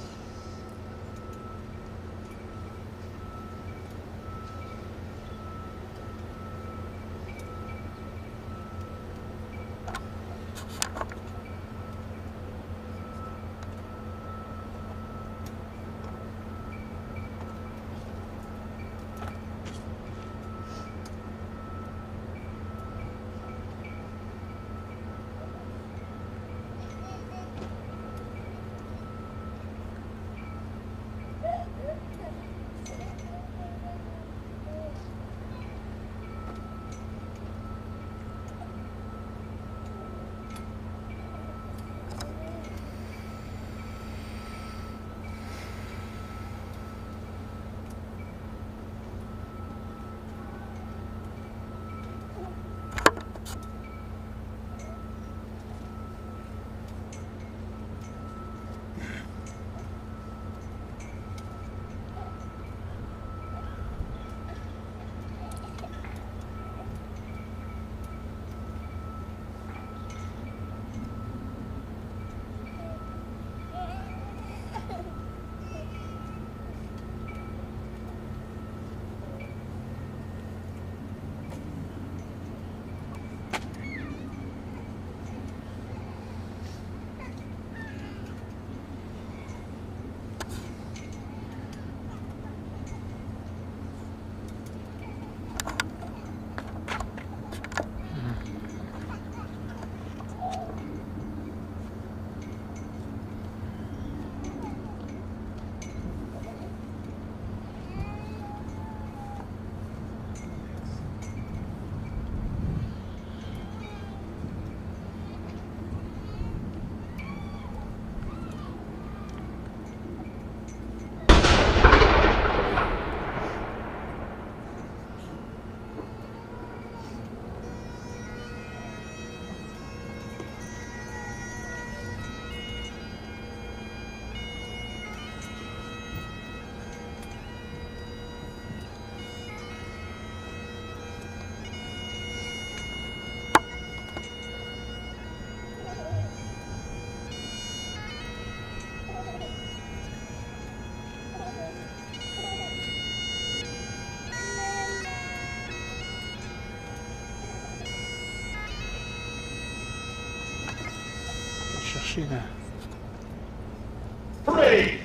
Parade.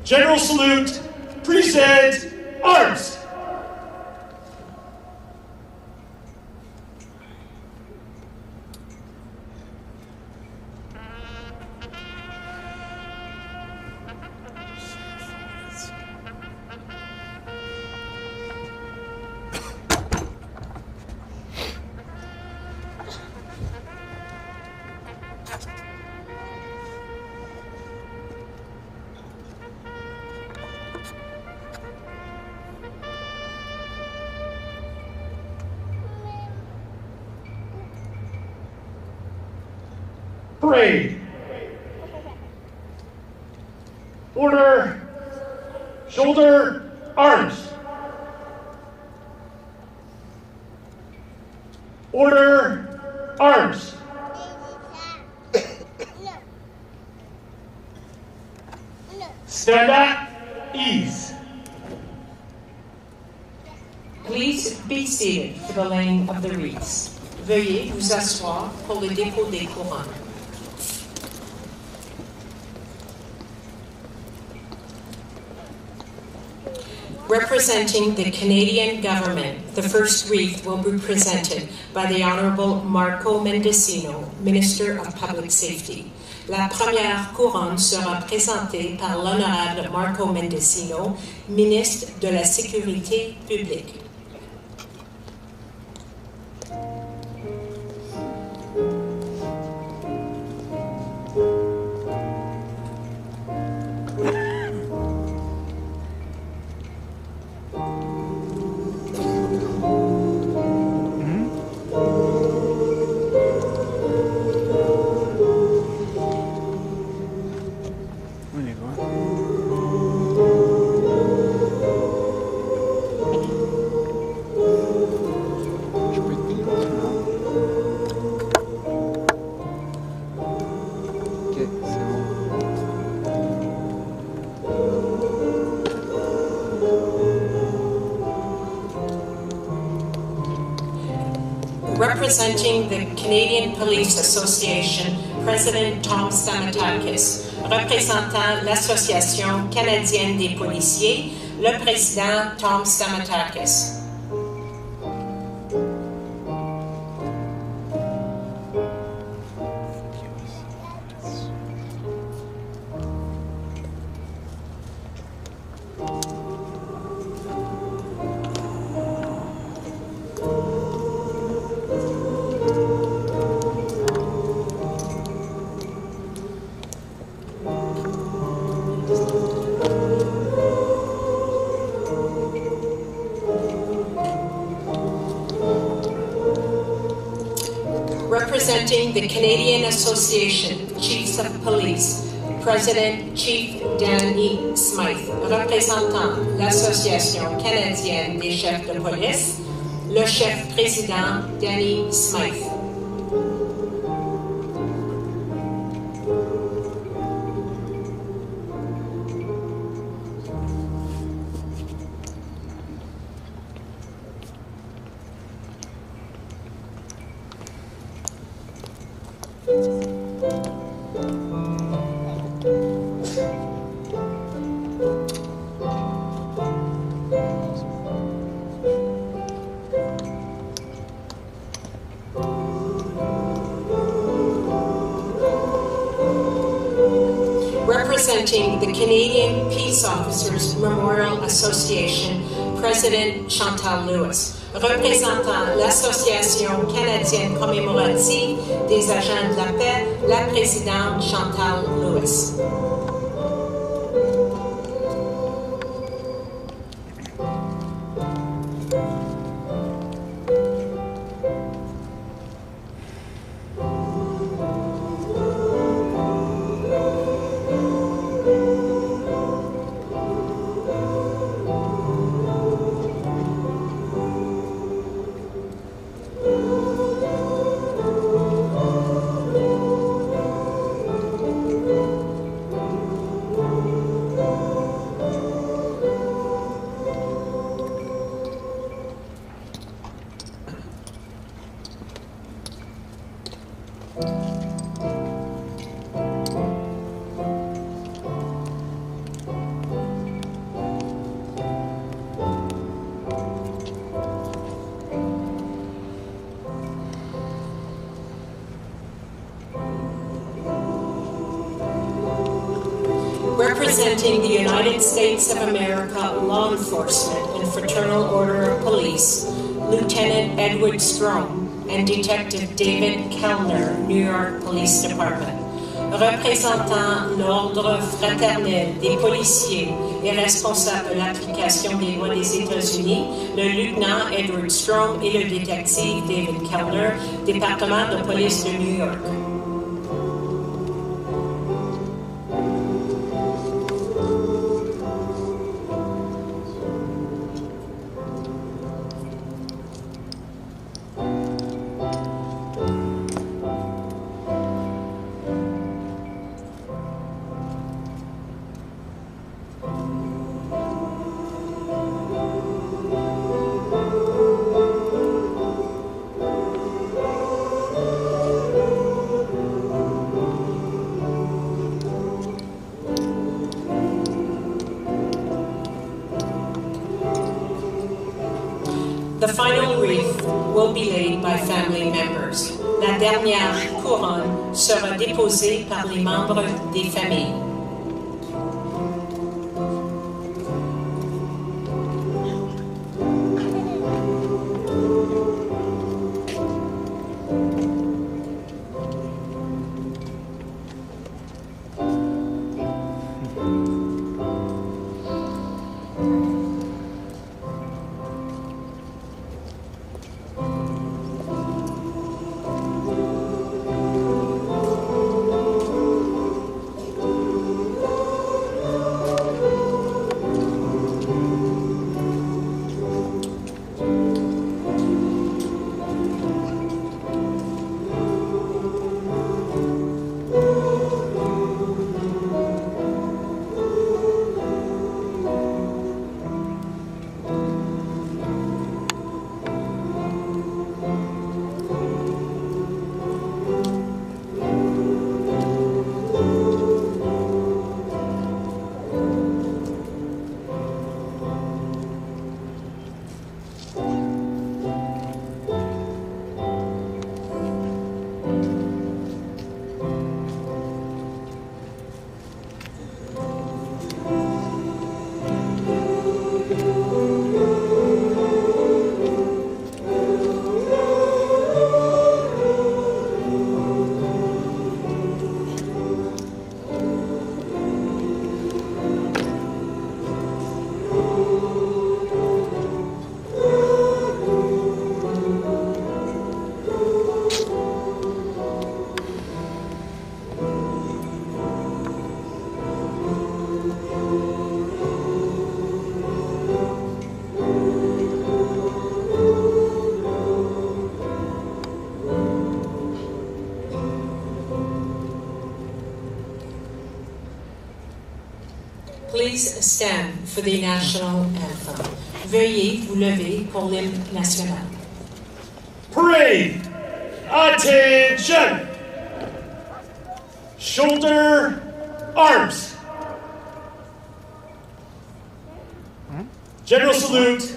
General salute. Present. Arms. Parade. Order. Shoulder. Arms. Order. Arms. Stand at ease. Please be seated for the laying of the wreaths. Veuillez vous asseoir pour le dépôt des couronnes. Representing the Canadian government, the first wreath will be presented by the Honorable Marco Mendicino, Minister of Public Safety. La première couronne sera présentée par l'Honorable Marco Mendicino, Ministre de la Sécurité publique. Representing the Canadian Police Association, President Tom Stamatakis. Représentant l'Association canadienne des policiers, le président Tom Stamatakis. Representing the Canadian Association, Chiefs of Police, President Chief Danny Smythe. Représentant l'Association canadienne des chefs de police, le chef président Danny Smythe. Representing the Canadian Peace Officers Memorial Association, President Chantal Lewis. Représentant l'Association canadienne commémorative des agents de la paix, la présidente Chantal Lewis. Representing the United States of America Law Enforcement and Fraternal Order of Police, Lieutenant Edward Strome and Detective David Kellner, New York Police Department. Représentant l'Ordre fraternel des policiers et responsable de l'application des lois des États-Unis, le lieutenant Edward Strome et le détective David Kellner, département de police de New York. The final wreath will be laid by family members. La dernière couronne sera déposée par les membres des familles. Please stand for the national anthem. Veuillez vous lever pour l'hymne national. Parade! Attention! Shoulder arms. General salute.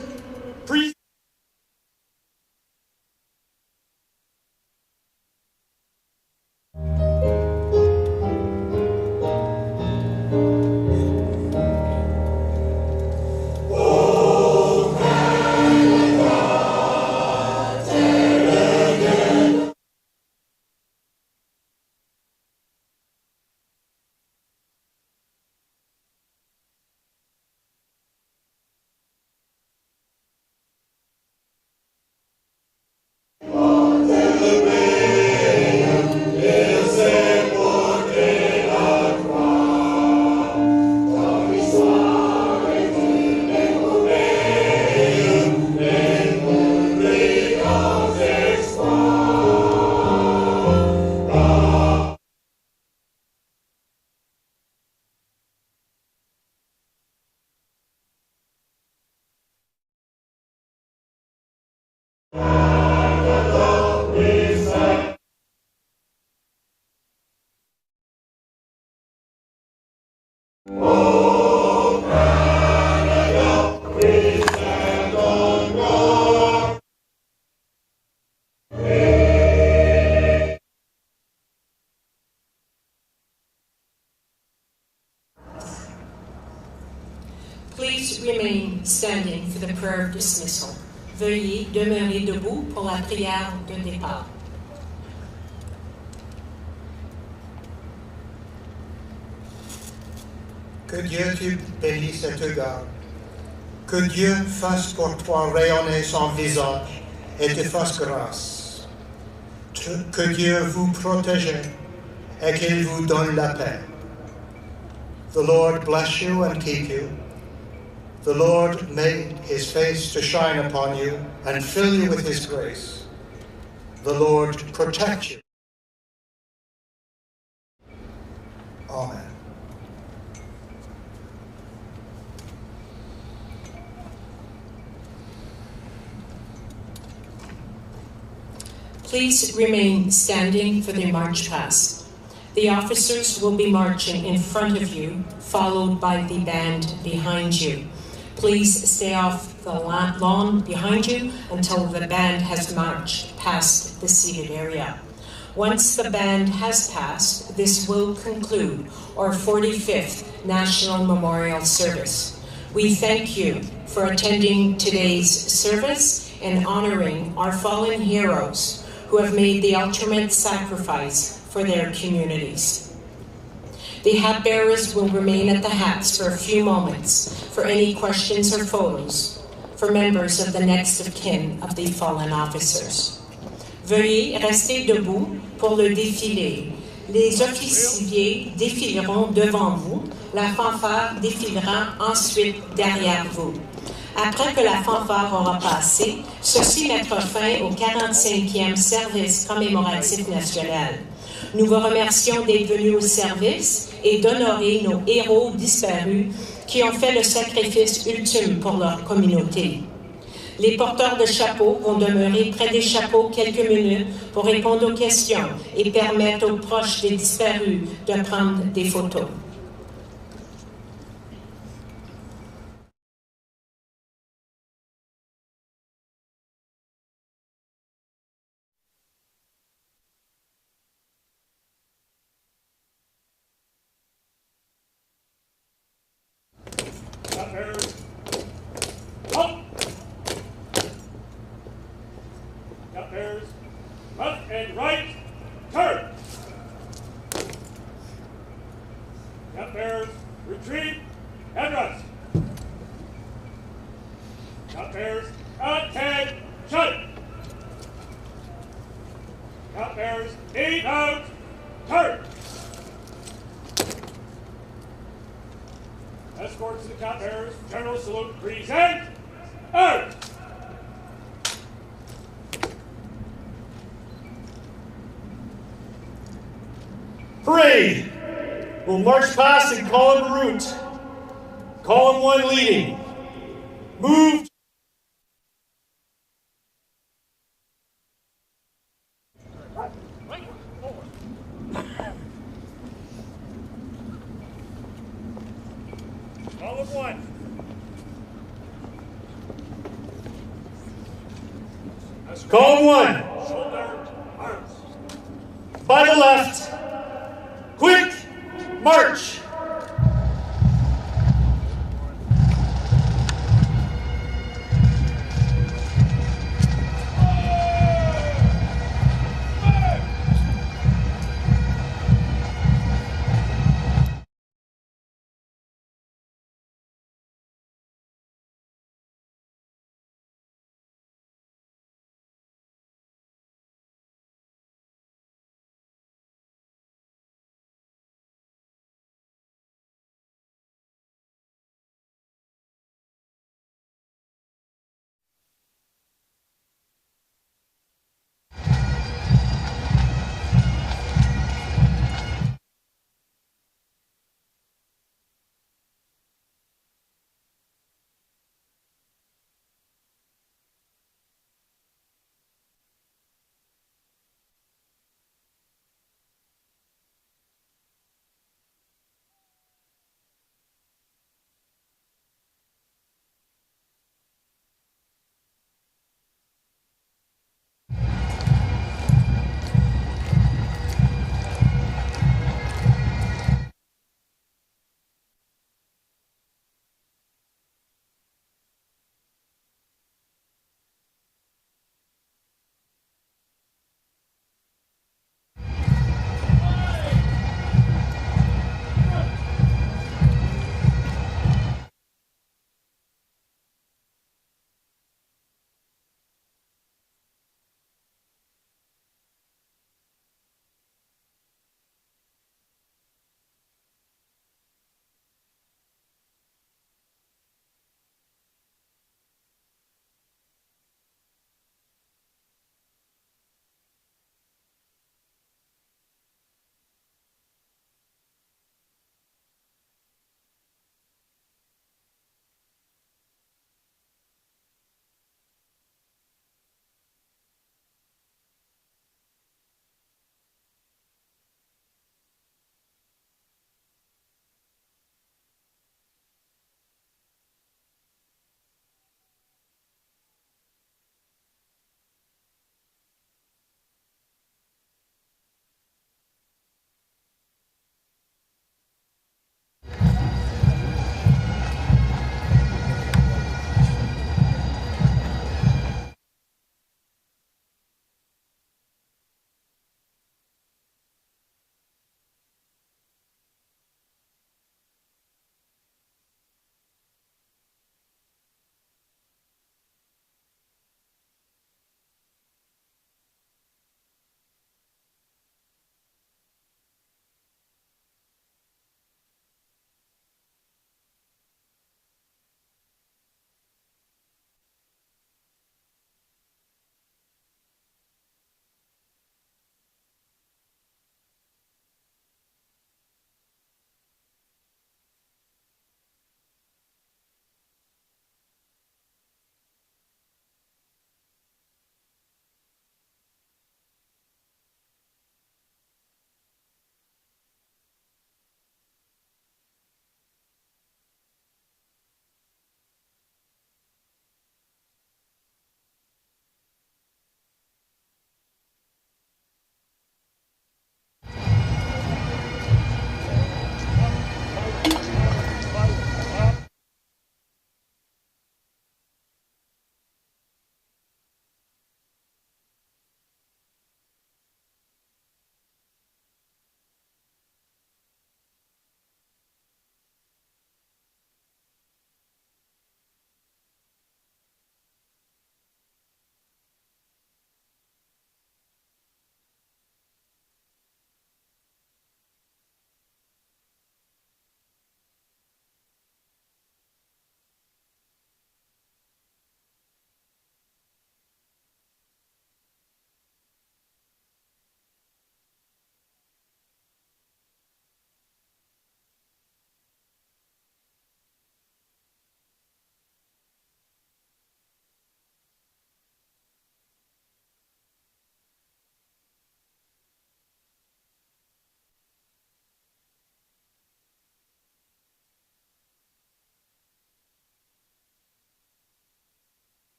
Please remain standing for the prayer of dismissal. Veuillez demeurer debout pour la prière de départ. Que Dieu te bénisse et te garde. Que Dieu fasse pour toi rayonner son visage et te fasse grâce. Que Dieu vous protège et qu'il vous donne la paix. The Lord bless you and keep you. The Lord make his face to shine upon you and fill you with his grace. The Lord protect you. Amen. Please remain standing for the march past. The officers will be marching in front of you, followed by the band behind you. Please stay off the lawn behind you until the band has marched past the seated area. Once the band has passed, this will conclude our 45th National Memorial Service. We thank you for attending today's service and honoring our fallen heroes who have made the ultimate sacrifice for their communities. The hat bearers will remain at the hats for a few moments for any questions or photos for members of the next of kin of the fallen officers. Veuillez rester debout pour le défilé. Les officiers défileront devant vous, la fanfare défilera ensuite derrière vous. Après que la fanfare aura passé, ceci mettra fin au 45e service commémoratif national. Nous vous remercions d'être venus au service et d'honorer nos héros disparus qui ont fait le sacrifice ultime pour leur communauté. Les porteurs de chapeaux vont demeurer près des chapeaux quelques minutes pour répondre aux questions et permettre aux proches des disparus de prendre des photos. Left and right, turn. Cut bearers, retreat and rest. Cut bearers, attention. Cut bearers, lead out, turn. Escorts to the cut bearers, general salute, present, out. Parade will march past in column route. Column 1 leading. Move. Column 1. Column 1. Shoulder, arms. By the left. Quick march.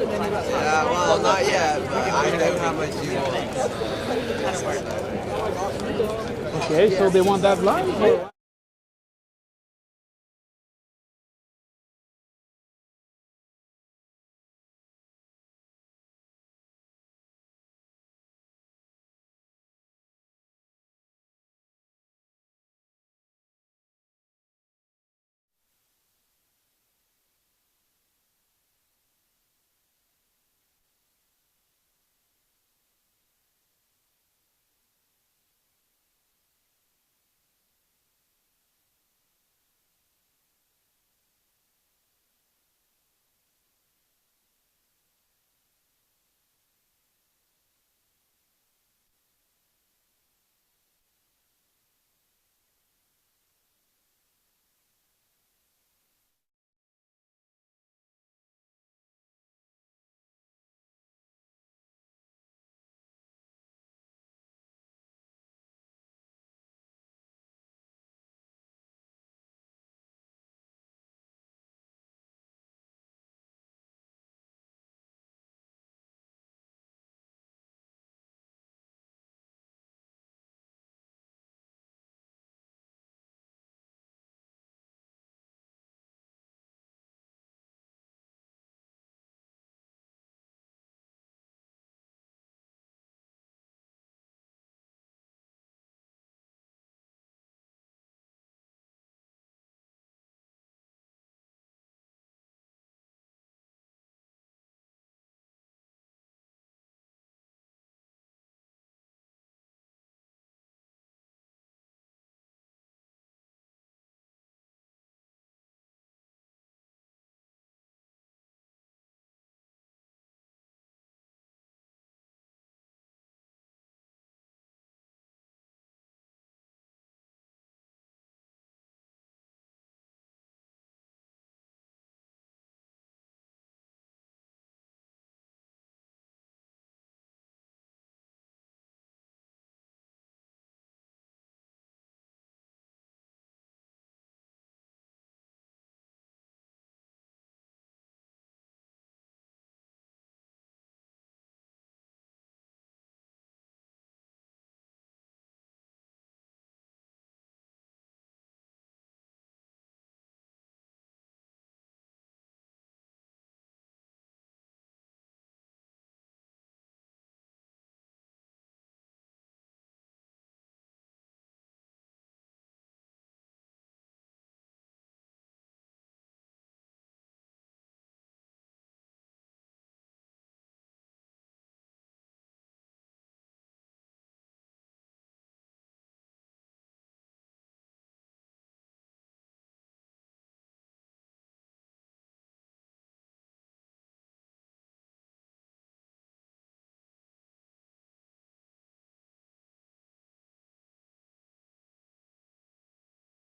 Yeah, well, not yet, but I know how much you want. Okay, so they want that live? Or?